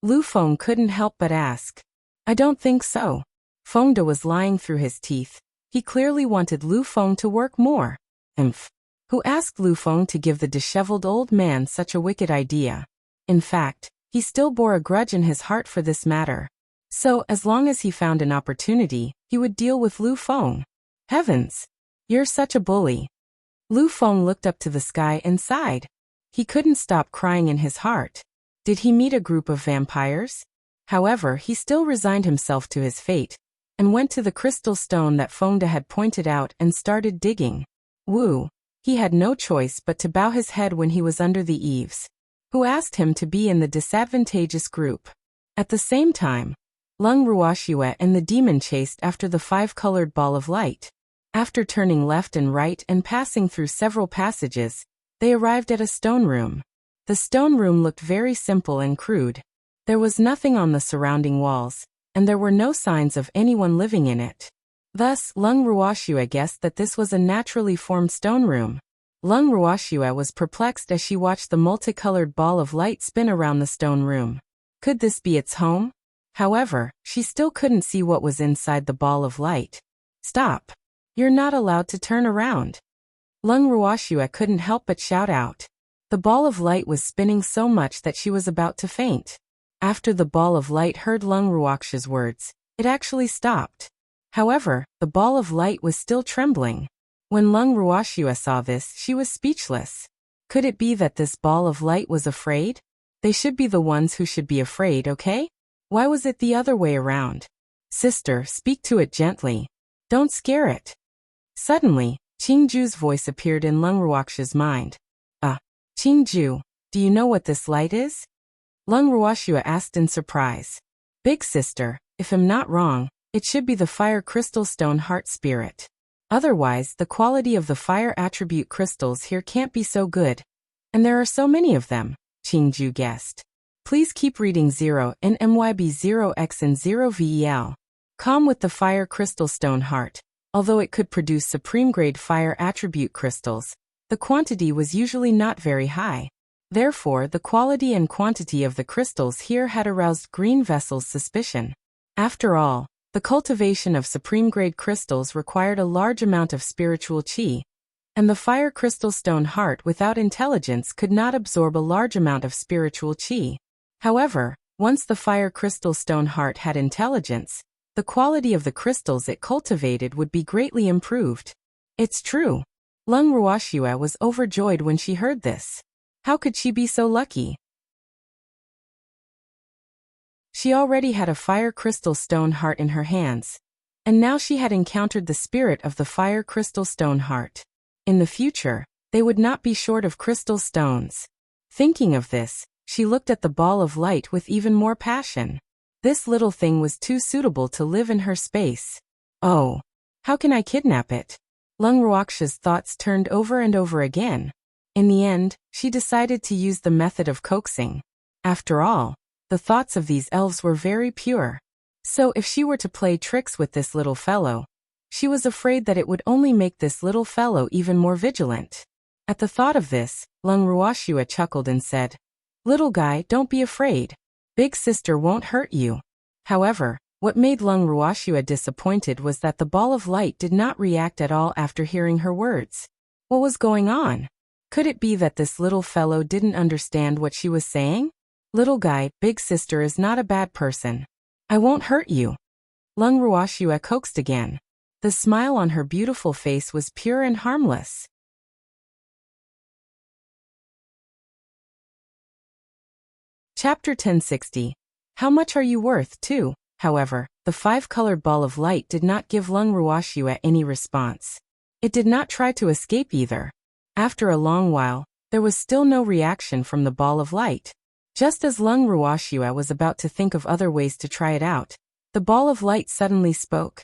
Lu Feng couldn't help but ask. I don't think so. Feng was lying through his teeth. He clearly wanted Lu Feng to work more. Who asked Lu Feng to give the disheveled old man such a wicked idea? In fact, he still bore a grudge in his heart for this matter. So, as long as he found an opportunity, he would deal with Lu Feng. Heavens! You're such a bully. Lu Feng looked up to the sky and sighed. He couldn't stop crying in his heart. Did he meet a group of vampires? However, he still resigned himself to his fate, and went to the crystal stone that Feng had pointed out and started digging. He had no choice but to bow his head when he was under the eaves. Who asked him to be in the disadvantageous group? At the same time, Lung Ruoxue and the demon chased after the five-colored ball of light. After turning left and right and passing through several passages, they arrived at a stone room. The stone room looked very simple and crude. There was nothing on the surrounding walls, and there were no signs of anyone living in it. Thus, Lung Ruoxue guessed that this was a naturally formed stone room. Lung Ruoxue was perplexed as she watched the multicolored ball of light spin around the stone room. Could this be its home? However, she still couldn't see what was inside the ball of light. Stop! You're not allowed to turn around. Lung Ruoxue couldn't help but shout out. The ball of light was spinning so much that she was about to faint. After the ball of light heard Lung Ruoxue's words, it actually stopped. However, the ball of light was still trembling. When Lung Ruoxue saw this, she was speechless. Could it be that this ball of light was afraid? They should be the ones who should be afraid, okay? Why was it the other way around? Sister, speak to it gently. Don't scare it. Suddenly, Qingju's voice appeared in Lung Ruoxue's mind. Qingju, do you know what this light is? Lung Ruoxue asked in surprise. Big sister, if I'm not wrong, it should be the fire crystal stone heart spirit. Otherwise, the quality of the fire attribute crystals here can't be so good. And there are so many of them, Qingju guessed. Please keep reading 0 and MYB 0X and 0VEL. Calm with the fire crystal stone heart. Although it could produce supreme-grade fire attribute crystals, the quantity was usually not very high. Therefore, the quality and quantity of the crystals here had aroused Green Vessel's suspicion. After all, the cultivation of supreme-grade crystals required a large amount of spiritual qi, and the fire crystal stone heart without intelligence could not absorb a large amount of spiritual qi. However, once the fire crystal stone heart had intelligence, the quality of the crystals it cultivated would be greatly improved. It's true. Lung Ruoxue was overjoyed when she heard this. How could she be so lucky? She already had a fire crystal stone heart in her hands, and now she had encountered the spirit of the fire crystal stone heart. In the future, they would not be short of crystal stones. Thinking of this, she looked at the ball of light with even more passion. This little thing was too suitable to live in her space. Oh, how can I kidnap it? Lung Ruoxue's thoughts turned over and over again. In the end, she decided to use the method of coaxing. After all, the thoughts of these elves were very pure. So if she were to play tricks with this little fellow, she was afraid that it would only make this little fellow even more vigilant. At the thought of this, Lung Ruoxue chuckled and said, Little guy, don't be afraid. Big sister won't hurt you. However, what made Lung Ruoxua disappointed was that the ball of light did not react at all after hearing her words. What was going on? Could it be that this little fellow didn't understand what she was saying? Little guy, big sister is not a bad person. I won't hurt you. Lung Ruoxua coaxed again. The smile on her beautiful face was pure and harmless. Chapter 1060. How much are you worth, too? However, the five-colored ball of light did not give Lung Ruoxua any response. It did not try to escape either. After a long while, there was still no reaction from the ball of light. Just as Lung Ruoxua was about to think of other ways to try it out, the ball of light suddenly spoke.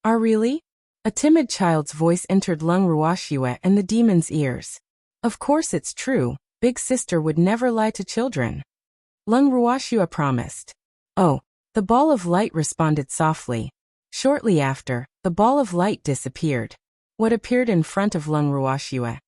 Really? A timid child's voice entered Lung Ruoxua and the demon's ears. Of course it's true, big sister would never lie to children. Lung Ruoxua promised. Oh. The ball of light responded softly. Shortly after, the ball of light disappeared. What appeared in front of Lung Ruoxua?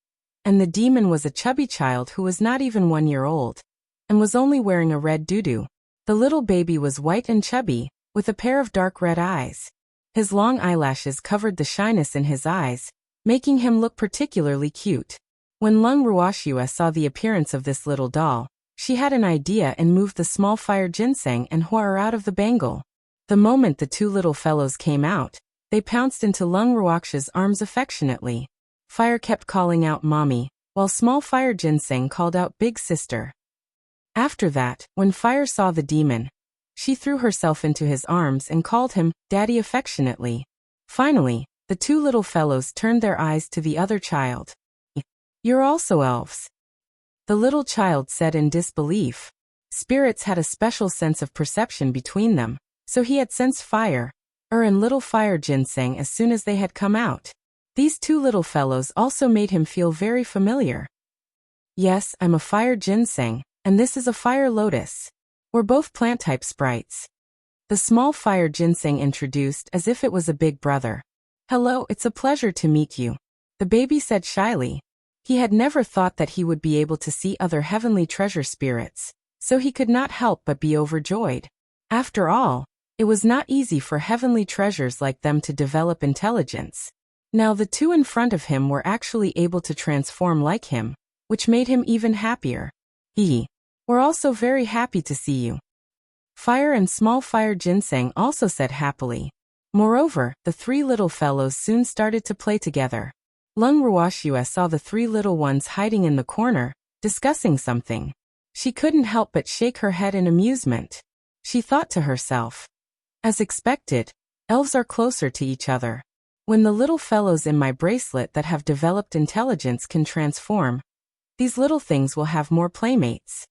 And the demon was a chubby child who was not even 1 year old, and was only wearing a red doo-doo. The little baby was white and chubby, with a pair of dark red eyes. His long eyelashes covered the shyness in his eyes, making him look particularly cute. When Lung Ruoxua saw the appearance of this little doll, she had an idea and moved the small fire ginseng and Huar out of the bangle. The moment the two little fellows came out, they pounced into Lung Ruoxua's arms affectionately. Fire kept calling out Mommy, while small fire ginseng called out Big Sister. After that, when Fire saw the demon, she threw herself into his arms and called him Daddy affectionately. Finally, the two little fellows turned their eyes to the other child. You're also elves. The little child said in disbelief. Spirits had a special sense of perception between them, so he had sensed fire, and little fire ginseng as soon as they had come out. These two little fellows also made him feel very familiar. Yes, I'm a fire ginseng, and this is a fire lotus. We're both plant-type sprites. The small fire ginseng introduced as if it was a big brother. Hello, it's a pleasure to meet you. The baby said shyly. He had never thought that he would be able to see other heavenly treasure spirits, so he could not help but be overjoyed. After all, it was not easy for heavenly treasures like them to develop intelligence. Now the two in front of him were actually able to transform like him, which made him even happier. We're also very happy to see you. Fire and small fire ginseng also said happily. Moreover, the three little fellows soon started to play together. Lung Ruoxua saw the three little ones hiding in the corner, discussing something. She couldn't help but shake her head in amusement. She thought to herself. As expected, elves are closer to each other. When the little fellows in my bracelet that have developed intelligence can transform, these little things will have more playmates.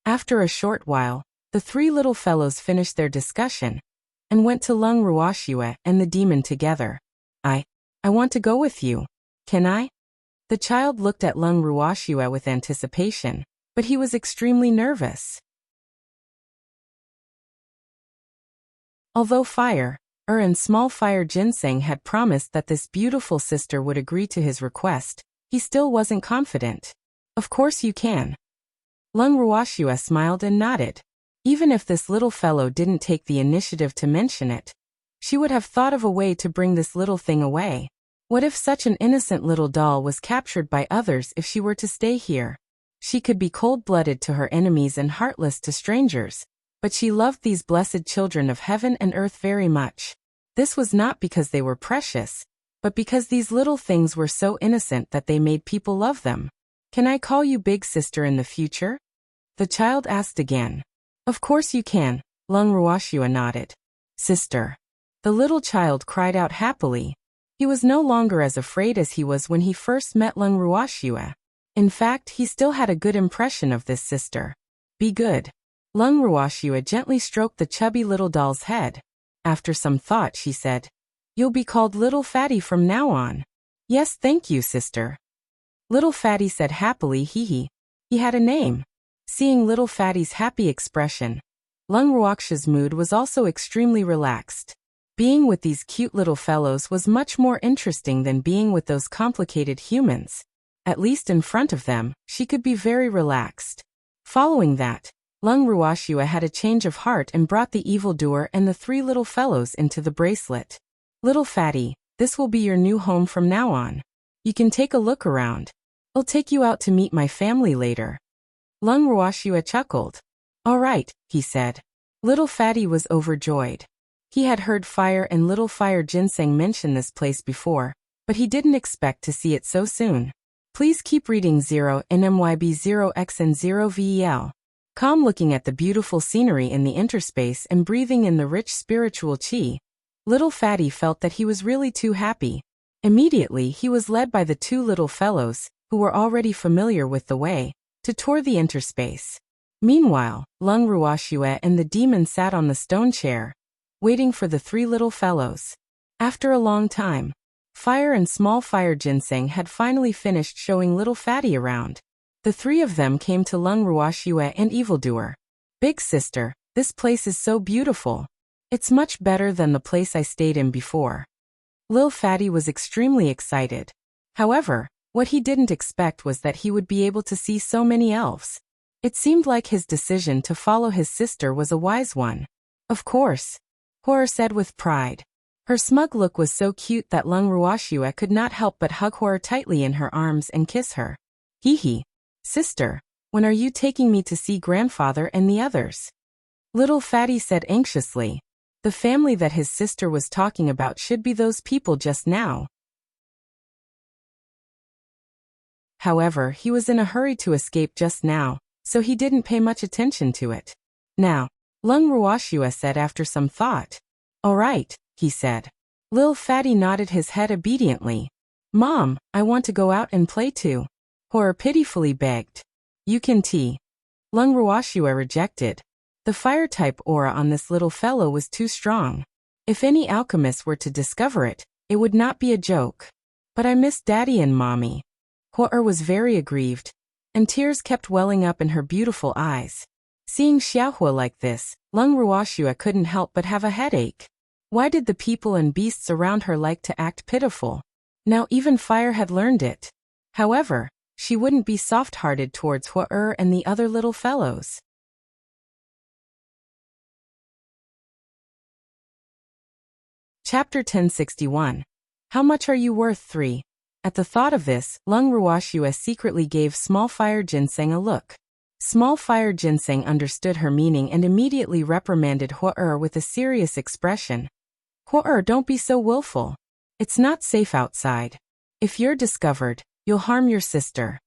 After a short while, the three little fellows finished their discussion and went to Lung Ruoxua and the demon together. I want to go with you. Can I? The child looked at Lung Ruoxua with anticipation, but he was extremely nervous. Although Fire, and small fire ginseng had promised that this beautiful sister would agree to his request, he still wasn't confident. Of course you can. Lung Ruoxua smiled and nodded. Even if this little fellow didn't take the initiative to mention it, she would have thought of a way to bring this little thing away. What if such an innocent little doll was captured by others if she were to stay here? She could be cold-blooded to her enemies and heartless to strangers, but she loved these blessed children of heaven and earth very much. This was not because they were precious, but because these little things were so innocent that they made people love them. Can I call you Big Sister in the future? The child asked again. Of course you can, Lung Ruoxua nodded. Sister. The little child cried out happily. He was no longer as afraid as he was when he first met Lung Ruoxua. In fact, he still had a good impression of this sister. Be good. Lung Ruoxua gently stroked the chubby little doll's head. After some thought, she said, You'll be called Little Fatty from now on. Yes, thank you, sister. Little Fatty said happily, He had a name. Seeing Little Fatty's happy expression, Lung Ruoxua's mood was also extremely relaxed. Being with these cute little fellows was much more interesting than being with those complicated humans. At least in front of them, she could be very relaxed. Following that, Lung Ruoxue had a change of heart and brought the evildoer and the three little fellows into the bracelet. Little fatty, this will be your new home from now on. You can take a look around. I'll take you out to meet my family later. Lung Ruoxue chuckled. All right, he said. Little fatty was overjoyed. He had heard Fire and Little Fire Ginseng mention this place before, but he didn't expect to see it so soon. Please keep reading 0 NMYB 0X and 0 VEL. Calm looking at the beautiful scenery in the interspace and breathing in the rich spiritual chi, Little Fatty felt that he was really too happy. Immediately he was led by the two little fellows, who were already familiar with the way, to tour the interspace. Meanwhile, Lung Ruoxue and the demon sat on the stone chair, waiting for the three little fellows. After a long time, Fire and Small Fire Ginseng had finally finished showing Little Fatty around. The three of them came to Lung Ruoxue and Evildoer. Big sister, this place is so beautiful. It's much better than the place I stayed in before. Lil Fatty was extremely excited. However, what he didn't expect was that he would be able to see so many elves. It seemed like his decision to follow his sister was a wise one. Of course, Horror said with pride. Her smug look was so cute that Lung Ruoxue could not help but hug Horror tightly in her arms and kiss her. Hee hee. Sister, when are you taking me to see grandfather and the others? Little Fatty said anxiously. The family that his sister was talking about should be those people just now. However, he was in a hurry to escape just now, so he didn't pay much attention to it. Now, Lung Ruoxue said after some thought. All right, he said. Lil Fatty nodded his head obediently. Mom, I want to go out and play too. Horror pitifully begged. You can tee. Lung Ruoxue rejected. The fire-type aura on this little fellow was too strong. If any alchemist were to discover it, it would not be a joke. But I miss Daddy and Mommy. Horror was very aggrieved, and tears kept welling up in her beautiful eyes. Seeing Xiaohua like this, Lung Ruoxue couldn't help but have a headache. Why did the people and beasts around her like to act pitiful? Now even Fire had learned it. However, she wouldn't be soft-hearted towards Horror and the other little fellows. Chapter 1061. How much are you worth? 3. At the thought of this, Lung Ruoxue secretly gave Small Fire Ginseng a look. Small Fire Ginseng understood her meaning and immediately reprimanded Horror with a serious expression. Horror, don't be so willful. It's not safe outside. If you're discovered, you'll harm your sister.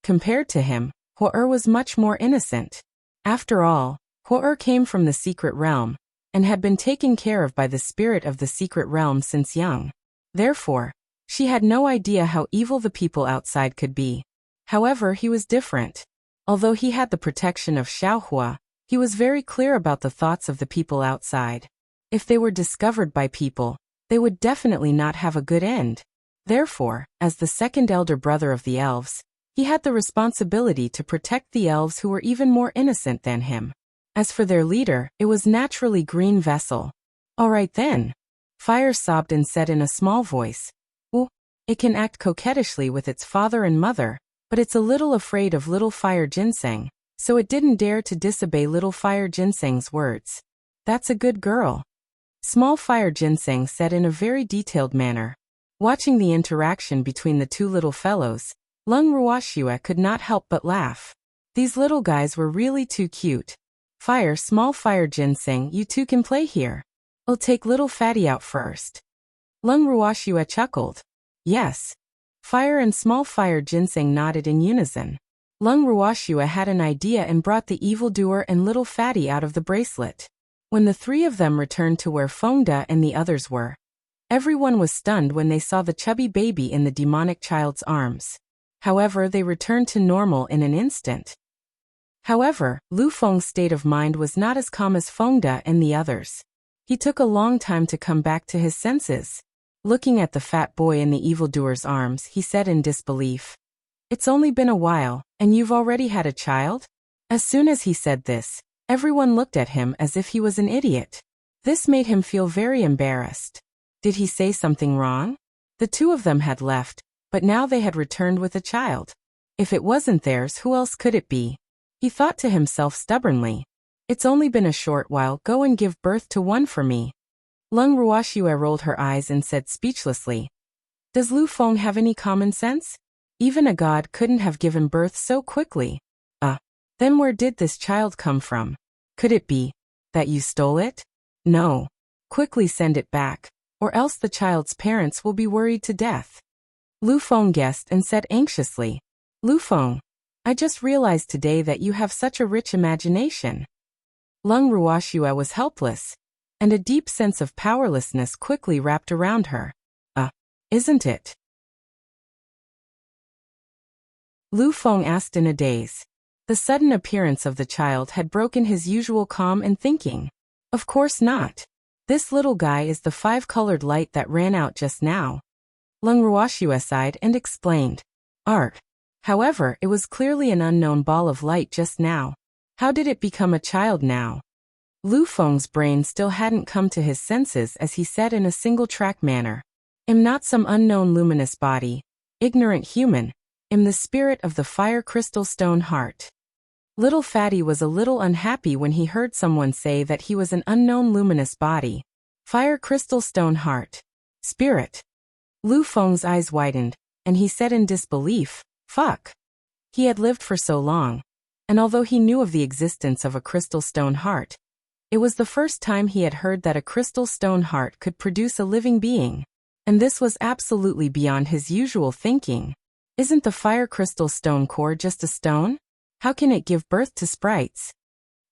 Compared to him, Horror was much more innocent. After all, Horror came from the secret realm, and had been taken care of by the spirit of the secret realm since young. Therefore, she had no idea how evil the people outside could be. However, he was different. Although he had the protection of Xiaohua, he was very clear about the thoughts of the people outside. If they were discovered by people, they would definitely not have a good end. Therefore, as the second elder brother of the elves, he had the responsibility to protect the elves who were even more innocent than him. As for their leader, it was naturally Green Vessel. All right then. Fire sobbed and said in a small voice. Well, it can act coquettishly with its father and mother, but it's a little afraid of Little Fire Ginseng, so it didn't dare to disobey Little Fire Ginseng's words. That's a good girl. Small Fire Ginseng said in a very detailed manner. Watching the interaction between the two little fellows, Lung Ruoxue could not help but laugh. These little guys were really too cute. Fire, Small Fire Ginseng, you two can play here. I'll take Little Fatty out first. Lung Ruoxue chuckled. Yes. Fire and Small Fire Ginseng nodded in unison. Lung Ruoxue had an idea and brought the evildoer and Little Fatty out of the bracelet. When the three of them returned to where Fengda and the others were, everyone was stunned when they saw the chubby baby in the demonic child's arms. However, they returned to normal in an instant. However, Lu Feng's state of mind was not as calm as Fengda and the others. He took a long time to come back to his senses. Looking at the fat boy in the evildoer's arms, he said in disbelief, "It's only been a while, and you've already had a child?" As soon as he said this, everyone looked at him as if he was an idiot. This made him feel very embarrassed. Did he say something wrong? The two of them had left, but now they had returned with a child. If it wasn't theirs, who else could it be? He thought to himself stubbornly. It's only been a short while, go and give birth to one for me. Lung Ruoxue rolled her eyes and said speechlessly, Does Lu Feng have any common sense? Even a god couldn't have given birth so quickly. Then where did this child come from? Could it be that you stole it? No. Quickly send it back, or else the child's parents will be worried to death. Lu Feng guessed and said anxiously, Lu Feng, I just realized today that you have such a rich imagination. Lung Ruoxue was helpless, and a deep sense of powerlessness quickly wrapped around her. Isn't it? Lu Feng asked in a daze. The sudden appearance of the child had broken his usual calm and thinking. Of course not. This little guy is the five-colored light that ran out just now. Lung Ruoxue sighed and explained. Art. However, it was clearly an unknown ball of light just now. How did it become a child now? Lu Feng's brain still hadn't come to his senses as he said in a single-track manner. Am not some unknown luminous body, ignorant human, am the spirit of the fire crystal stone heart. Little Fatty was a little unhappy when he heard someone say that he was an unknown luminous body. Fire crystal stone heart. Spirit. Lu Feng's eyes widened, and he said in disbelief, Fuck. He had lived for so long, and although he knew of the existence of a crystal stone heart, it was the first time he had heard that a crystal stone heart could produce a living being. And this was absolutely beyond his usual thinking. Isn't the fire crystal stone core just a stone? How can it give birth to sprites?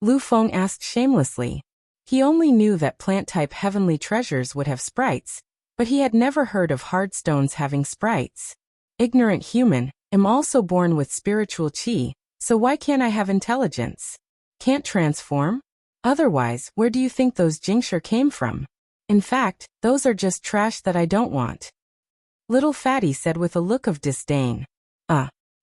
Lu Feng asked shamelessly. He only knew that plant-type heavenly treasures would have sprites, but he had never heard of hard stones having sprites. Ignorant human, am also born with spiritual chi, so why can't I have intelligence? Can't transform? Otherwise, where do you think those Jingshi came from? In fact, those are just trash that I don't want. Little Fatty said with a look of disdain.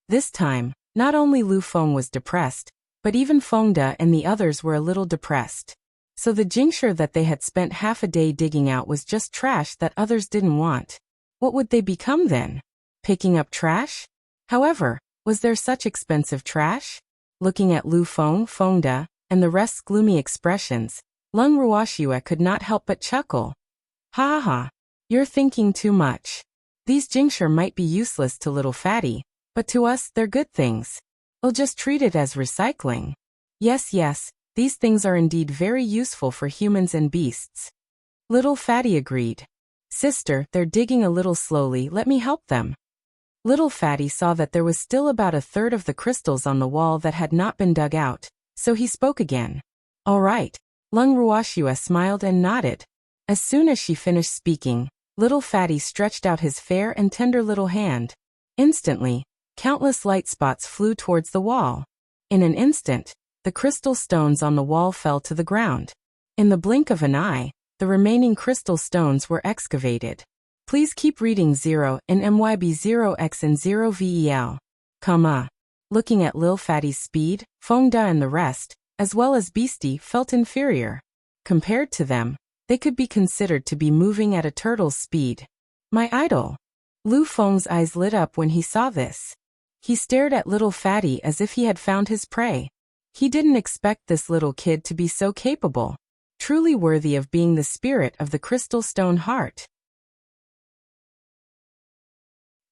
This time, not only Lu Feng was depressed, but even Feng De and the others were a little depressed. So the Jingshi that they had spent half a day digging out was just trash that others didn't want. What would they become then? Picking up trash? However, was there such expensive trash? Looking at Lu Feng, Feng De, and the rest's gloomy expressions, Lung Ruoxue could not help but chuckle. Ha ha ha. You're thinking too much. These Jingshi might be useless to little Fatty, but to us they're good things. We'll just treat it as recycling. Yes, these things are indeed very useful for humans and beasts. Little Fatty agreed. Sister, they're digging a little slowly, let me help them. Little Fatty saw that there was still about a third of the crystals on the wall that had not been dug out, so he spoke again. All right. Lung Ruoxue smiled and nodded. As soon as she finished speaking, little Fatty stretched out his fair and tender little hand. Instantly, countless light spots flew towards the wall. In an instant, the crystal stones on the wall fell to the ground. In the blink of an eye, the remaining crystal stones were excavated. Please keep reading 0 in MYB 0x and 0 VEL. Looking at Lil Fatty's speed, Feng De and the rest, as well as Beastie, felt inferior. Compared to them, they could be considered to be moving at a turtle's speed. My idol. Lu Feng's eyes lit up when he saw this. He stared at little Fatty as if he had found his prey. He didn't expect this little kid to be so capable, truly worthy of being the spirit of the crystal stone heart.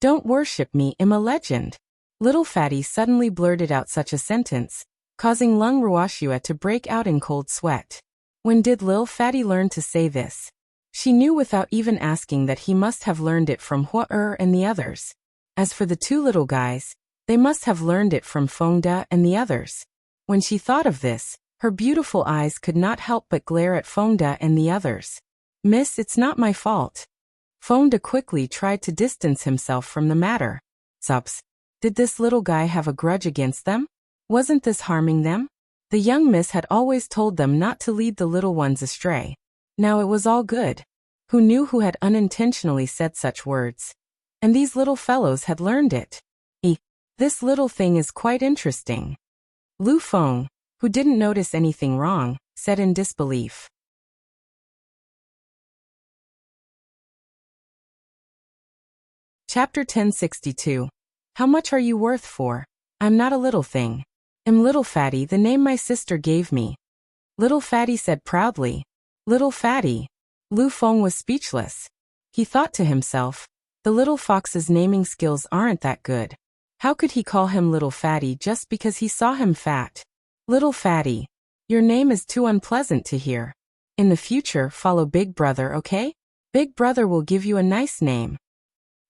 Don't worship me, I'm a legend. Little Fatty suddenly blurted out such a sentence, causing Lung Ruoxue to break out in cold sweat. When did Lil Fatty learn to say this? She knew without even asking that he must have learned it from Hua and the others. As for the two little guys, they must have learned it from Feng De and the others. When she thought of this, her beautiful eyes could not help but glare at Feng De and the others. Miss, it's not my fault. Feng De quickly tried to distance himself from the matter. Subs. Did this little guy have a grudge against them? Wasn't this harming them? The young miss had always told them not to lead the little ones astray. Now it was all good. Who knew who had unintentionally said such words? And these little fellows had learned it. This little thing is quite interesting. Lu Feng, who didn't notice anything wrong, said in disbelief. Chapter 1062. How much are you worth for? I'm not a little thing. Little Fatty, the name my sister gave me. Little Fatty said proudly. Little Fatty. Lu Feng was speechless. He thought to himself, the little fox's naming skills aren't that good. How could he call him Little Fatty just because he saw him fat? Little Fatty. Your name is too unpleasant to hear. In the future, follow Big Brother, okay? Big Brother will give you a nice name.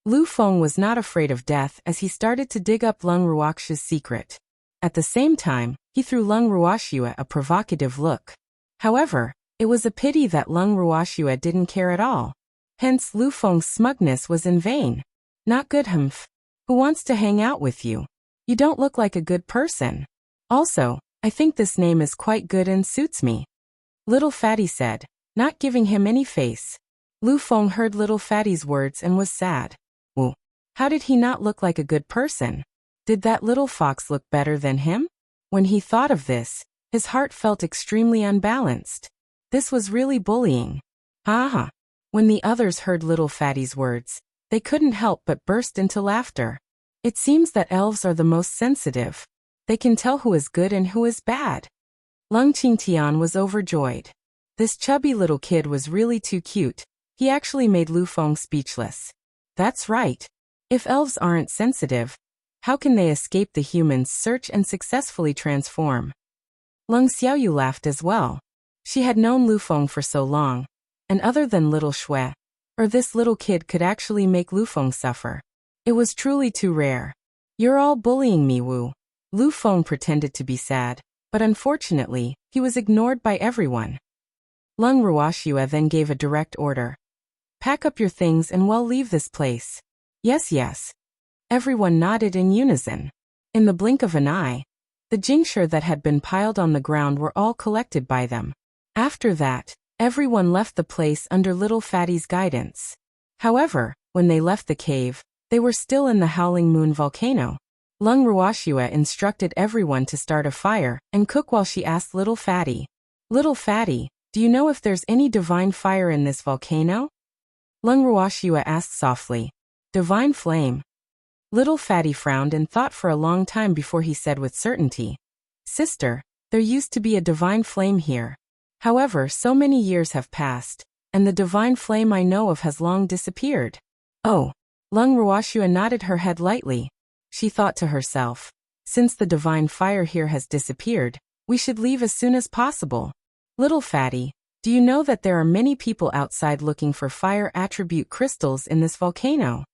Lu Feng was not afraid of death as he started to dig up Lung Ruoxia's secret. At the same time, he threw Lung Ruoxia a provocative look. However, it was a pity that Lung Ruoxia didn't care at all. Hence Lu Feng's smugness was in vain. Not good, humph. Who wants to hang out with you? You don't look like a good person. Also, I think this name is quite good and suits me. Little Fatty said, not giving him any face. Lu Feng heard Little Fatty's words and was sad. Well, how did he not look like a good person? Did that little fox look better than him? When he thought of this, his heart felt extremely unbalanced. This was really bullying. Ha ha. When the others heard Little Fatty's words, they couldn't help but burst into laughter. It seems that elves are the most sensitive. They can tell who is good and who is bad. Lung Qingtian was overjoyed. This chubby little kid was really too cute. He actually made Lu Feng speechless. That's right. If elves aren't sensitive, how can they escape the humans' search and successfully transform? Lung Xiaoyu laughed as well. She had known Lu Feng for so long, and other than little Shui, or this little kid could actually make Lu Feng suffer. It was truly too rare. You're all bullying me, Wu. Lu Feng pretended to be sad, but unfortunately, he was ignored by everyone. Lung Ruoxia then gave a direct order. Pack up your things and well leave this place. Yes, yes. Everyone nodded in unison. In the blink of an eye, the jingshi that had been piled on the ground were all collected by them. After that, everyone left the place under Little Fatty's guidance. However, when they left the cave, they were still in the Howling Moon volcano. Lung Ruoxia instructed everyone to start a fire and cook while she asked Little Fatty, Little Fatty, do you know if there's any divine fire in this volcano? Lung Ruoxia asked softly, Divine flame. Little Fatty frowned and thought for a long time before he said with certainty, Sister, there used to be a divine flame here. However, so many years have passed, and the divine flame I know of has long disappeared. Oh. Lung Ruoxia nodded her head lightly. She thought to herself, since the divine fire here has disappeared, we should leave as soon as possible. Little Fatty, do you know that there are many people outside looking for fire attribute crystals in this volcano?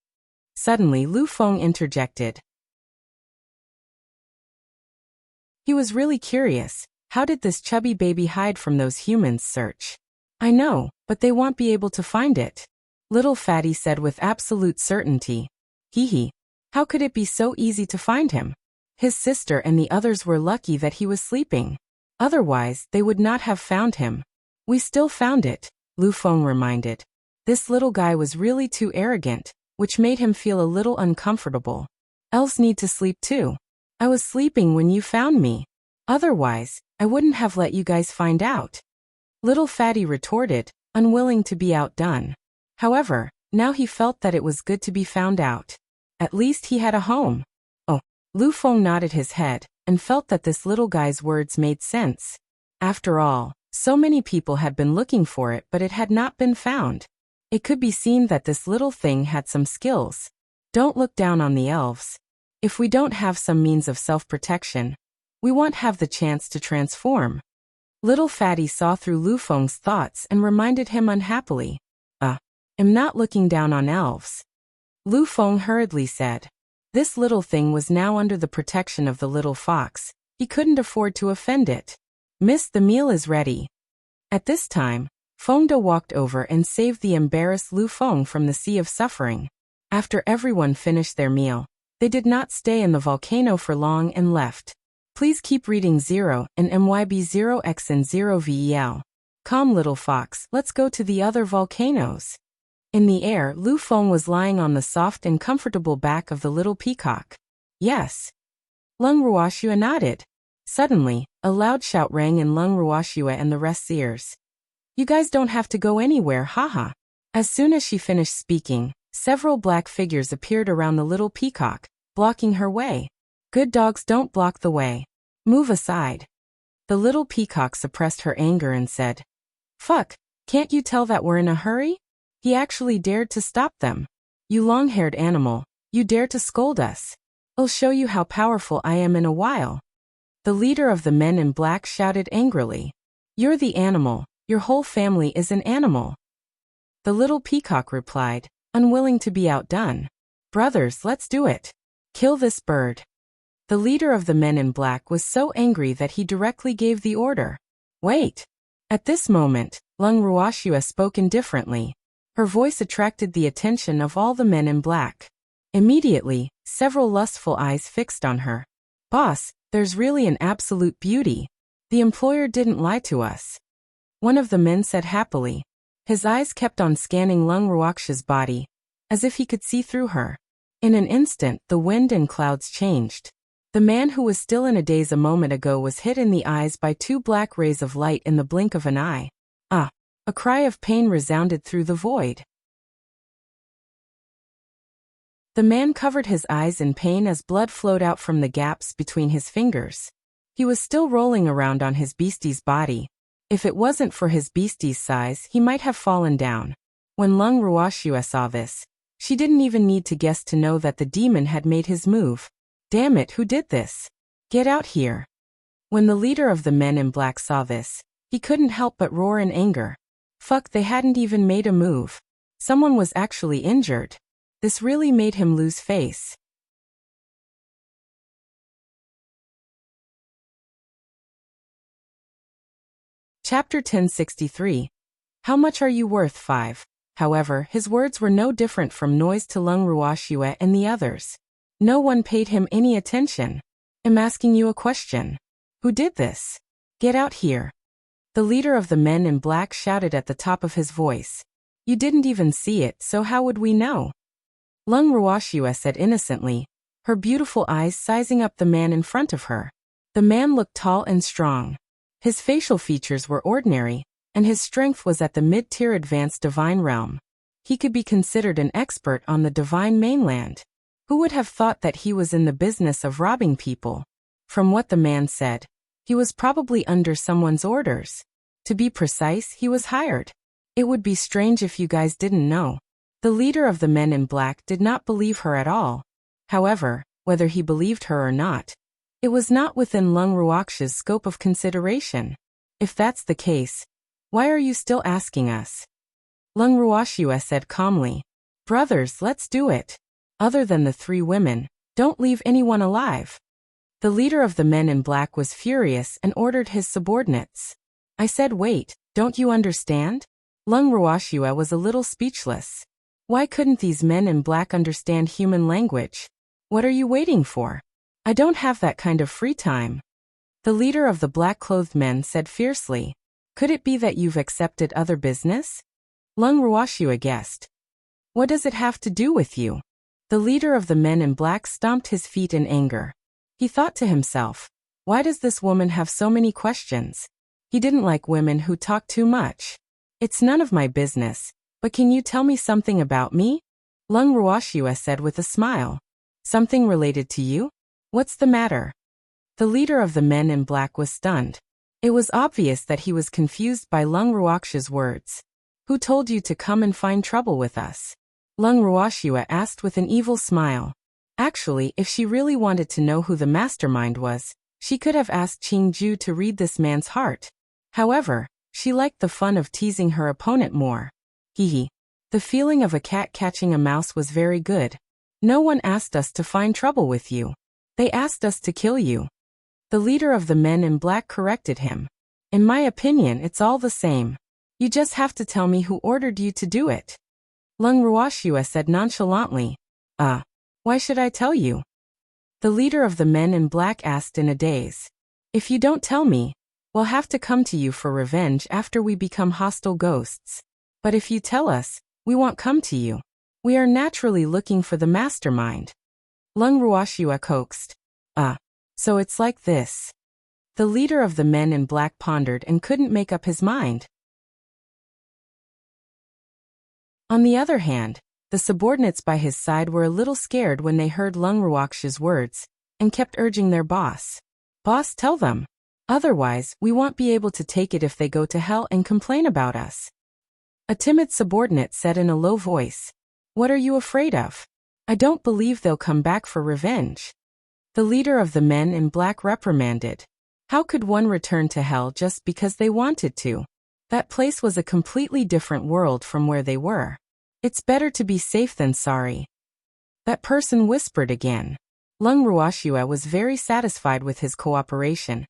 Suddenly Lu Feng interjected. He was really curious. How did this chubby baby hide from those humans' search? I know, but they won't be able to find it. Little Fatty said with absolute certainty. Hee hee. How could it be so easy to find him? His sister and the others were lucky that he was sleeping. Otherwise, they would not have found him. We still found it, Lu Feng reminded. This little guy was really too arrogant, which made him feel a little uncomfortable. Elves need to sleep too. I was sleeping when you found me. Otherwise, I wouldn't have let you guys find out. Little Fatty retorted, unwilling to be outdone. However, now he felt that it was good to be found out. At least he had a home. Oh, Lu Feng nodded his head, and felt that this little guy's words made sense. After all, so many people had been looking for it but it had not been found. It could be seen that this little thing had some skills. Don't look down on the elves. If we don't have some means of self-protection, we won't have the chance to transform. Little Fatty saw through Lu Feng's thoughts and reminded him unhappily. I'm not looking down on elves. Lu Feng hurriedly said. This little thing was now under the protection of the little fox. He couldn't afford to offend it. Miss, the meal is ready. At this time, Fengde walked over and saved the embarrassed Lu Feng from the sea of suffering. After everyone finished their meal, they did not stay in the volcano for long and left. Please keep reading 0 and MYB 0x and 0VEL. Calm, little fox, let's go to the other volcanoes. In the air, Lu Feng was lying on the soft and comfortable back of the little peacock. Yes. Lung Ruoxia nodded. Suddenly, a loud shout rang in Lung Ruoxia and the rest's ears. You guys don't have to go anywhere, haha. As soon as she finished speaking, several black figures appeared around the little peacock, blocking her way. Good dogs don't block the way. Move aside. The little peacock suppressed her anger and said, Fuck, can't you tell that we're in a hurry? He actually dared to stop them. You long-haired animal, you dare to scold us. I'll show you how powerful I am in a while. The leader of the men in black shouted angrily. You're the animal, your whole family is an animal. The little peacock replied, unwilling to be outdone. Brothers, let's do it. Kill this bird. The leader of the men in black was so angry that he directly gave the order. Wait. At this moment, Lung Ruoxua spoke indifferently. Her voice attracted the attention of all the men in black. Immediately, several lustful eyes fixed on her. Boss, there's really an absolute beauty. The employer didn't lie to us. One of the men said happily. His eyes kept on scanning Lung Ruoxua's body, as if he could see through her. In an instant, the wind and clouds changed. The man who was still in a daze a moment ago was hit in the eyes by two black rays of light in the blink of an eye. Ah! A cry of pain resounded through the void. The man covered his eyes in pain as blood flowed out from the gaps between his fingers. He was still rolling around on his beastie's body. If it wasn't for his beastie's size, he might have fallen down. When Lung Ruoxua saw this, she didn't even need to guess to know that the demon had made his move. Damn it, who did this? Get out here. When the leader of the men in black saw this, he couldn't help but roar in anger. Fuck, they hadn't even made a move. Someone was actually injured. This really made him lose face. Chapter 1063. How much are you worth? 5. However, his words were no different from noise to Lung Ruoxua and the others. No one paid him any attention. I'm asking you a question. Who did this? Get out here. The leader of the men in black shouted at the top of his voice. You didn't even see it, so how would we know? Lung Ruoxua said innocently, her beautiful eyes sizing up the man in front of her. The man looked tall and strong. His facial features were ordinary, and his strength was at the mid-tier advanced divine realm. He could be considered an expert on the divine mainland. Who would have thought that he was in the business of robbing people? From what the man said, he was probably under someone's orders. To be precise, he was hired. It would be strange if you guys didn't know. The leader of the men in black did not believe her at all. However, whether he believed her or not, it was not within Lung Ruoxua's scope of consideration. If that's the case, why are you still asking us? Lung Ruoxua said calmly. Brothers, let's do it. Other than the three women, don't leave anyone alive. The leader of the men in black was furious and ordered his subordinates. I said wait, don't you understand? Lung Ruoxua was a little speechless. Why couldn't these men in black understand human language? What are you waiting for? I don't have that kind of free time. The leader of the black-clothed men said fiercely. Could it be that you've accepted other business? Lung Ruoxua guessed. What does it have to do with you? The leader of the men in black stomped his feet in anger. He thought to himself, why does this woman have so many questions? He didn't like women who talk too much. It's none of my business, but can you tell me something about me? Lung Ruoxua said with a smile. Something related to you? What's the matter? The leader of the men in black was stunned. It was obvious that he was confused by Lung Ruoxua's words. Who told you to come and find trouble with us? Lung Ruoxua asked with an evil smile. Actually, if she really wanted to know who the mastermind was, she could have asked Qingju to read this man's heart. However, she liked the fun of teasing her opponent more. Hee. The feeling of a cat catching a mouse was very good. No one asked us to find trouble with you. They asked us to kill you. The leader of the men in black corrected him. In my opinion, it's all the same. You just have to tell me who ordered you to do it. Lung Ruoxua said nonchalantly. Why should I tell you? The leader of the men in black asked in a daze. If you don't tell me, we'll have to come to you for revenge after we become hostile ghosts. But if you tell us, we won't come to you. We are naturally looking for the mastermind. Lung Ruoxua coaxed. So it's like this. The leader of the men in black pondered and couldn't make up his mind. On the other hand, the subordinates by his side were a little scared when they heard Lung Ruoxua's words, and kept urging their boss. Boss, tell them. Otherwise, we won't be able to take it if they go to hell and complain about us. A timid subordinate said in a low voice. What are you afraid of? I don't believe they'll come back for revenge. The leader of the men in black reprimanded. How could one return to hell just because they wanted to? That place was a completely different world from where they were. It's better to be safe than sorry. That person whispered again. Lung Ruoxua was very satisfied with his cooperation,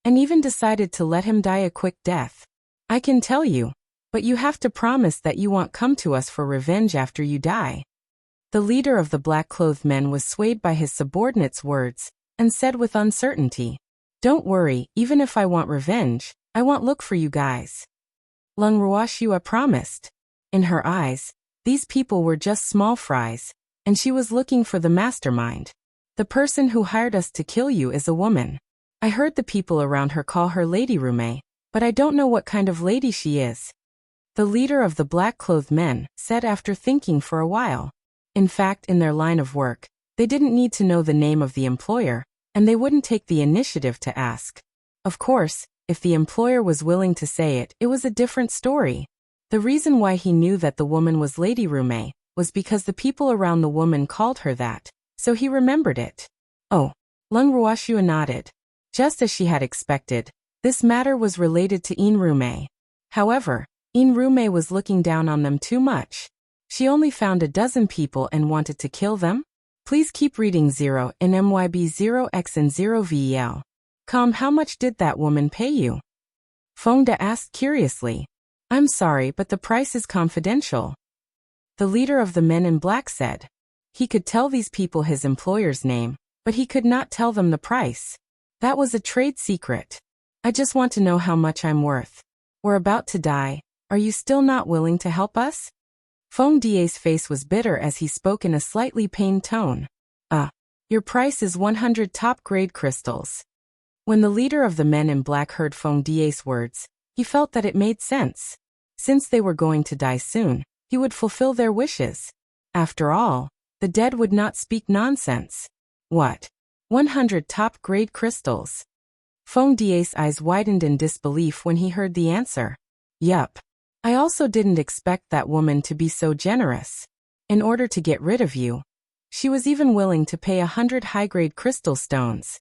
and even decided to let him die a quick death. I can tell you, but you have to promise that you won't come to us for revenge after you die. The leader of the black-clothed men was swayed by his subordinate's words, and said with uncertainty, Don't worry, even if I want revenge, I won't look for you guys. Lung Ruoxua promised. In her eyes, these people were just small fries, and she was looking for the mastermind. The person who hired us to kill you is a woman. I heard the people around her call her Lady Rume, but I don't know what kind of lady she is. The leader of the black-clothed men said after thinking for a while. In fact, in their line of work, they didn't need to know the name of the employer, and they wouldn't take the initiative to ask. Of course, if the employer was willing to say it, it was a different story. The reason why he knew that the woman was Lady Rume was because the people around the woman called her that, so he remembered it. Oh, Lung Ruoxua nodded. Just as she had expected, this matter was related to Rume. However, Rume was looking down on them too much. She only found a dozen people and wanted to kill them? Please keep reading 0 in MYB 0x and 0 VEL. How much did that woman pay you? Fengda asked curiously. I'm sorry, but the price is confidential. The leader of the men in black said. He could tell these people his employer's name, but he could not tell them the price. That was a trade secret. I just want to know how much I'm worth. We're about to die. Are you still not willing to help us? Feng Die's face was bitter as he spoke in a slightly pained tone. Your price is 100 top-grade crystals. When the leader of the men in black heard Feng Die's words, he felt that it made sense. Since they were going to die soon, he would fulfill their wishes. After all, the dead would not speak nonsense. What? 100 top-grade crystals? Feng Die's eyes widened in disbelief when he heard the answer. Yup. I also didn't expect that woman to be so generous. In order to get rid of you, she was even willing to pay 100 high-grade crystal stones.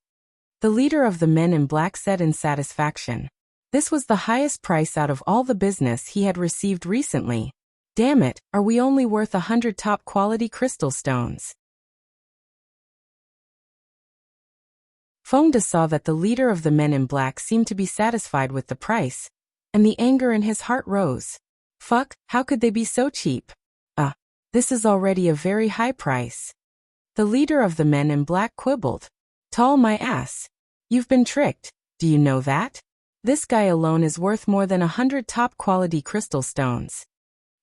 The leader of the men in black said in satisfaction. This was the highest price out of all the business he had received recently. Damn it, are we only worth 100 top-quality crystal stones? Fengda saw that the leader of the men in black seemed to be satisfied with the price, and the anger in his heart rose. Fuck, how could they be so cheap? This is already a very high price. The leader of the men in black quibbled. Tall my ass. You've been tricked, do you know that? This guy alone is worth more than 100 top-quality crystal stones.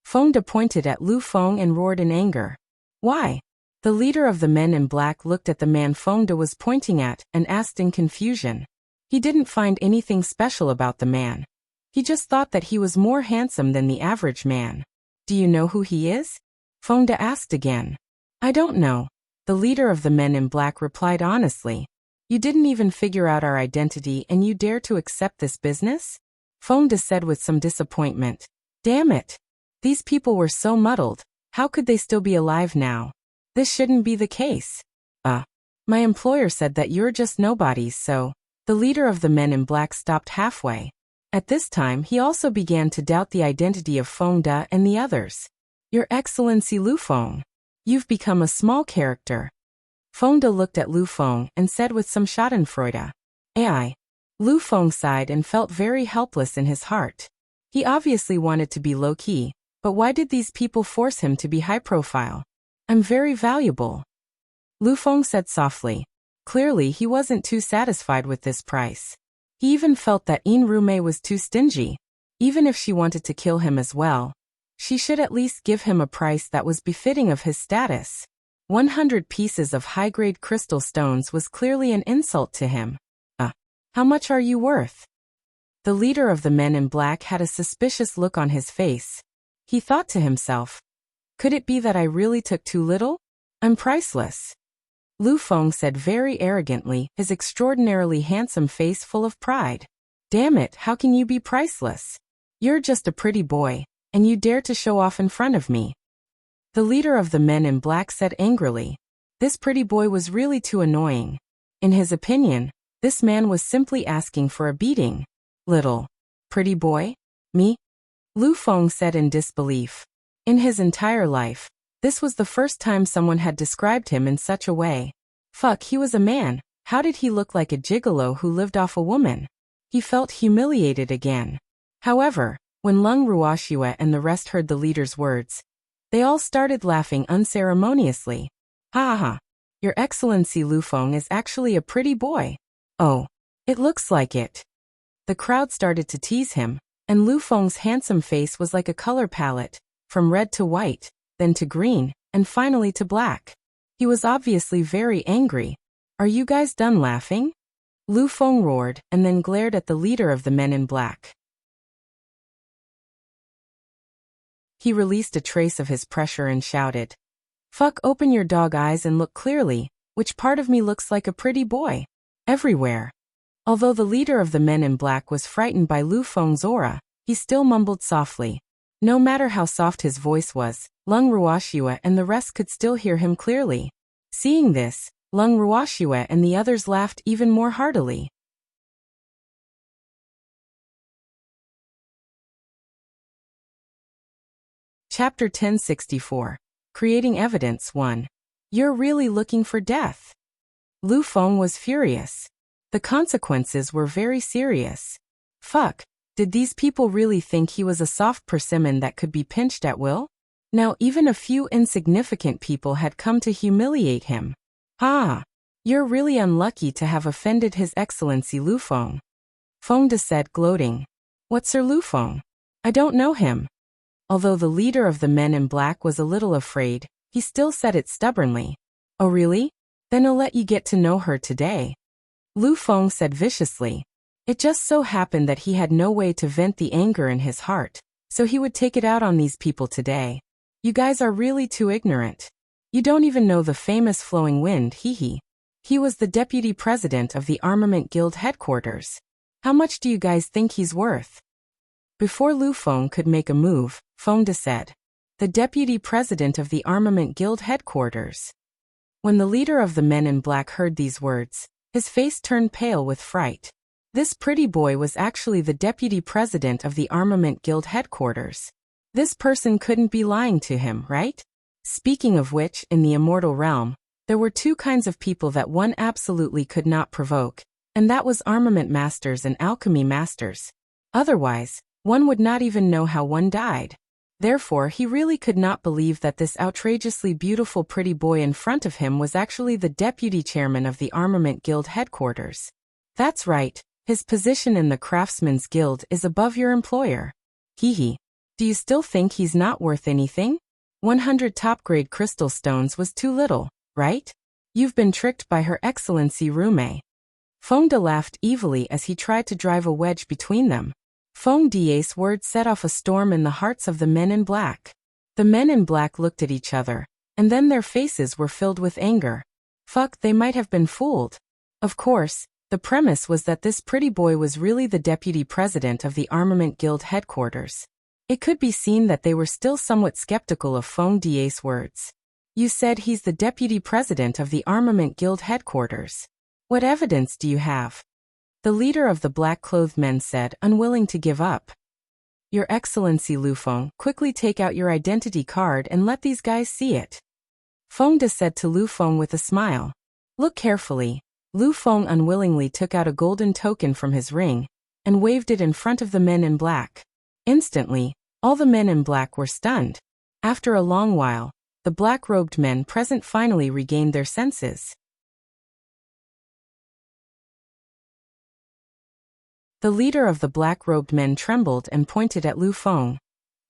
Fengda pointed at Lu Feng and roared in anger. Why? The leader of the men in black looked at the man Fengda was pointing at and asked in confusion. He didn't find anything special about the man. He just thought that he was more handsome than the average man. Do you know who he is? Fengda asked again. I don't know. The leader of the men in black replied honestly. You didn't even figure out our identity and you dare to accept this business? Fengda said with some disappointment. Damn it. These people were so muddled. How could they still be alive now? This shouldn't be the case. My employer said that you're just nobodies, so. The leader of the men in black stopped halfway. At this time he also began to doubt the identity of Fengda and the others. Your Excellency Lu Feng. You've become a small character. Fengda looked at Lu Feng and said with some schadenfreude. Ai. Lu Feng sighed and felt very helpless in his heart. He obviously wanted to be low-key, but why did these people force him to be high-profile? I'm very valuable. Lu Feng said softly. Clearly he wasn't too satisfied with this price. He even felt that Rume was too stingy. Even if she wanted to kill him as well, she should at least give him a price that was befitting of his status. 100 pieces of high-grade crystal stones was clearly an insult to him. How much are you worth? The leader of the men in black had a suspicious look on his face. He thought to himself, could it be that I really took too little? I'm priceless. Lu Feng said very arrogantly, his extraordinarily handsome face full of pride. Damn it, how can you be priceless? You're just a pretty boy, and you dare to show off in front of me. The leader of the men in black said angrily. This pretty boy was really too annoying. In his opinion, this man was simply asking for a beating. Little pretty boy? Me? Lu Feng said in disbelief. In his entire life, this was the first time someone had described him in such a way. Fuck, he was a man. How did he look like a gigolo who lived off a woman? He felt humiliated again. However, when Lung Ruoxue and the rest heard the leader's words, they all started laughing unceremoniously. Ha ha. Your Excellency Lu Feng is actually a pretty boy. Oh, it looks like it. The crowd started to tease him, and Lu Feng's handsome face was like a color palette, from red to white, then to green, and finally to black. He was obviously very angry. Are you guys done laughing? Lu Feng roared and then glared at the leader of the men in black. He released a trace of his pressure and shouted, Fuck, open your dog eyes and look clearly. Which part of me looks like a pretty boy? Everywhere. Although the leader of the men in black was frightened by Lu Feng's aura, he still mumbled softly. No matter how soft his voice was, Lung Ruoxue and the rest could still hear him clearly. Seeing this, Lung Ruoxue and the others laughed even more heartily. Chapter 1064. Creating Evidence 1. You're really looking for death. Lu Feng was furious. The consequences were very serious. Fuck, did these people really think he was a soft persimmon that could be pinched at will? Now even a few insignificant people had come to humiliate him. Ha! You're really unlucky to have offended His Excellency Lu Feng. Feng De said, gloating. What's Sir Lu Feng? I don't know him. Although the leader of the men in black was a little afraid, he still said it stubbornly. Oh really? Then I'll let you get to know her today. Lu Feng said viciously. It just so happened that he had no way to vent the anger in his heart, so he would take it out on these people today. You guys are really too ignorant. You don't even know the famous Flowing Wind, hee. He was the deputy president of the Armament Guild headquarters. How much do you guys think he's worth? Before Lu Feng could make a move, Feng De said. The deputy president of the Armament Guild headquarters. When the leader of the men in black heard these words, his face turned pale with fright. This pretty boy was actually the deputy president of the Armament Guild headquarters. This person couldn't be lying to him, right? Speaking of which, in the immortal realm, there were two kinds of people that one absolutely could not provoke, and that was armament masters and alchemy masters. Otherwise, one would not even know how one died. Therefore, he really could not believe that this outrageously beautiful pretty boy in front of him was actually the deputy chairman of the Armament Guild headquarters. That's right, his position in the Craftsman's Guild is above your employer. Hee. Do you still think he's not worth anything? 100 top-grade crystal stones was too little, right? You've been tricked by Her Excellency Rume. Feng De laughed evilly as he tried to drive a wedge between them. Feng De's words set off a storm in the hearts of the men in black. The men in black looked at each other, and then their faces were filled with anger. Fuck, they might have been fooled. Of course, the premise was that this pretty boy was really the deputy president of the Armament Guild headquarters. It could be seen that they were still somewhat skeptical of Feng De's words. You said he's the deputy president of the Armament Guild headquarters. What evidence do you have? The leader of the black-clothed men said, unwilling to give up. Your Excellency Lu Feng, quickly take out your identity card and let these guys see it. Feng De said to Lu Feng with a smile. Look carefully. Lu Feng unwillingly took out a golden token from his ring and waved it in front of the men in black. Instantly, all the men in black were stunned. After a long while, the black-robed men present finally regained their senses. The leader of the black-robed men trembled and pointed at Lu Feng.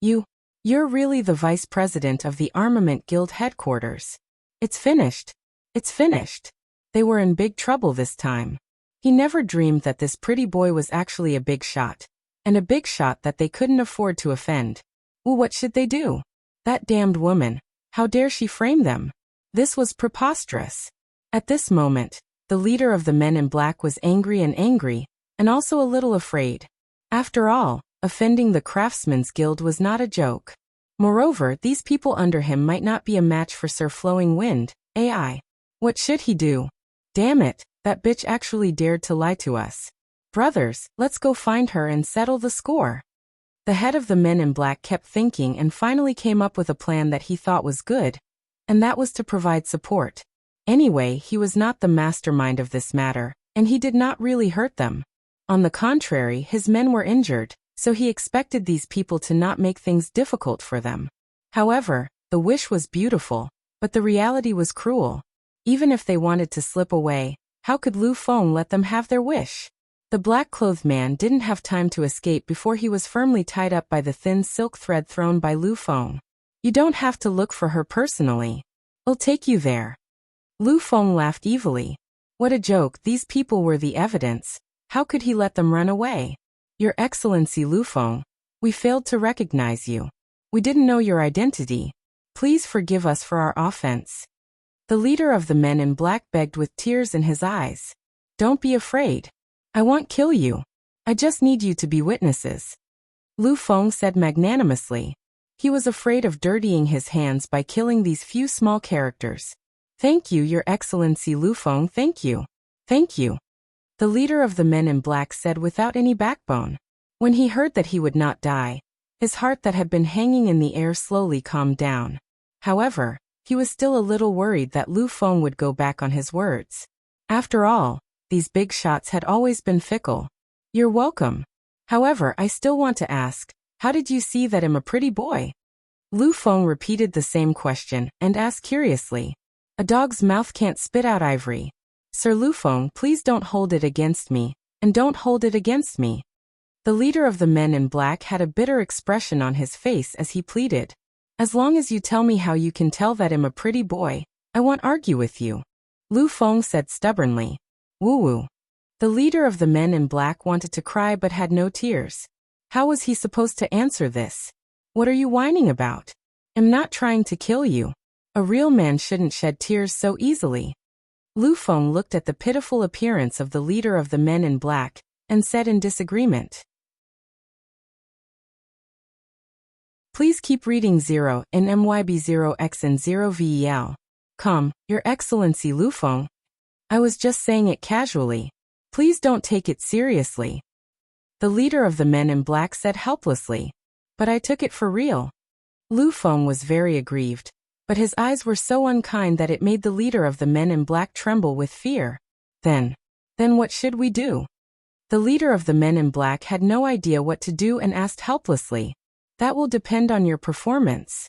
You're really the vice president of the Armament Guild headquarters. It's finished. It's finished. They were in big trouble this time. He never dreamed that this pretty boy was actually a big shot. And a big shot that they couldn't afford to offend. Well, what should they do? That damned woman. How dare she frame them? This was preposterous. At this moment, the leader of the men in black was angry, and also a little afraid. After all, offending the Craftsman's Guild was not a joke. Moreover, these people under him might not be a match for Sir Flowing Wind, AI. What should he do? Damn it, that bitch actually dared to lie to us. Brothers, let's go find her and settle the score. The head of the men in black kept thinking and finally came up with a plan that he thought was good, and that was to provide support. Anyway, he was not the mastermind of this matter, and he did not really hurt them. On the contrary, his men were injured, so he expected these people to not make things difficult for them. However, the wish was beautiful, but the reality was cruel. Even if they wanted to slip away, how could Lu Feng let them have their wish? The black-clothed man didn't have time to escape before he was firmly tied up by the thin silk thread thrown by Lu Feng. You don't have to look for her personally. I'll take you there. Lu Feng laughed evilly. What a joke, these people were the evidence. How could he let them run away? Your Excellency Lu Feng, we failed to recognize you. We didn't know your identity. Please forgive us for our offense. The leader of the men in black begged with tears in his eyes. Don't be afraid. I won't kill you. I just need you to be witnesses. Lu Feng said magnanimously. He was afraid of dirtying his hands by killing these few small characters. Thank you, Your Excellency Lu Feng, thank you. Thank you. The leader of the men in black said without any backbone. When he heard that he would not die, his heart that had been hanging in the air slowly calmed down. However, he was still a little worried that Lu Feng would go back on his words. After all, these big shots had always been fickle. You're welcome. However, I still want to ask, how did you see that I'm a pretty boy? Lu Feng repeated the same question and asked curiously. A dog's mouth can't spit out ivory. Sir Lu Feng, please don't hold it against me, and don't hold it against me. The leader of the men in black had a bitter expression on his face as he pleaded. As long as you tell me how you can tell that I'm a pretty boy, I won't argue with you. Lu Feng said stubbornly. Woo-woo. The leader of the men in black wanted to cry but had no tears. How was he supposed to answer this? What are you whining about? I'm not trying to kill you. A real man shouldn't shed tears so easily. Lu Feng looked at the pitiful appearance of the leader of the men in black, and said in disagreement. Please keep reading 0 in MYB 0x and 0 VEL. Come, Your Excellency Lu Feng. I was just saying it casually. Please don't take it seriously. The leader of the men in black said helplessly. But I took it for real. Lu Feng was very aggrieved, but his eyes were so unkind that it made the leader of the men in black tremble with fear. Then what should we do? The leader of the men in black had no idea what to do and asked helplessly. That will depend on your performance.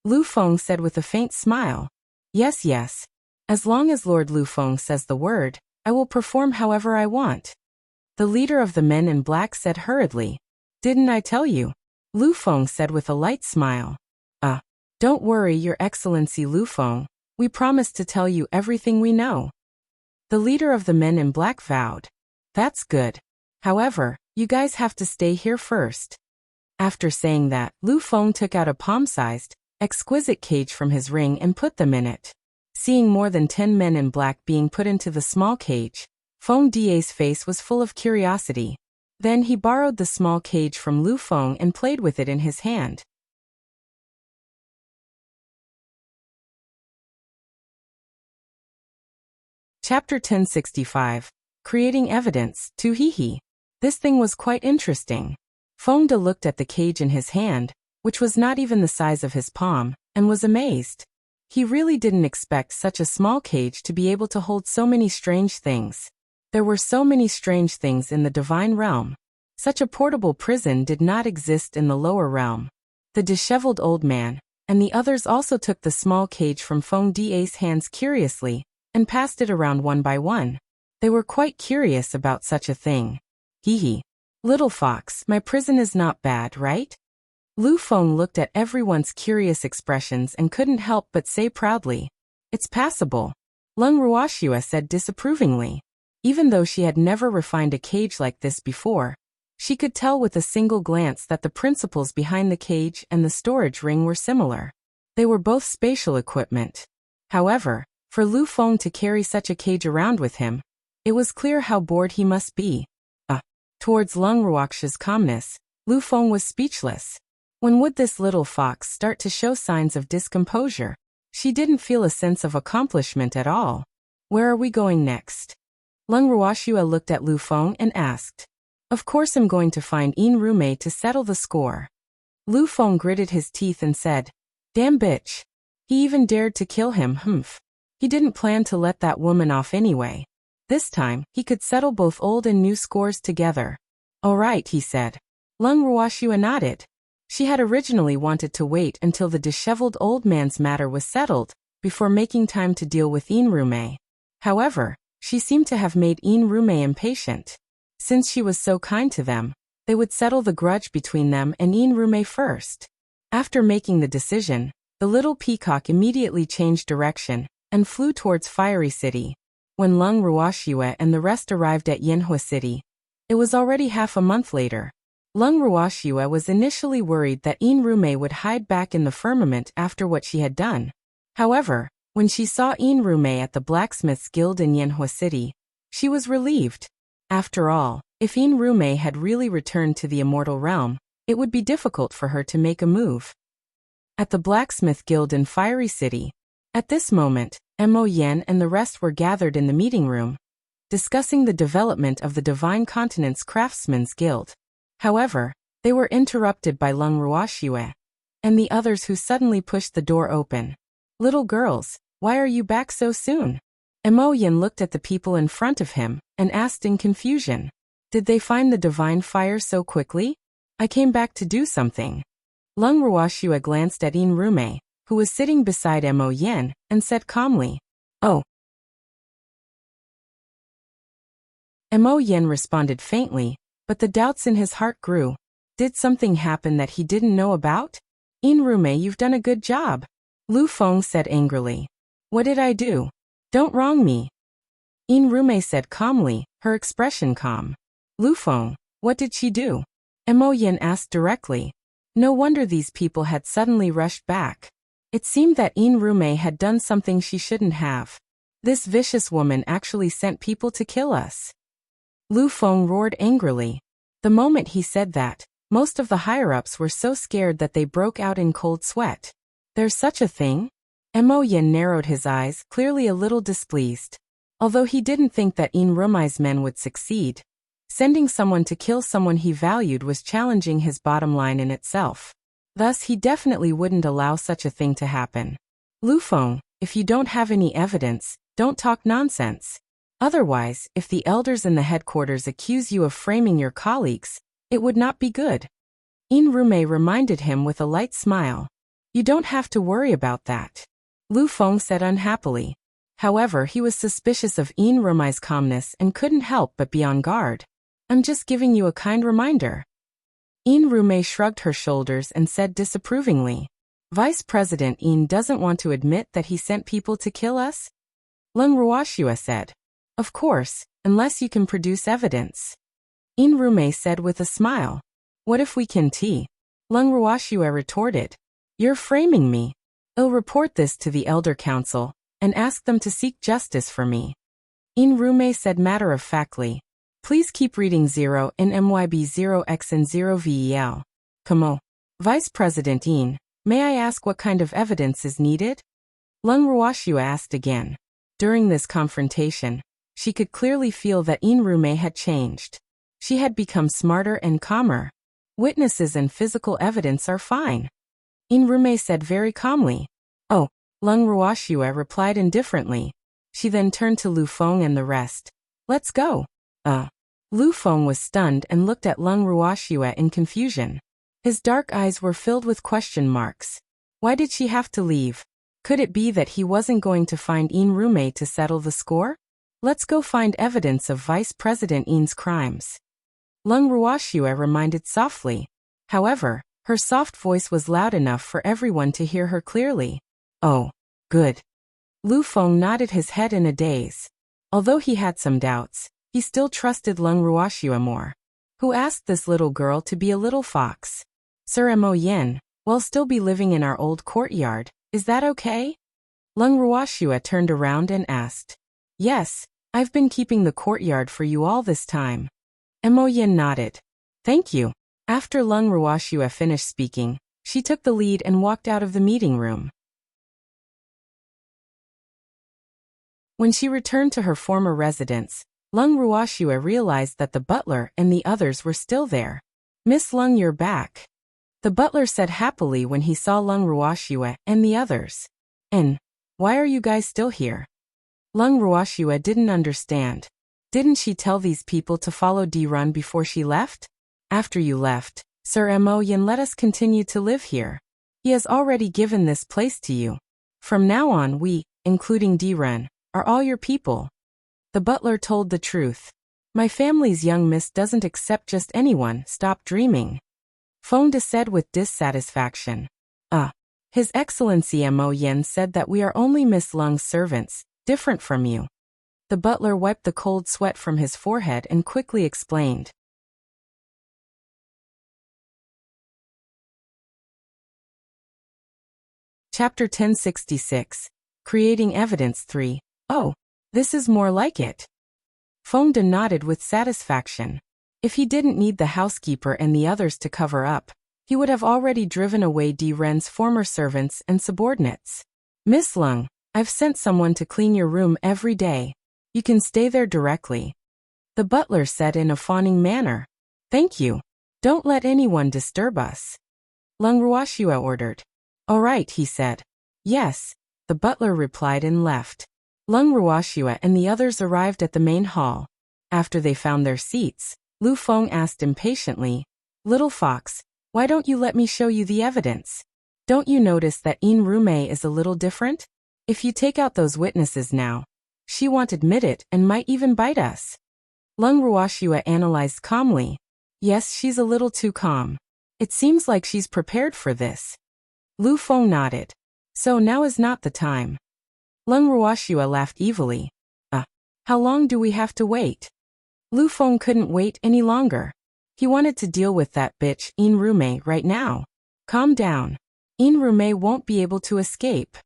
Lu Feng said with a faint smile. Yes. As long as Lord Lu Feng says the word, I will perform however I want. The leader of the men in black said hurriedly. Didn't I tell you? Lu Feng said with a light smile. Don't worry, Your Excellency Lu Feng. We promise to tell you everything we know. The leader of the men in black vowed. That's good. However, you guys have to stay here first. After saying that, Lu Feng took out a palm-sized, exquisite cage from his ring and put them in it. Seeing more than 10 men in black being put into the small cage, Feng Die's face was full of curiosity. Then he borrowed the small cage from Lu Feng and played with it in his hand. Chapter 1065. Creating Evidence, Tuhihi. This thing was quite interesting. Feng De looked at the cage in his hand, which was not even the size of his palm, and was amazed. He really didn't expect such a small cage to be able to hold so many strange things. There were so many strange things in the divine realm. Such a portable prison did not exist in the lower realm. The disheveled old man, and the others also took the small cage from Feng Die's hands curiously, and passed it around one by one. They were quite curious about such a thing. Hee. Little fox, my prison is not bad, right? Lu Feng looked at everyone's curious expressions and couldn't help but say proudly. It's passable. Lung Ruoxia said disapprovingly. Even though she had never refined a cage like this before, she could tell with a single glance that the principles behind the cage and the storage ring were similar. They were both spatial equipment. However, For Lu Feng to carry such a cage around with him, it was clear how bored he must be. Towards Lung Ruoxia's calmness, Lu Feng was speechless. When would this little fox start to show signs of discomposure? She didn't feel a sense of accomplishment at all. Where are we going next? Lung Ruoxia looked at Lu Feng and asked. Of course I'm going to find Yin Rumei to settle the score. Lu Feng gritted his teeth and said, Damn bitch. He even dared to kill him, humph. He didn't plan to let that woman off anyway. This time, he could settle both old and new scores together. All right, he said. Lung Ruoxia nodded. She had originally wanted to wait until the disheveled old man's matter was settled, before making time to deal with Yin Rumei. However, she seemed to have made Yin Rumei impatient. Since she was so kind to them, they would settle the grudge between them and Yin Rumei first. After making the decision, the little peacock immediately changed direction and flew towards Fiery City. When Lung Ruoxia and the rest arrived at Yanhua City, it was already half a month later. Lung Ruoxia was initially worried that Yin Rumei would hide back in the firmament after what she had done. However, when she saw Yin Rumei at the Blacksmith's Guild in Yanhua City, she was relieved. After all, if Yin Rumei had really returned to the immortal realm, it would be difficult for her to make a move. At the Blacksmith Guild in Fiery City, at this moment, Mo Yen and the rest were gathered in the meeting room, discussing the development of the Divine Continent's Craftsmen's Guild. However, they were interrupted by Lung Ruoxia and the others who suddenly pushed the door open. Little girls, why are you back so soon? Mo Yen looked at the people in front of him and asked in confusion. Did they find the divine fire so quickly? I came back to do something. Lung Ruoxia glanced at Yin Rumei, who was sitting beside Mo Yen, and said calmly, Oh. Mo Yen responded faintly, but the doubts in his heart grew. Did something happen that he didn't know about? Yin Rumei, you've done a good job. Lu Feng said angrily. What did I do? Don't wrong me. Yin Rumei said calmly, her expression calm. Lu Feng, what did she do? Mo Yen asked directly. No wonder these people had suddenly rushed back. It seemed that Yin Rumei had done something she shouldn't have. This vicious woman actually sent people to kill us. Lu Feng roared angrily. The moment he said that, most of the higher-ups were so scared that they broke out in cold sweat. There's such a thing? Mo Yen narrowed his eyes, clearly a little displeased. Although he didn't think that Yin Rumei's men would succeed, sending someone to kill someone he valued was challenging his bottom line in itself. Thus he definitely wouldn't allow such a thing to happen. Lu Feng, if you don't have any evidence, don't talk nonsense. Otherwise, if the elders in the headquarters accuse you of framing your colleagues, it would not be good. Yin Rumei reminded him with a light smile. You don't have to worry about that. Lu Feng said unhappily. However, he was suspicious of Yin Rumei's calmness and couldn't help but be on guard. I'm just giving you a kind reminder. Yin Rumei shrugged her shoulders and said disapprovingly. Vice President Yin doesn't want to admit that he sent people to kill us? Lung Ruoxia said. Of course, unless you can produce evidence. Yin Rumei said with a smile. What if we can? Lung Ruoxia retorted. You're framing me. I'll report this to the Elder Council and ask them to seek justice for me. Yin Rumei said matter-of-factly. Please keep reading 0 in MYB 0X and 0 VEL. Como. Vice President Yin, may I ask what kind of evidence is needed? Lung Ruoxia asked again. During this confrontation, she could clearly feel that Yin Rumei had changed. She had become smarter and calmer. Witnesses and physical evidence are fine. Yin Rumei said very calmly. Oh, Lung Ruoxia replied indifferently. She then turned to Lu Feng and the rest. Let's go. Lu Feng was stunned and looked at Lung Ruoxia in confusion. His dark eyes were filled with question marks. Why did she have to leave? Could it be that he wasn't going to find Yin Rumei to settle the score? Let's go find evidence of Vice President Yin's crimes. Lung Ruoxia reminded softly. However, her soft voice was loud enough for everyone to hear her clearly. Oh, good. Lu Feng nodded his head in a daze. Although he had some doubts, he still trusted Lung Ruoxia more. Who asked this little girl to be a little fox? Sir Mo Yen, we'll still be living in our old courtyard, is that okay? Lung Ruoxue turned around and asked. Yes, I've been keeping the courtyard for you all this time. Mo Yin nodded. Thank you. After Lung Ruoxue finished speaking, she took the lead and walked out of the meeting room. When she returned to her former residence, Lung Ruoxue realized that the butler and the others were still there. Miss Lung, you're back. The butler said happily when he saw Lung Ruoxue and the others. And why are you guys still here? Lung Ruoxue didn't understand. Didn't she tell these people to follow Di-Run before she left? After you left, Sir Mo Yin let us continue to live here. He has already given this place to you. From now on we, including Di-Run, are all your people. The butler told the truth. My family's young miss doesn't accept just anyone. Stop dreaming. Fonda said with dissatisfaction. His Excellency Mo Yin said that we are only Miss Lung's servants, different from you. The butler wiped the cold sweat from his forehead and quickly explained. Chapter 1066. Creating Evidence 3. Oh, this is more like it. Fonda nodded with satisfaction. If he didn't need the housekeeper and the others to cover up, he would have already driven away Di-Ren's former servants and subordinates. Miss Lung, I've sent someone to clean your room every day. You can stay there directly. The butler said in a fawning manner. Thank you. Don't let anyone disturb us. Lung Ruoxue ordered. All right, he said. Yes, the butler replied and left. Lung Ruoxue and the others arrived at the main hall. After they found their seats, Lu Feng asked impatiently, Little Fox, why don't you let me show you the evidence? Don't you notice that Yin Rumei is a little different? If you take out those witnesses now, she won't admit it and might even bite us. Lung Ruoxue analyzed calmly. Yes, she's a little too calm. It seems like she's prepared for this. Lu Feng nodded. So now is not the time. Lung Ruoxue laughed evilly. How long do we have to wait? Lu Feng couldn't wait any longer. He wanted to deal with that bitch, Yin Rumei, right now. Calm down. Yin Rumei won't be able to escape.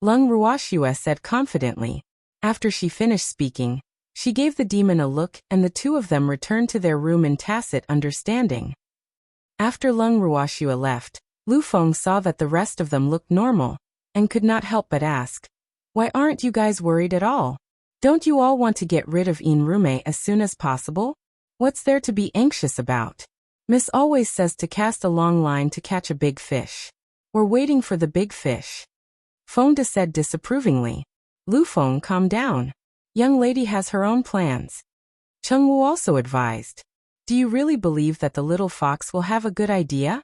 Lung Ruoxue said confidently. After she finished speaking, she gave the demon a look and the two of them returned to their room in tacit understanding. After Lung Ruoxue left, Lu Feng saw that the rest of them looked normal, and could not help but ask, why aren't you guys worried at all? Don't you all want to get rid of Yin Rumei as soon as possible? What's there to be anxious about? Miss always says to cast a long line to catch a big fish. We're waiting for the big fish. Fonda said disapprovingly. Lu Feng, calm down. Young lady has her own plans. Cheng Wu also advised. Do you really believe that the little fox will have a good idea?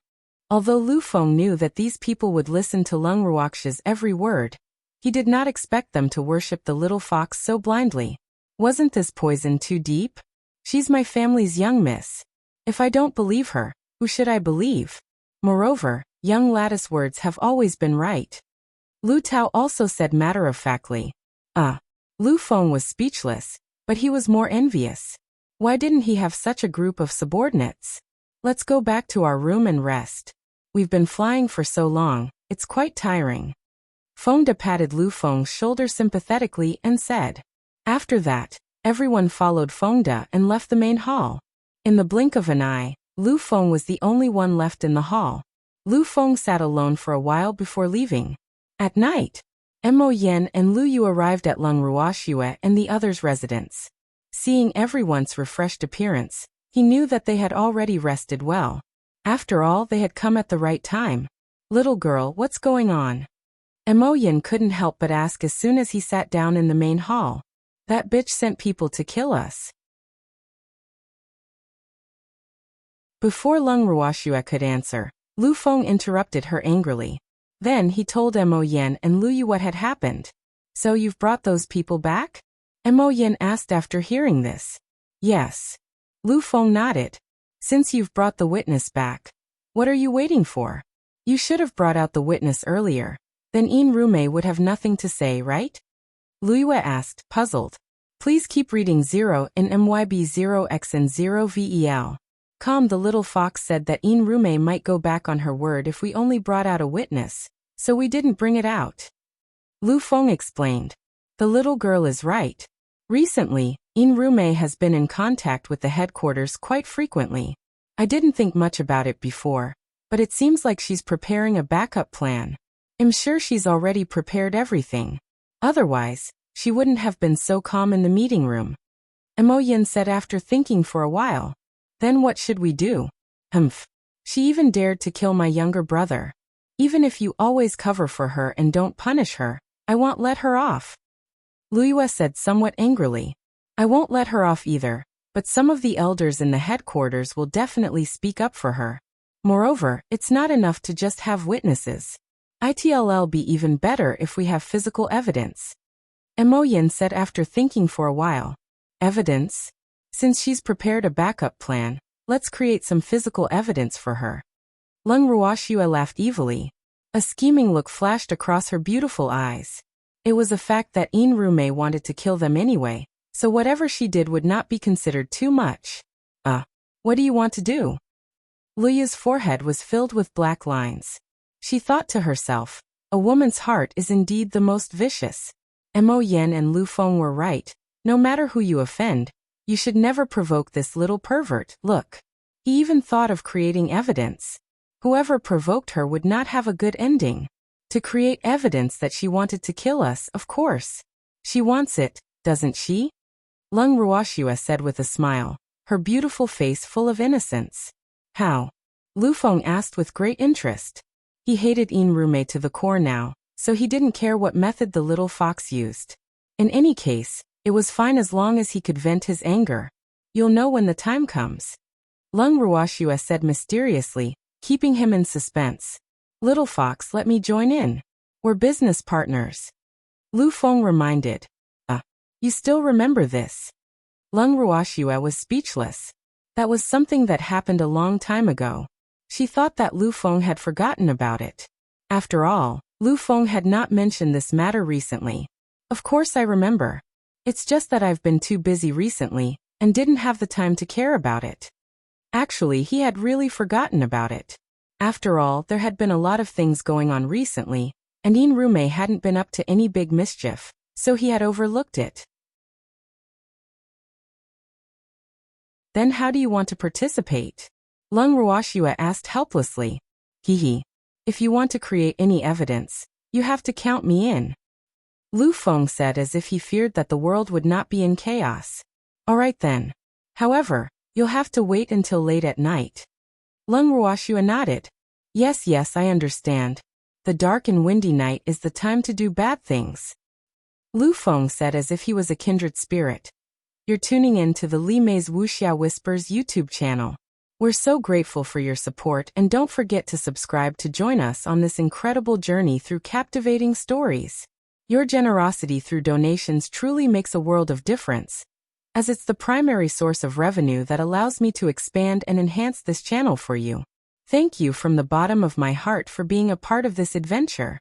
Although Lu Feng knew that these people would listen to Lung Ruoxue's every word, he did not expect them to worship the little fox so blindly. Wasn't this poison too deep? She's my family's young miss. If I don't believe her, who should I believe? Moreover, young lattice words have always been right. Lu Tao also said matter-of-factly. Lu Feng was speechless, but he was more envious. Why didn't he have such a group of subordinates? Let's go back to our room and rest. We've been flying for so long, it's quite tiring. Fonda patted Lu Feng's shoulder sympathetically and said. After that, everyone followed Fonda and left the main hall. In the blink of an eye, Lu Feng was the only one left in the hall. Lu Feng sat alone for a while before leaving. At night, Mo Yin and Lu Yu arrived at Lung Ruoxue and the others' residence. Seeing everyone's refreshed appearance, he knew that they had already rested well. After all, they had come at the right time. Little girl, what's going on? Mo Yin couldn't help but ask as soon as he sat down in the main hall. That bitch sent people to kill us. Before Lung Ruoxue could answer, Lu Feng interrupted her angrily. Then he told Mo Yin and Lu Yu what had happened. So you've brought those people back? Mo Yin asked after hearing this. Yes. Lu Feng nodded. Since you've brought the witness back, what are you waiting for? You should have brought out the witness earlier. Then Yin Rumei would have nothing to say, right? Lu Yu asked, puzzled. Please keep reading 0 in MYB 0x and 0VEL. The little fox said that Yin Rumei might go back on her word if we only brought out a witness, so we didn't bring it out. Lu Feng explained. The little girl is right. Recently, Rume has been in contact with the headquarters quite frequently. I didn't think much about it before, but it seems like she's preparing a backup plan. I'm sure she's already prepared everything. Otherwise, she wouldn't have been so calm in the meeting room. Mo Yin said after thinking for a while. Then what should we do? Humph. She even dared to kill my younger brother. Even if you always cover for her and don't punish her, I won't let her off. Luyue said somewhat angrily. I won't let her off either, but some of the elders in the headquarters will definitely speak up for her. Moreover, it's not enough to just have witnesses. It'll be even better if we have physical evidence. Mo Yin said after thinking for a while. Evidence? Since she's prepared a backup plan, let's create some physical evidence for her. Lung Ruoxue laughed evilly. A scheming look flashed across her beautiful eyes. It was a fact that Rume wanted to kill them anyway, so whatever she did would not be considered too much. What do you want to do? Luyue's forehead was filled with black lines. She thought to herself, a woman's heart is indeed the most vicious. Mo Yin and Lu Feng were right. No matter who you offend, you should never provoke this little pervert. Look. He even thought of creating evidence. Whoever provoked her would not have a good ending. To create evidence that she wanted to kill us, of course. She wants it, doesn't she? Lung Ruoxue said with a smile, her beautiful face full of innocence. How? Lu Feng asked with great interest. He hated Rume to the core now, so he didn't care what method the little fox used. In any case, it was fine as long as he could vent his anger. You'll know when the time comes. Lung Ruoxue said mysteriously, keeping him in suspense. Little fox, let me join in. We're business partners. Lu Feng reminded. You still remember this? Lung Ruoxue was speechless. That was something that happened a long time ago. She thought that Lu Feng had forgotten about it. After all, Lu Feng had not mentioned this matter recently. Of course I remember. It's just that I've been too busy recently, and didn't have the time to care about it. Actually, he had really forgotten about it. After all, there had been a lot of things going on recently, and Rume hadn't been up to any big mischief, so he had overlooked it. Then how do you want to participate? Lung Ruoxue asked helplessly. If you want to create any evidence, you have to count me in. Lu Feng said as if he feared that the world would not be in chaos. All right then. However, you'll have to wait until late at night. Lung Ruoxue nodded. Yes, I understand. The dark and windy night is the time to do bad things. Lu Feng said as if he was a kindred spirit. You're tuning in to the Li Mei's Wuxia Whispers YouTube channel. We're so grateful for your support, and don't forget to subscribe to join us on this incredible journey through captivating stories. Your generosity through donations truly makes a world of difference, as it's the primary source of revenue that allows me to expand and enhance this channel for you. Thank you from the bottom of my heart for being a part of this adventure.